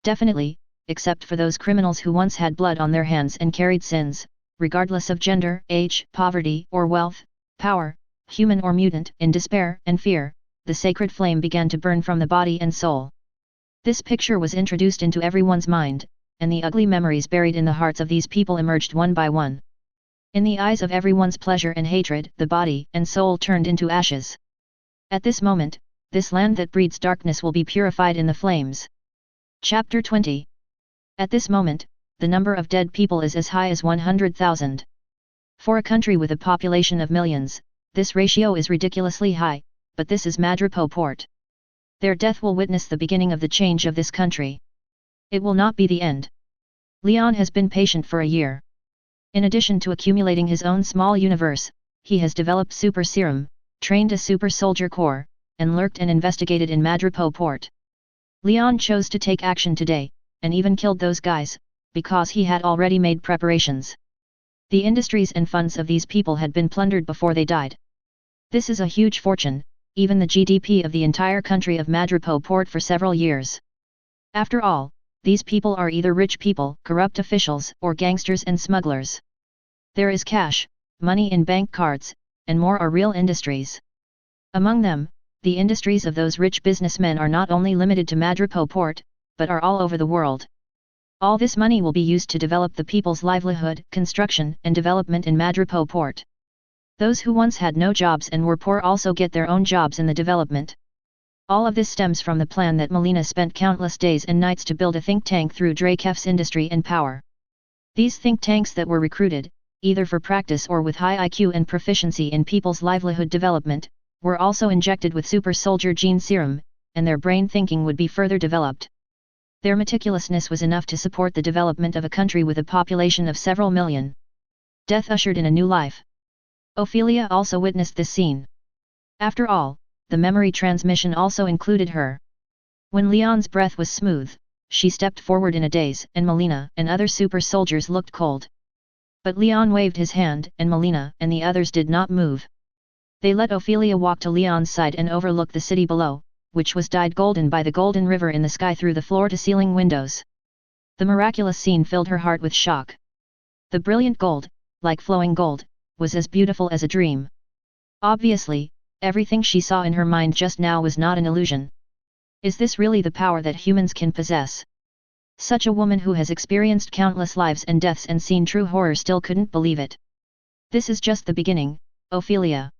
Definitely, except for those criminals who once had blood on their hands and carried sins, regardless of gender, age, poverty, or wealth, power, human or mutant, in despair and fear, the sacred flame began to burn from the body and soul. This picture was introduced into everyone's mind, and the ugly memories buried in the hearts of these people emerged one by one. In the eyes of everyone's pleasure and hatred, the body and soul turned into ashes. At this moment, this land that breeds darkness will be purified in the flames. Chapter 20. At this moment, the number of dead people is as high as 100,000. For a country with a population of millions, this ratio is ridiculously high, but this is Madripoor port. Their death will witness the beginning of the change of this country. It will not be the end. Leon has been patient for a year. In addition to accumulating his own small universe, he has developed super serum, trained a super soldier corps, and lurked and investigated in Madripoor port. Leon chose to take action today, and even killed those guys, because he had already made preparations. The industries and funds of these people had been plundered before they died. This is a huge fortune, even the GDP of the entire country of Madripoor port for several years. After all, these people are either rich people, corrupt officials, or gangsters and smugglers. There is cash, money in bank cards, and more are real industries. Among them, the industries of those rich businessmen are not only limited to Madripoor port, but are all over the world. All this money will be used to develop the people's livelihood, construction and development in Madripoor port. Those who once had no jobs and were poor also get their own jobs in the development. All of this stems from the plan that Melina spent countless days and nights to build a think tank through Drakef's industry and power. These think tanks that were recruited, either for practice or with high IQ and proficiency in people's livelihood development, were also injected with super soldier gene serum, and their brain thinking would be further developed. Their meticulousness was enough to support the development of a country with a population of several million. Death ushered in a new life. Ophelia also witnessed this scene. After all, the memory transmission also included her. When Leon's breath was smooth, she stepped forward in a daze, and Melina and other super soldiers looked cold. But Leon waved his hand, and Melina and the others did not move. They let Ophelia walk to Leon's side and overlook the city below, which was dyed golden by the golden river in the sky through the floor-to-ceiling windows. The miraculous scene filled her heart with shock. The brilliant gold, like flowing gold, was as beautiful as a dream. Obviously, everything she saw in her mind just now was not an illusion. Is this really the power that humans can possess? Such a woman who has experienced countless lives and deaths and seen true horror still couldn't believe it. This is just the beginning, Ophelia.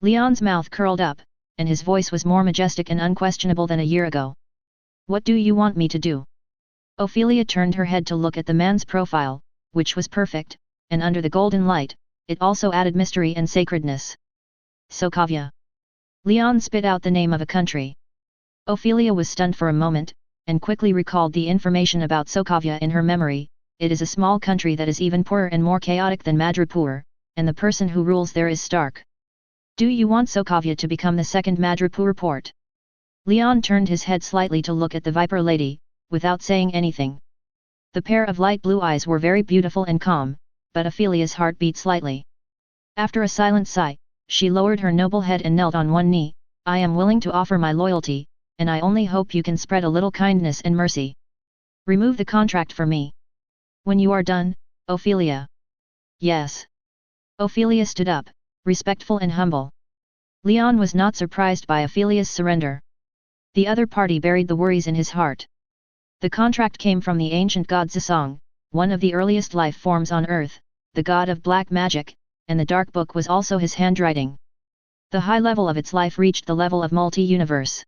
Leon's mouth curled up, and his voice was more majestic and unquestionable than a year ago. What do you want me to do? Ophelia turned her head to look at the man's profile, which was perfect, and under the golden light, it also added mystery and sacredness. Sokovia. Leon spit out the name of a country. Ophelia was stunned for a moment, and quickly recalled the information about Sokovia in her memory. It is a small country that is even poorer and more chaotic than Madripoor, and the person who rules there is Stark. Do you want Sokovia to become the second Madripoor port? Leon turned his head slightly to look at the Viper lady, without saying anything. The pair of light blue eyes were very beautiful and calm, but Ophelia's heart beat slightly. After a silent sigh, she lowered her noble head and knelt on one knee. I am willing to offer my loyalty, and I only hope you can spread a little kindness and mercy. Remove the contract for me. When you are done, Ophelia. Yes. Ophelia stood up, respectful and humble. Leon was not surprised by Ophelia's surrender. The other party buried the worries in his heart. The contract came from the ancient god Zisong, one of the earliest life forms on Earth, the god of black magic, and the dark book was also his handwriting. The high level of its life reached the level of multi-universe.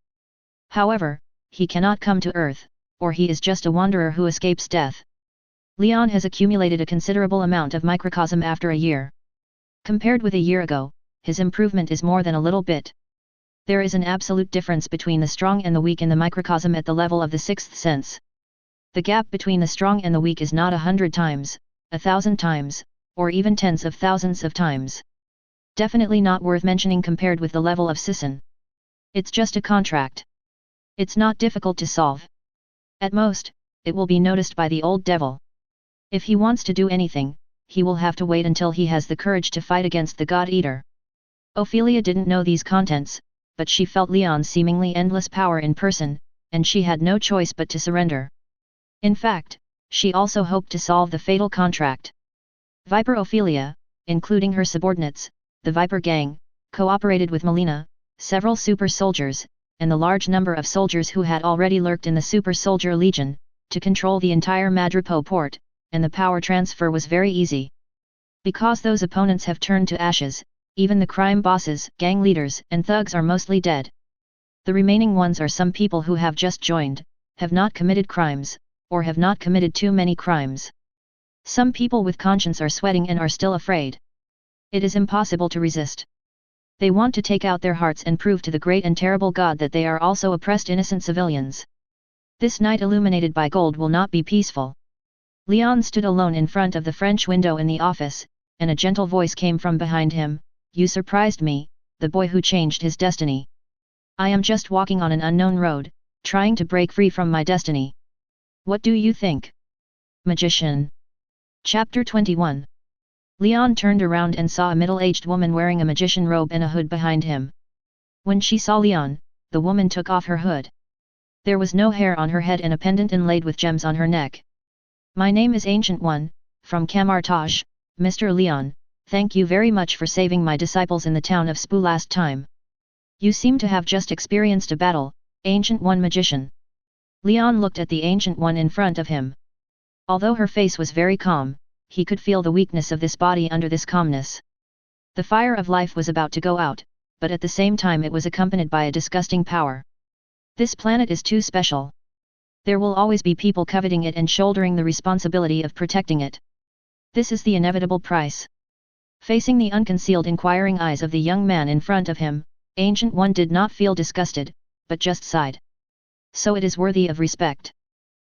However, he cannot come to Earth, or he is just a wanderer who escapes death. Leon has accumulated a considerable amount of microcosm after a year. Compared with a year ago, his improvement is more than a little bit. There is an absolute difference between the strong and the weak in the microcosm at the level of the sixth sense. The gap between the strong and the weak is not 100 times, 1,000 times, or even tens of thousands of times. Definitely not worth mentioning compared with the level of Sisson. It's just a contract. It's not difficult to solve. At most, it will be noticed by the old devil. If he wants to do anything, he will have to wait until he has the courage to fight against the God-Eater. Ophelia didn't know these contents, but she felt Leon's seemingly endless power in person, and she had no choice but to surrender. In fact, she also hoped to solve the fatal contract. Viper Ophelia, including her subordinates, the Viper Gang, cooperated with Melina, several super soldiers, and the large number of soldiers who had already lurked in the Super Soldier Legion, to control the entire Madripoor port, and the power transfer was very easy. Because those opponents have turned to ashes, even the crime bosses, gang leaders, and thugs are mostly dead. The remaining ones are some people who have just joined, have not committed crimes, or have not committed too many crimes. Some people with conscience are sweating and are still afraid. It is impossible to resist. They want to take out their hearts and prove to the great and terrible God that they are also oppressed innocent civilians. This night illuminated by gold will not be peaceful. Leon stood alone in front of the French window in the office, and a gentle voice came from behind him. You surprised me, the boy who changed his destiny. I am just walking on an unknown road, trying to break free from my destiny. What do you think? Magician. Chapter 21. Leon turned around and saw a middle-aged woman wearing a magician robe and a hood behind him. When she saw Leon, the woman took off her hood. There was no hair on her head and a pendant inlaid with gems on her neck. My name is Ancient One, from Kamartaj, Mr. Leon, thank you very much for saving my disciples in the town of Spu last time. You seem to have just experienced a battle, Ancient One magician. Leon looked at the Ancient One in front of him. Although her face was very calm, he could feel the weakness of this body under this calmness. The fire of life was about to go out, but at the same time it was accompanied by a disgusting power. This planet is too special. There will always be people coveting it and shouldering the responsibility of protecting it. This is the inevitable price. Facing the unconcealed inquiring eyes of the young man in front of him, Ancient One did not feel disgusted, but just sighed. So it is worthy of respect.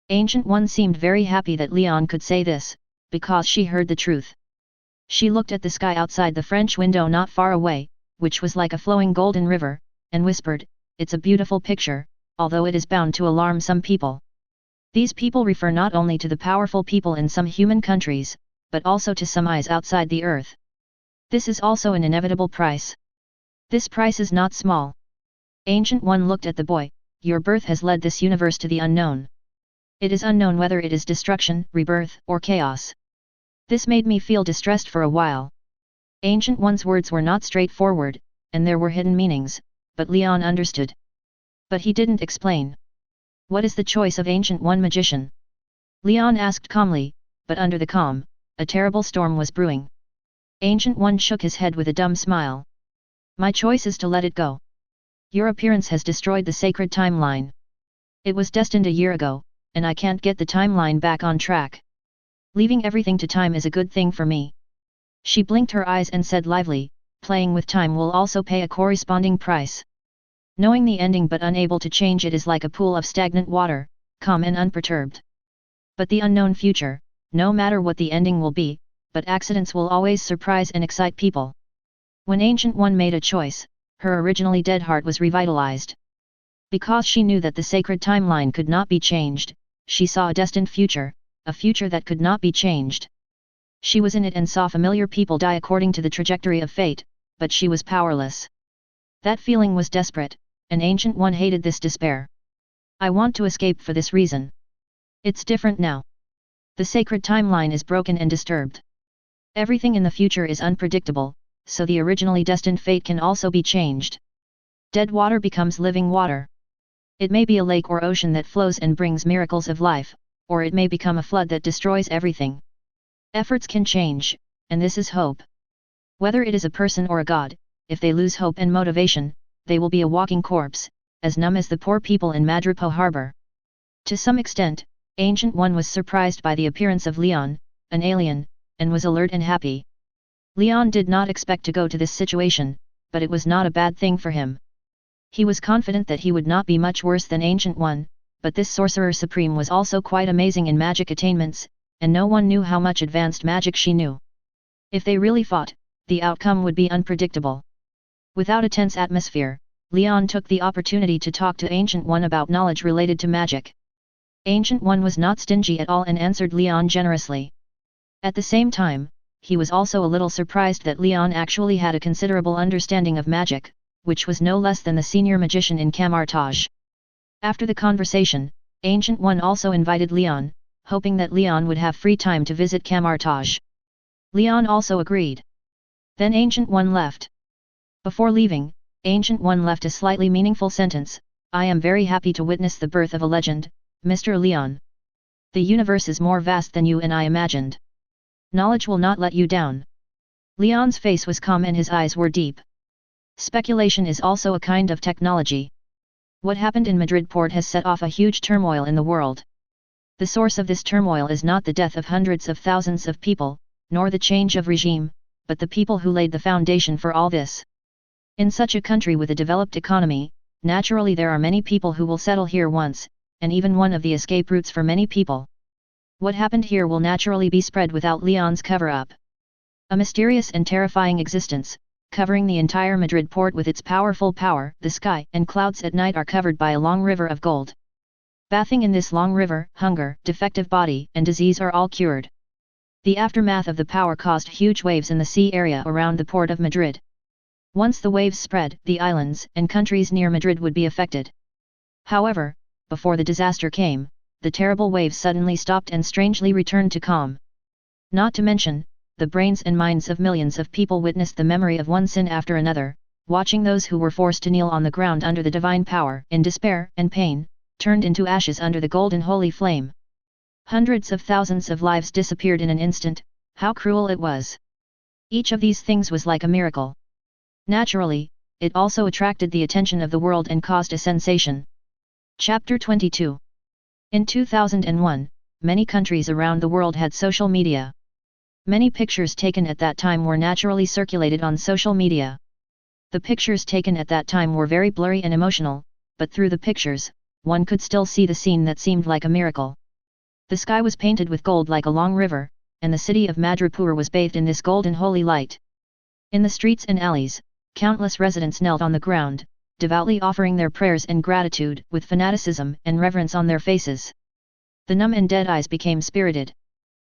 Ancient One seemed very happy that Leon could say this, because she heard the truth. She looked at the sky outside the French window not far away, which was like a flowing golden river, and whispered, "It's a beautiful picture, although it is bound to alarm some people." These people refer not only to the powerful people in some human countries, but also to some eyes outside the earth. This is also an inevitable price. This price is not small. Ancient One looked at the boy. "Your birth has led this universe to the unknown. It is unknown whether it is destruction, rebirth, or chaos. This made me feel distressed for a while." Ancient One's words were not straightforward, and there were hidden meanings, but Leon understood. But he didn't explain. "What is the choice of Ancient One magician?" Leon asked calmly, but under the calm, a terrible storm was brewing. Ancient One shook his head with a dumb smile. "My choice is to let it go. Your appearance has destroyed the sacred timeline. It was destined a year ago, and I can't get the timeline back on track. Leaving everything to time is a good thing for me." She blinked her eyes and said lively, "Playing with time will also pay a corresponding price. Knowing the ending but unable to change it is like a pool of stagnant water, calm and unperturbed. But the unknown future, no matter what the ending will be, but accidents will always surprise and excite people." When Ancient One made a choice, her originally dead heart was revitalized. Because she knew that the sacred timeline could not be changed, she saw a destined future, a future that could not be changed. She was in it and saw familiar people die according to the trajectory of fate, but she was powerless. That feeling was desperate, and Ancient One hated this despair. "I want to escape for this reason. It's different now. The sacred timeline is broken and disturbed. Everything in the future is unpredictable, so the originally destined fate can also be changed. Dead water becomes living water. It may be a lake or ocean that flows and brings miracles of life, or it may become a flood that destroys everything. Efforts can change, and this is hope. Whether it is a person or a god, if they lose hope and motivation, they will be a walking corpse, as numb as the poor people in Madripoor harbor." To some extent, Ancient One was surprised by the appearance of Leon, an alien, and was alert and happy. Leon did not expect to go to this situation, but it was not a bad thing for him. He was confident that he would not be much worse than Ancient One, but this Sorcerer Supreme was also quite amazing in magic attainments, and no one knew how much advanced magic she knew. If they really fought, the outcome would be unpredictable. Without a tense atmosphere, Leon took the opportunity to talk to Ancient One about knowledge related to magic. Ancient One was not stingy at all and answered Leon generously. At the same time, he was also a little surprised that Leon actually had a considerable understanding of magic, which was no less than the senior magician in Camartage. After the conversation, Ancient One also invited Leon, hoping that Leon would have free time to visit Camartage. Leon also agreed. Then Ancient One left. Before leaving, Ancient One left a slightly meaningful sentence: "I am very happy to witness the birth of a legend, Mr. Leon. The universe is more vast than you and I imagined. Knowledge will not let you down." Leon's face was calm and his eyes were deep. Speculation is also a kind of technology. What happened in Madrid port has set off a huge turmoil in the world. The source of this turmoil is not the death of hundreds of thousands of people, nor the change of regime, but the people who laid the foundation for all this. In such a country with a developed economy, naturally there are many people who will settle here once, and even one of the escape routes for many people. What happened here will naturally be spread without Leon's cover-up. A mysterious and terrifying existence, covering the entire Madrid port with its powerful power. The sky and clouds at night are covered by a long river of gold. Bathing in this long river, hunger, defective body, and disease are all cured. The aftermath of the power caused huge waves in the sea area around the port of Madrid. Once the waves spread, the islands and countries near Madrid would be affected. However, before the disaster came, the terrible waves suddenly stopped and strangely returned to calm. Not to mention, the brains and minds of millions of people witnessed the memory of one sin after another, watching those who were forced to kneel on the ground under the divine power in despair and pain, turned into ashes under the golden holy flame. Hundreds of thousands of lives disappeared in an instant. How cruel it was. Each of these things was like a miracle. Naturally, it also attracted the attention of the world and caused a sensation. Chapter 22. In 2001, many countries around the world had social media. Many pictures taken at that time were naturally circulated on social media. The pictures taken at that time were very blurry and emotional, but through the pictures, one could still see the scene that seemed like a miracle. The sky was painted with gold like a long river, and the city of Madripoor was bathed in this golden holy light. In the streets and alleys, countless residents knelt on the ground, devoutly offering their prayers and gratitude with fanaticism and reverence on their faces. The numb and dead eyes became spirited.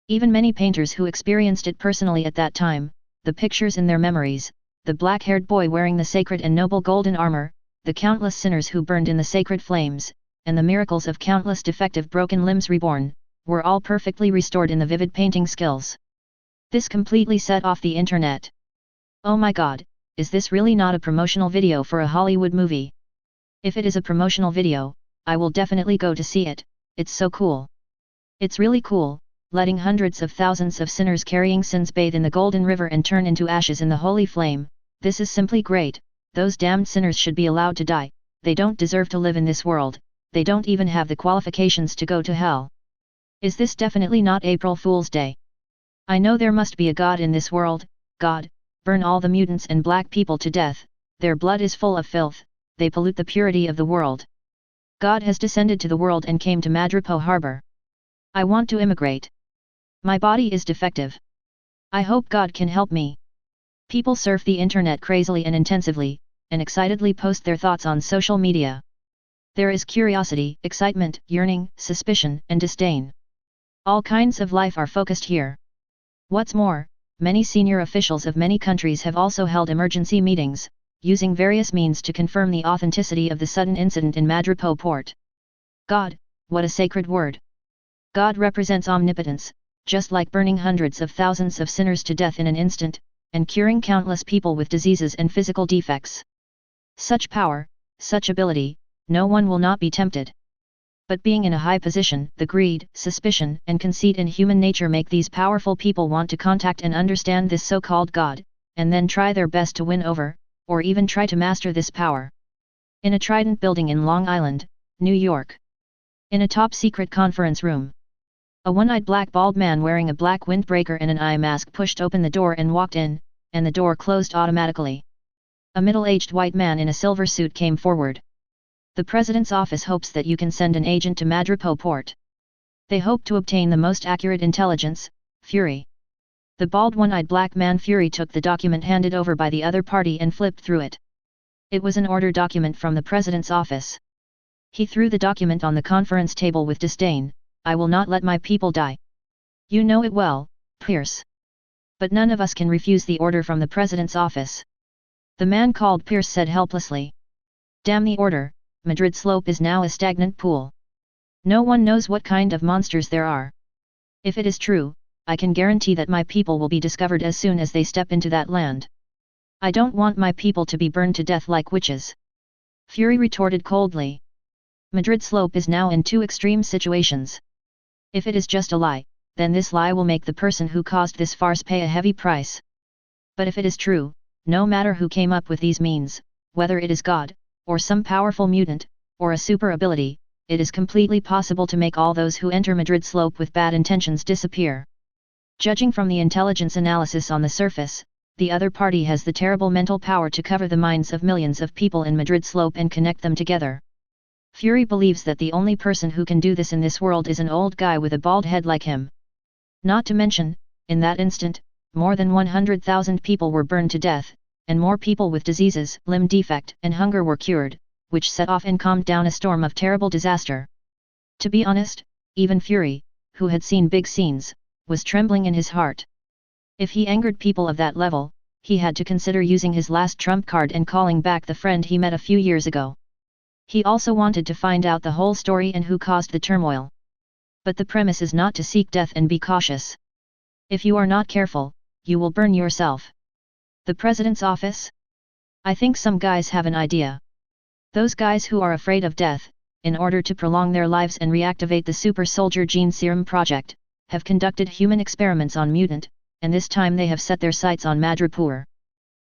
Even many painters who experienced it personally at that time, the pictures in their memories, the black-haired boy wearing the sacred and noble golden armor, the countless sinners who burned in the sacred flames, and the miracles of countless defective broken limbs reborn, were all perfectly restored in the vivid painting skills. This completely set off the internet. Oh my god, is this really not a promotional video for a Hollywood movie? If it is a promotional video, I will definitely go to see it. It's so cool. It's really cool, letting hundreds of thousands of sinners carrying sins bathe in the golden river and turn into ashes in the holy flame. This is simply great. Those damned sinners should be allowed to die. They don't deserve to live in this world. They don't even have the qualifications to go to hell. Is this definitely not April Fool's Day? I know there must be a God in this world. God, burn all the mutants and black people to death. Their blood is full of filth. They pollute the purity of the world. God has descended to the world and came to Madripoor harbor. I want to immigrate. My body is defective. I hope God can help me. People surf the internet crazily and intensively, and excitedly post their thoughts on social media. There is curiosity, excitement, yearning, suspicion, and disdain. All kinds of life are focused here. What's more, many senior officials of many countries have also held emergency meetings, using various means to confirm the authenticity of the sudden incident in Madripoor port. God, what a sacred word. God represents omnipotence, just like burning hundreds of thousands of sinners to death in an instant, and curing countless people with diseases and physical defects. Such power, such ability, no one will not be tempted. But being in a high position, the greed, suspicion, and conceit in human nature make these powerful people want to contact and understand this so-called God, and then try their best to win over, or even try to master this power. In a Trident building in Long Island, New York. In a top-secret conference room. A one-eyed black bald man wearing a black windbreaker and an eye mask pushed open the door and walked in, and the door closed automatically. A middle-aged white man in a silver suit came forward. The president's office hopes that you can send an agent to Madripoor port. They hope to obtain the most accurate intelligence, Fury. The bald one-eyed black man Fury took the document handed over by the other party and flipped through it. It was an order document from the president's office. He threw the document on the conference table with disdain. I will not let my people die. You know it well, Pierce. But none of us can refuse the order from the president's office. The man called Pierce said helplessly. Damn the order, Madrid Slope is now a stagnant pool. No one knows what kind of monsters there are. If it is true, I can guarantee that my people will be discovered as soon as they step into that land. I don't want my people to be burned to death like witches. Fury retorted coldly. Madrid Slope is now in two extreme situations. If it is just a lie, then this lie will make the person who caused this farce pay a heavy price. But if it is true, no matter who came up with these means, whether it is God, or some powerful mutant, or a super ability, it is completely possible to make all those who enter Madrid Slope with bad intentions disappear. Judging from the intelligence analysis on the surface, the other party has the terrible mental power to cover the minds of millions of people in Madrid Slope and connect them together. Fury believes that the only person who can do this in this world is an old guy with a bald head like him. Not to mention, in that instant, more than 100,000 people were burned to death, and more people with diseases, limb defect, and hunger were cured, which set off and calmed down a storm of terrible disaster. To be honest, even Fury, who had seen big scenes, was trembling in his heart. If he angered people of that level, he had to consider using his last trump card and calling back the friend he met a few years ago. He also wanted to find out the whole story and who caused the turmoil. But the premise is not to seek death and be cautious. If you are not careful, you will burn yourself. The president's office? I think some guys have an idea. Those guys who are afraid of death, in order to prolong their lives and reactivate the super soldier gene serum project, have conducted human experiments on mutant, and this time they have set their sights on Madripoor.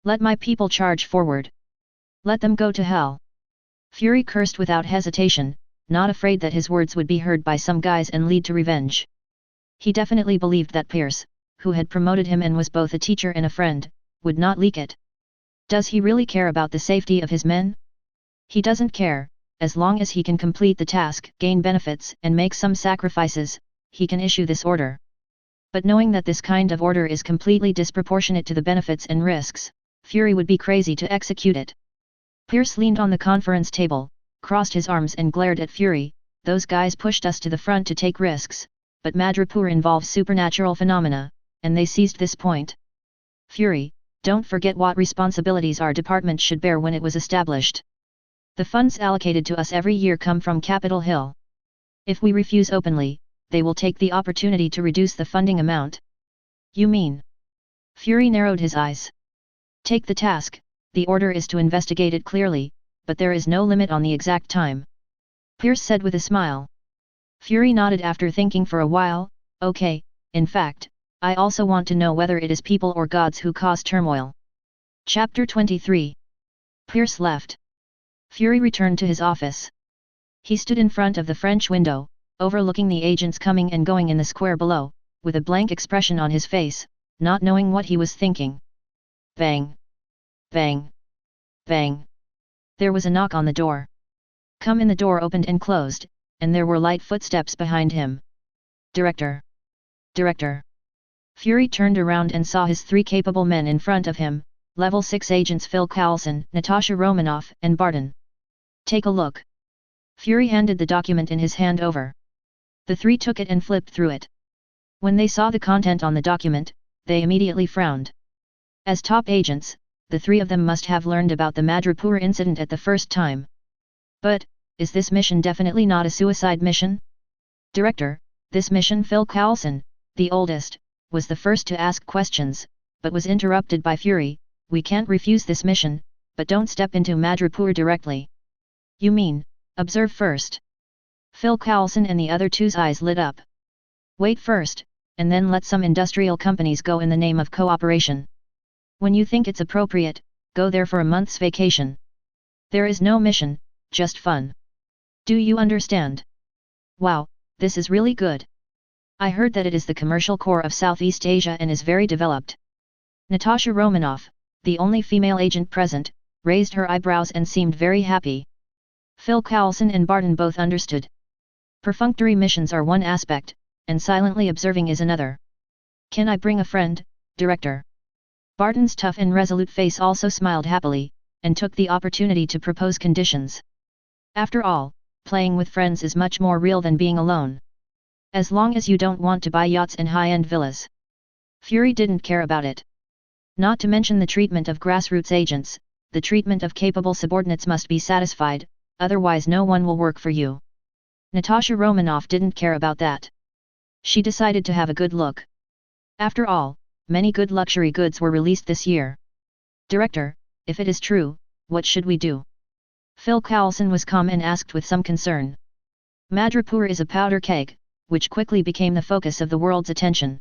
Let my people charge forward. Let them go to hell. Fury cursed without hesitation, not afraid that his words would be heard by some guys and lead to revenge. He definitely believed that Pierce, who had promoted him and was both a teacher and a friend, would not leak it. Does he really care about the safety of his men? He doesn't care, as long as he can complete the task, gain benefits and make some sacrifices, he can issue this order. But knowing that this kind of order is completely disproportionate to the benefits and risks, Fury would be crazy to execute it. Pierce leaned on the conference table, crossed his arms and glared at Fury. Those guys pushed us to the front to take risks, but Madripoor involves supernatural phenomena, and they seized this point. Fury, don't forget what responsibilities our department should bear when it was established. The funds allocated to us every year come from Capitol Hill. If we refuse openly, they will take the opportunity to reduce the funding amount. You mean? Fury narrowed his eyes. Take the task, the order is to investigate it clearly, but there is no limit on the exact time. Pierce said with a smile. Fury nodded after thinking for a while. Okay, in fact, I also want to know whether it is people or gods who cause turmoil. Chapter 23. Pierce left. Fury returned to his office. He stood in front of the French window, overlooking the agents coming and going in the square below, with a blank expression on his face, not knowing what he was thinking. Bang! Bang! Bang! There was a knock on the door. Come in. The door opened and closed, and there were light footsteps behind him. Director! Director! Fury turned around and saw his three capable men in front of him, Level 6 agents Phil Coulson, Natasha Romanoff and Barton. Take a look. Fury handed the document in his hand over. The three took it and flipped through it. When they saw the content on the document, they immediately frowned. As top agents, the three of them must have learned about the Madripoor incident at the first time. But, is this mission definitely not a suicide mission? Director, this mission Phil Coulson, the oldest, was the first to ask questions, but was interrupted by Fury. We can't refuse this mission, but don't step into Madripoor directly. You mean, observe first? Phil Coulson and the other two's eyes lit up. Wait first, and then let some industrial companies go in the name of cooperation. When you think it's appropriate, go there for a month's vacation. There is no mission, just fun. Do you understand? Wow, this is really good. I heard that it is the commercial core of Southeast Asia and is very developed. Natasha Romanoff, the only female agent present, raised her eyebrows and seemed very happy. Phil Coulson and Barton both understood. Perfunctory missions are one aspect, and silently observing is another. Can I bring a friend, Director? Barton's tough and resolute face also smiled happily, and took the opportunity to propose conditions. After all, playing with friends is much more real than being alone. As long as you don't want to buy yachts and high-end villas. Fury didn't care about it. Not to mention the treatment of grassroots agents, the treatment of capable subordinates must be satisfied, otherwise no one will work for you. Natasha Romanoff didn't care about that. She decided to have a good look. After all, many good luxury goods were released this year. Director, if it is true, what should we do? Phil Coulson was calm and asked with some concern. Madripoor is a powder keg, which quickly became the focus of the world's attention.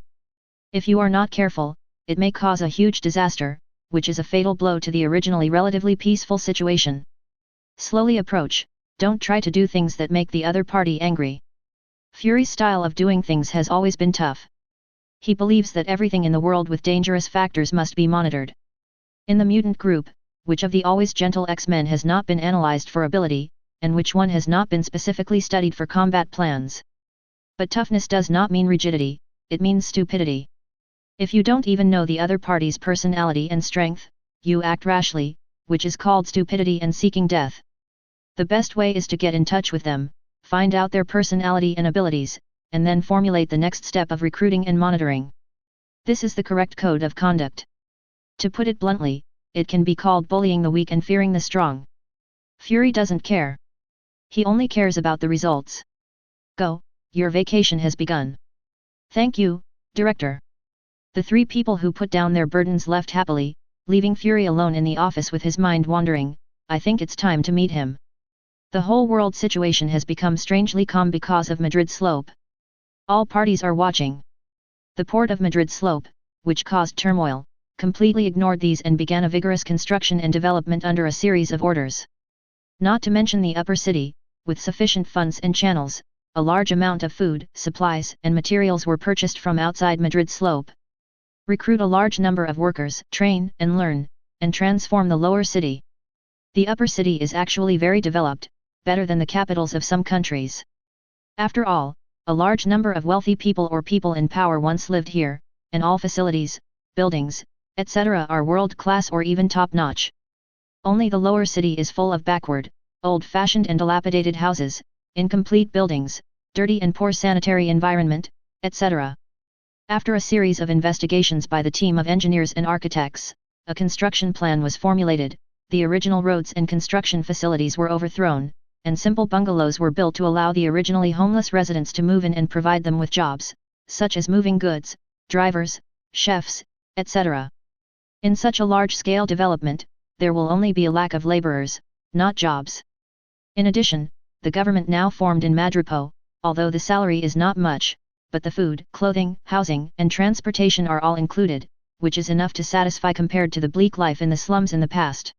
If you are not careful, it may cause a huge disaster, which is a fatal blow to the originally relatively peaceful situation. Slowly approach, don't try to do things that make the other party angry. Fury's style of doing things has always been tough. He believes that everything in the world with dangerous factors must be monitored. In the mutant group, which of the always gentle X-Men has not been analyzed for ability, and which one has not been specifically studied for combat plans? But toughness does not mean rigidity, it means stupidity. If you don't even know the other party's personality and strength, you act rashly, which is called stupidity and seeking death. The best way is to get in touch with them, find out their personality and abilities, and then formulate the next step of recruiting and monitoring. This is the correct code of conduct. To put it bluntly, it can be called bullying the weak and fearing the strong. Fury doesn't care. He only cares about the results. Go, your vacation has begun. Thank you, Director. The three people who put down their burdens left happily, leaving Fury alone in the office with his mind wandering. I think it's time to meet him. The whole world situation has become strangely calm because of Madrid slope. All parties are watching. The port of Madrid slope, which caused turmoil, completely ignored these and began a vigorous construction and development under a series of orders. Not to mention the upper city, with sufficient funds and channels, a large amount of food, supplies and materials were purchased from outside Madrid slope. Recruit a large number of workers, train and learn, and transform the lower city. The upper city is actually very developed, better than the capitals of some countries. After all, a large number of wealthy people or people in power once lived here, and all facilities, buildings, etc. are world-class or even top-notch. Only the lower city is full of backward, old-fashioned and dilapidated houses, incomplete buildings, dirty and poor sanitary environment, etc. After a series of investigations by the team of engineers and architects, a construction plan was formulated, the original roads and construction facilities were overthrown, and simple bungalows were built to allow the originally homeless residents to move in and provide them with jobs, such as moving goods, drivers, chefs, etc. In such a large-scale development, there will only be a lack of laborers, not jobs. In addition, the government now formed in Madripoor, although the salary is not much, but the food, clothing, housing and transportation are all included, which is enough to satisfy compared to the bleak life in the slums in the past.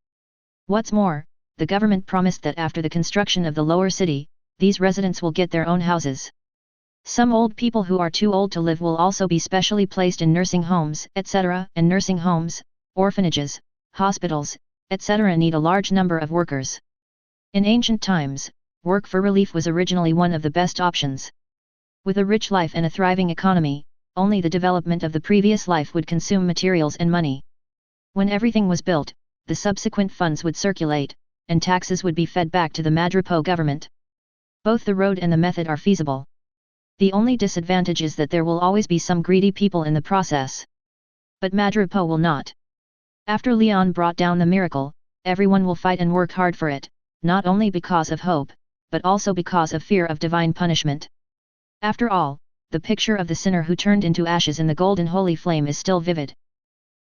What's more, the government promised that after the construction of the lower city, these residents will get their own houses. Some old people who are too old to live will also be specially placed in nursing homes, etc., and nursing homes, orphanages, hospitals, etc. need a large number of workers. In ancient times, work for relief was originally one of the best options. With a rich life and a thriving economy, only the development of the previous life would consume materials and money. When everything was built, the subsequent funds would circulate, and taxes would be fed back to the Madripoor government. Both the road and the method are feasible. The only disadvantage is that there will always be some greedy people in the process. But Madripoor will not. After Leon brought down the miracle, everyone will fight and work hard for it, not only because of hope, but also because of fear of divine punishment. After all, the picture of the sinner who turned into ashes in the golden holy flame is still vivid.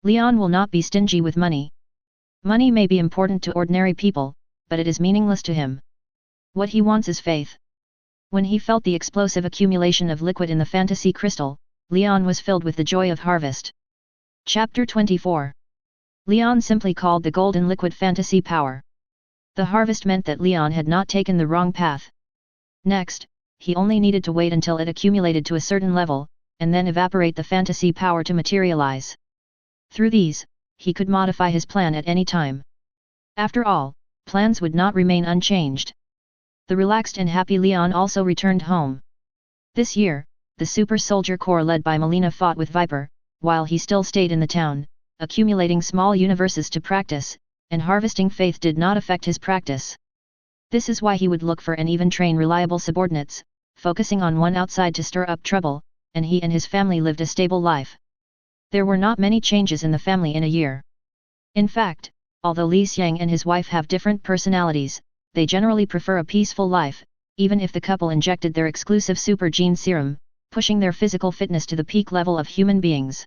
Leon will not be stingy with money. Money may be important to ordinary people, but it is meaningless to him. What he wants is faith. When he felt the explosive accumulation of liquid in the fantasy crystal, Leon was filled with the joy of harvest. Chapter 24. Leon simply called the golden liquid fantasy power. The harvest meant that Leon had not taken the wrong path. Next, he only needed to wait until it accumulated to a certain level, and then evaporate the fantasy power to materialize. Through these, he could modify his plan at any time. After all, plans would not remain unchanged. The relaxed and happy Leon also returned home. This year, the Super Soldier Corps led by Melina fought with Viper, while he still stayed in the town, accumulating small universes to practice, and harvesting faith did not affect his practice. This is why he would look for and even train reliable subordinates, focusing on one outside to stir up trouble, and he and his family lived a stable life. There were not many changes in the family in a year. In fact, although Li Xiang and his wife have different personalities, they generally prefer a peaceful life, even if the couple injected their exclusive super gene serum, pushing their physical fitness to the peak level of human beings.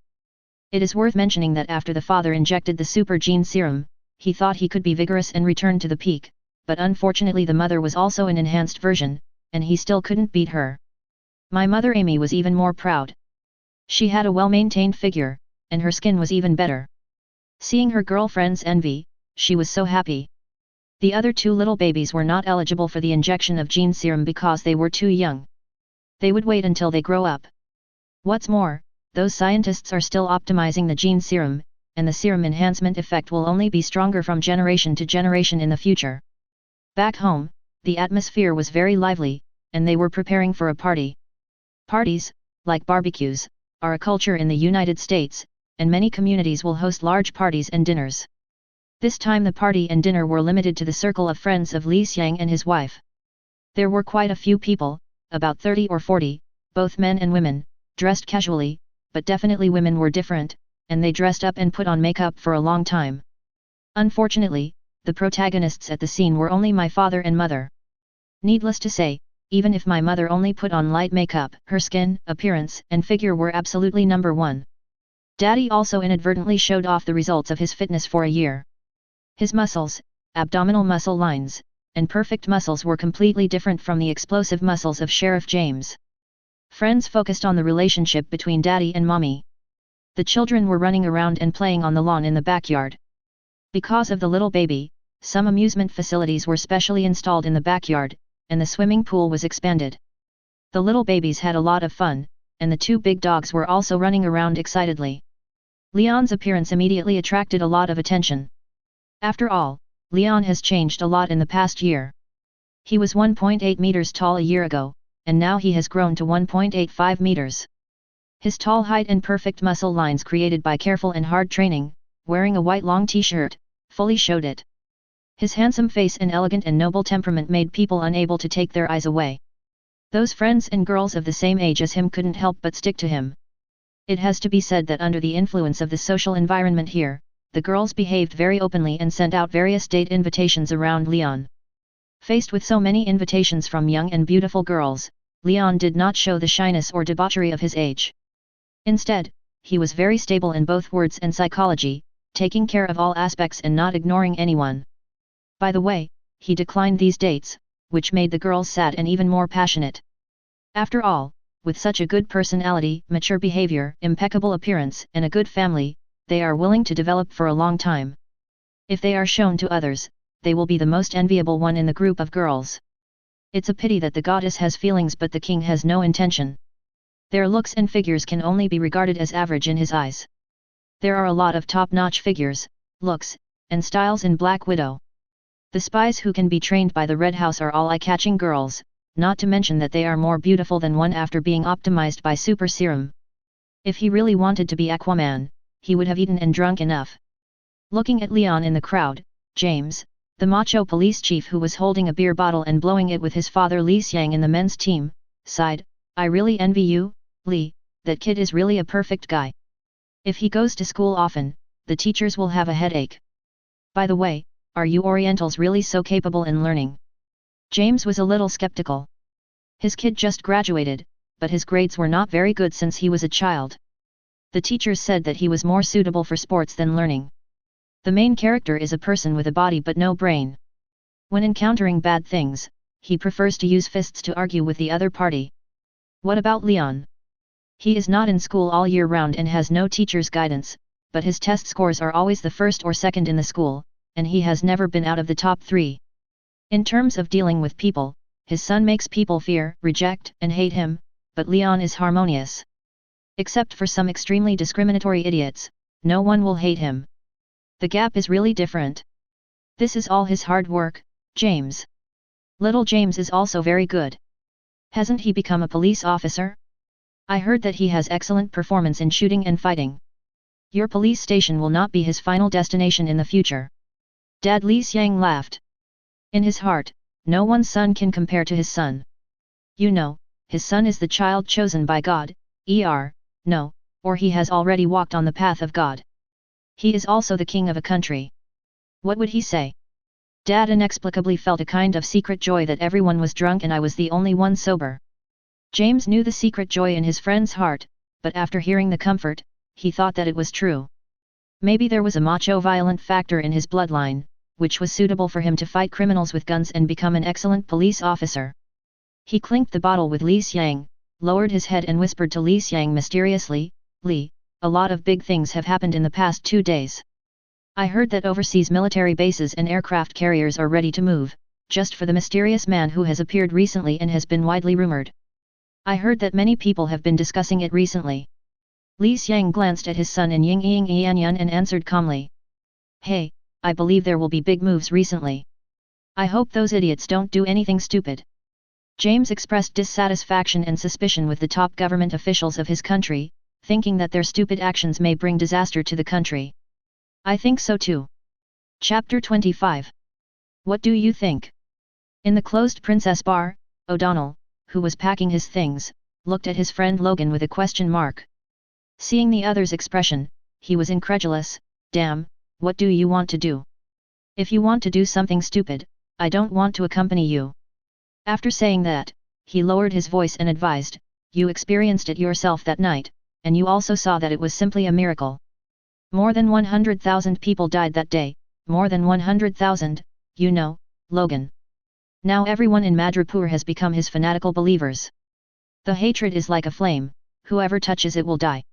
It is worth mentioning that after the father injected the super gene serum, he thought he could be vigorous and return to the peak, but unfortunately the mother was also an enhanced version, and he still couldn't beat her. My mother Amy was even more proud. She had a well-maintained figure, and her skin was even better. Seeing her girlfriend's envy, she was so happy. The other two little babies were not eligible for the injection of gene serum because they were too young. They would wait until they grow up. What's more, those scientists are still optimizing the gene serum, and the serum enhancement effect will only be stronger from generation to generation in the future. Back home, the atmosphere was very lively, and they were preparing for a party. Parties, like barbecues, are a culture in the United States, and many communities will host large parties and dinners. This time the party and dinner were limited to the circle of friends of Li Xiang and his wife. There were quite a few people, about 30 or 40, both men and women, dressed casually, but definitely women were different, and they dressed up and put on makeup for a long time. Unfortunately, the protagonists at the scene were only my father and mother. Needless to say, even if my mother only put on light makeup, her skin, appearance and figure were absolutely number one. Daddy also inadvertently showed off the results of his fitness for a year. His muscles, abdominal muscle lines, and perfect muscles were completely different from the explosive muscles of Sheriff James. Friends focused on the relationship between Daddy and Mommy. The children were running around and playing on the lawn in the backyard. Because of the little baby, some amusement facilities were specially installed in the backyard, and the swimming pool was expanded. The little babies had a lot of fun, and the two big dogs were also running around excitedly. Leon's appearance immediately attracted a lot of attention. After all, Leon has changed a lot in the past year. He was 1.8 meters tall a year ago, and now he has grown to 1.85 meters. His tall height and perfect muscle lines created by careful and hard training, wearing a white long t-shirt, fully showed it. His handsome face and elegant and noble temperament made people unable to take their eyes away. Those friends and girls of the same age as him couldn't help but stick to him. It has to be said that under the influence of the social environment here, the girls behaved very openly and sent out various date invitations around Leon. Faced with so many invitations from young and beautiful girls, Leon did not show the shyness or debauchery of his age. Instead, he was very stable in both words and psychology, taking care of all aspects and not ignoring anyone. By the way, he declined these dates, which made the girls sad and even more passionate. After all, with such a good personality, mature behavior, impeccable appearance, and a good family, they are willing to develop for a long time. If they are shown to others, they will be the most enviable one in the group of girls. It's a pity that the goddess has feelings but the king has no intention. Their looks and figures can only be regarded as average in his eyes. There are a lot of top-notch figures, looks, and styles in Black Widow. The spies who can be trained by the Red House are all eye-catching girls, not to mention that they are more beautiful than one after being optimized by super serum. If he really wanted to be Aquaman, he would have eaten and drunk enough. Looking at Leon in the crowd, James, the macho police chief who was holding a beer bottle and blowing it with his father Li Xiang in the men's team, sighed, "I really envy you, Li, that kid is really a perfect guy. If he goes to school often, the teachers will have a headache. By the way, are you Orientals really so capable in learning?" James was a little skeptical. His kid just graduated, but his grades were not very good since he was a child. The teachers said that he was more suitable for sports than learning. The main character is a person with a body but no brain. When encountering bad things, he prefers to use fists to argue with the other party. What about Leon? He is not in school all year round and has no teacher's guidance, but his test scores are always the first or second in the school, and he has never been out of the top 3. In terms of dealing with people, his son makes people fear, reject, and hate him, but Leon is harmonious. Except for some extremely discriminatory idiots, no one will hate him. The gap is really different. This is all his hard work, James. Little James is also very good. Hasn't he become a police officer? I heard that he has excellent performance in shooting and fighting. Your police station will not be his final destination in the future. Dad Li Xiang laughed. In his heart, no one's son can compare to his son. You know, his son is the child chosen by God, no, or he has already walked on the path of God. He is also the king of a country. What would he say? Dad inexplicably felt a kind of secret joy that everyone was drunk and I was the only one sober. James knew the secret joy in his friend's heart, but after hearing the comfort, he thought that it was true. Maybe there was a macho violent factor in his bloodline, which was suitable for him to fight criminals with guns and become an excellent police officer. He clinked the bottle with Li Xiang, lowered his head and whispered to Li Xiang mysteriously, "Li, a lot of big things have happened in the past 2 days. I heard that overseas military bases and aircraft carriers are ready to move, just for the mysterious man who has appeared recently and has been widely rumored. I heard that many people have been discussing it recently." Li Xiang glanced at his son in Ying Ying Yanyan and answered calmly. "Hey, I believe there will be big moves recently. I hope those idiots don't do anything stupid." James expressed dissatisfaction and suspicion with the top government officials of his country, thinking that their stupid actions may bring disaster to the country. "I think so too." Chapter 25. What do you think? In the closed Princess Bar, O'Donnell, who was packing his things, looked at his friend Logan with a question mark. Seeing the other's expression, he was incredulous. "Damn, what do you want to do? If you want to do something stupid, I don't want to accompany you." After saying that, he lowered his voice and advised, "You experienced it yourself that night, and you also saw that it was simply a miracle. More than 100,000 people died that day, more than 100,000, you know, Logan. Now everyone in Madripoor has become his fanatical believers. The hatred is like a flame, whoever touches it will die.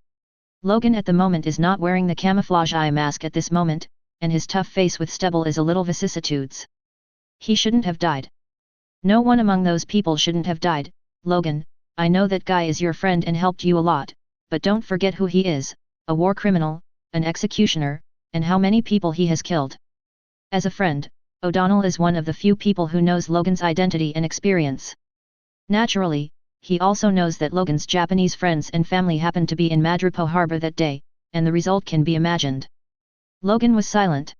Logan at the moment is not wearing the camouflage eye mask at this moment, and his tough face with stubble is a little vicissitudes. He shouldn't have died. No one among those people shouldn't have died. Logan, I know that guy is your friend and helped you a lot, but don't forget who he is, a war criminal, an executioner, and how many people he has killed. As a friend, O'Donnell is one of the few people who knows Logan's identity and experience. Naturally, he also knows that Logan's Japanese friends and family happened to be in Madripoor harbor that day, and the result can be imagined. Logan was silent.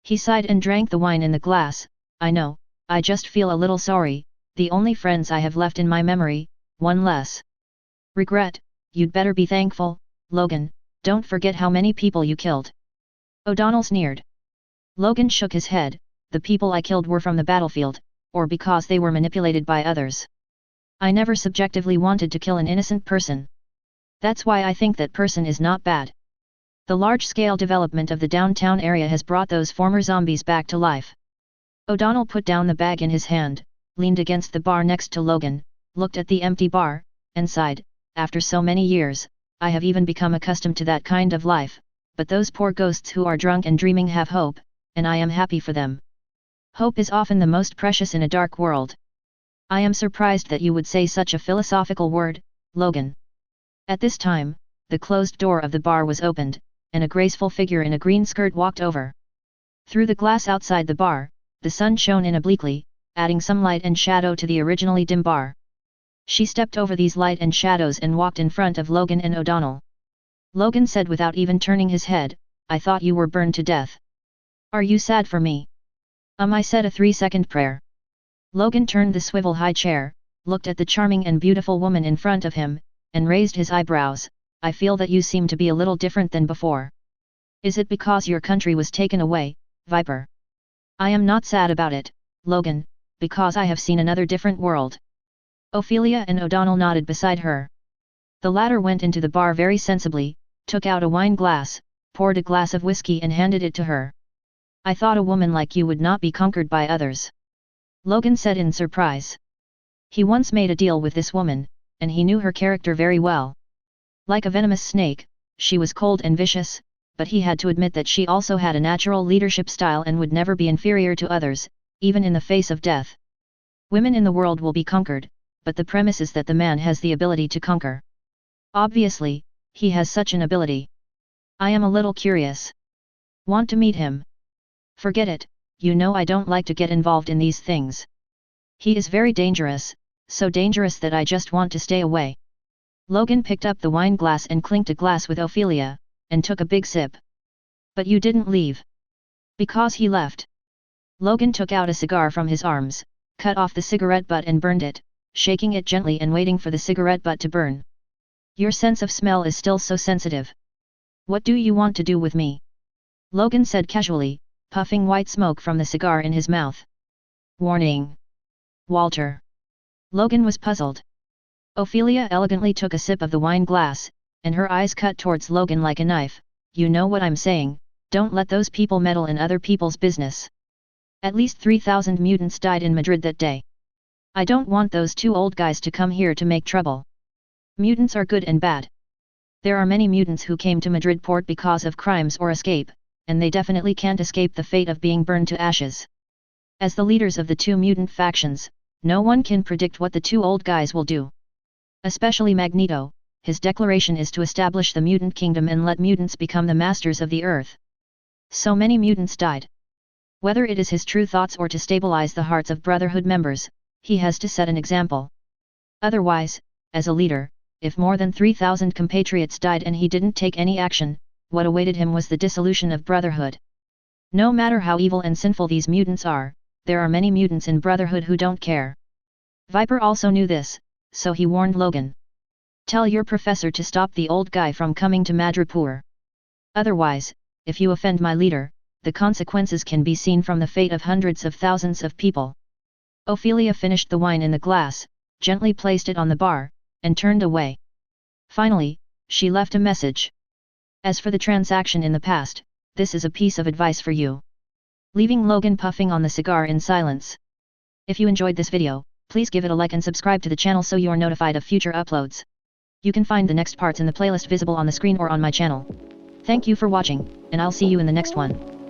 He sighed and drank the wine in the glass. I know, I just feel a little sorry, the only friends I have left in my memory, one less. Regret, you'd better be thankful, Logan, don't forget how many people you killed. O'Donnell sneered. Logan shook his head, the people I killed were from the battlefield, or because they were manipulated by others. I never subjectively wanted to kill an innocent person. That's why I think that person is not bad. The large-scale development of the downtown area has brought those former zombies back to life. O'Donnell put down the bag in his hand, leaned against the bar next to Logan, looked at the empty bar, and sighed, after so many years, I have even become accustomed to that kind of life, but those poor ghosts who are drunk and dreaming have hope, and I am happy for them. Hope is often the most precious in a dark world. I am surprised that you would say such a philosophical word, Logan. At this time, the closed door of the bar was opened, and a graceful figure in a green skirt walked over. Through the glass outside the bar, the sun shone in obliquely, adding some light and shadow to the originally dim bar. She stepped over these light and shadows and walked in front of Logan and O'Donnell. Logan said without even turning his head, I thought you were burned to death. Are you sad for me? I said a 3-second prayer. Logan turned the swivel-high chair, looked at the charming and beautiful woman in front of him, and raised his eyebrows. I feel that you seem to be a little different than before. Is it because your country was taken away, Viper? I am not sad about it, Logan, because I have seen another different world. Ophelia and O'Donnell nodded beside her. The latter went into the bar very sensibly, took out a wine glass, poured a glass of whiskey and handed it to her. I thought a woman like you would not be conquered by others. Logan said in surprise. He once made a deal with this woman, and he knew her character very well. Like a venomous snake, she was cold and vicious, but he had to admit that she also had a natural leadership style and would never be inferior to others, even in the face of death. Women in the world will be conquered, but the premise is that the man has the ability to conquer. Obviously, he has such an ability. I am a little curious. Want to meet him? Forget it, you know I don't like to get involved in these things. He is very dangerous, so dangerous that I just want to stay away. Logan picked up the wine glass and clinked a glass with Ophelia, and took a big sip. But you didn't leave. Because he left. Logan took out a cigar from his arms, cut off the cigarette butt and burned it, shaking it gently and waiting for the cigarette butt to burn. Your sense of smell is still so sensitive. What do you want to do with me? Logan said casually, puffing white smoke from the cigar in his mouth. Warning. Walter. Logan was puzzled. Ophelia elegantly took a sip of the wine glass, and her eyes cut towards Logan like a knife. You know what I'm saying, don't let those people meddle in other people's business. At least 3,000 mutants died in Madrid that day. I don't want those two old guys to come here to make trouble. Mutants are good and bad. There are many mutants who came to Madrid port because of crimes or escape, and they definitely can't escape the fate of being burned to ashes. As the leaders of the two mutant factions, no one can predict what the two old guys will do. Especially Magneto, his declaration is to establish the mutant kingdom and let mutants become the masters of the earth. So many mutants died. Whether it is his true thoughts or to stabilize the hearts of Brotherhood members, he has to set an example. Otherwise, as a leader, if more than 3,000 compatriots died and he didn't take any action, what awaited him was the dissolution of Brotherhood. No matter how evil and sinful these mutants are, there are many mutants in Brotherhood who don't care. Viper also knew this, so he warned Logan. Tell your professor to stop the old guy from coming to Madripoor. Otherwise, if you offend my leader, the consequences can be seen from the fate of hundreds of thousands of people. Ophelia finished the wine in the glass, gently placed it on the bar, and turned away. Finally, she left a message. As for the transaction in the past, this is a piece of advice for you. Leaving Logan puffing on the cigar in silence. If you enjoyed this video, please give it a like and subscribe to the channel so you are notified of future uploads. You can find the next parts in the playlist visible on the screen or on my channel. Thank you for watching, and I'll see you in the next one.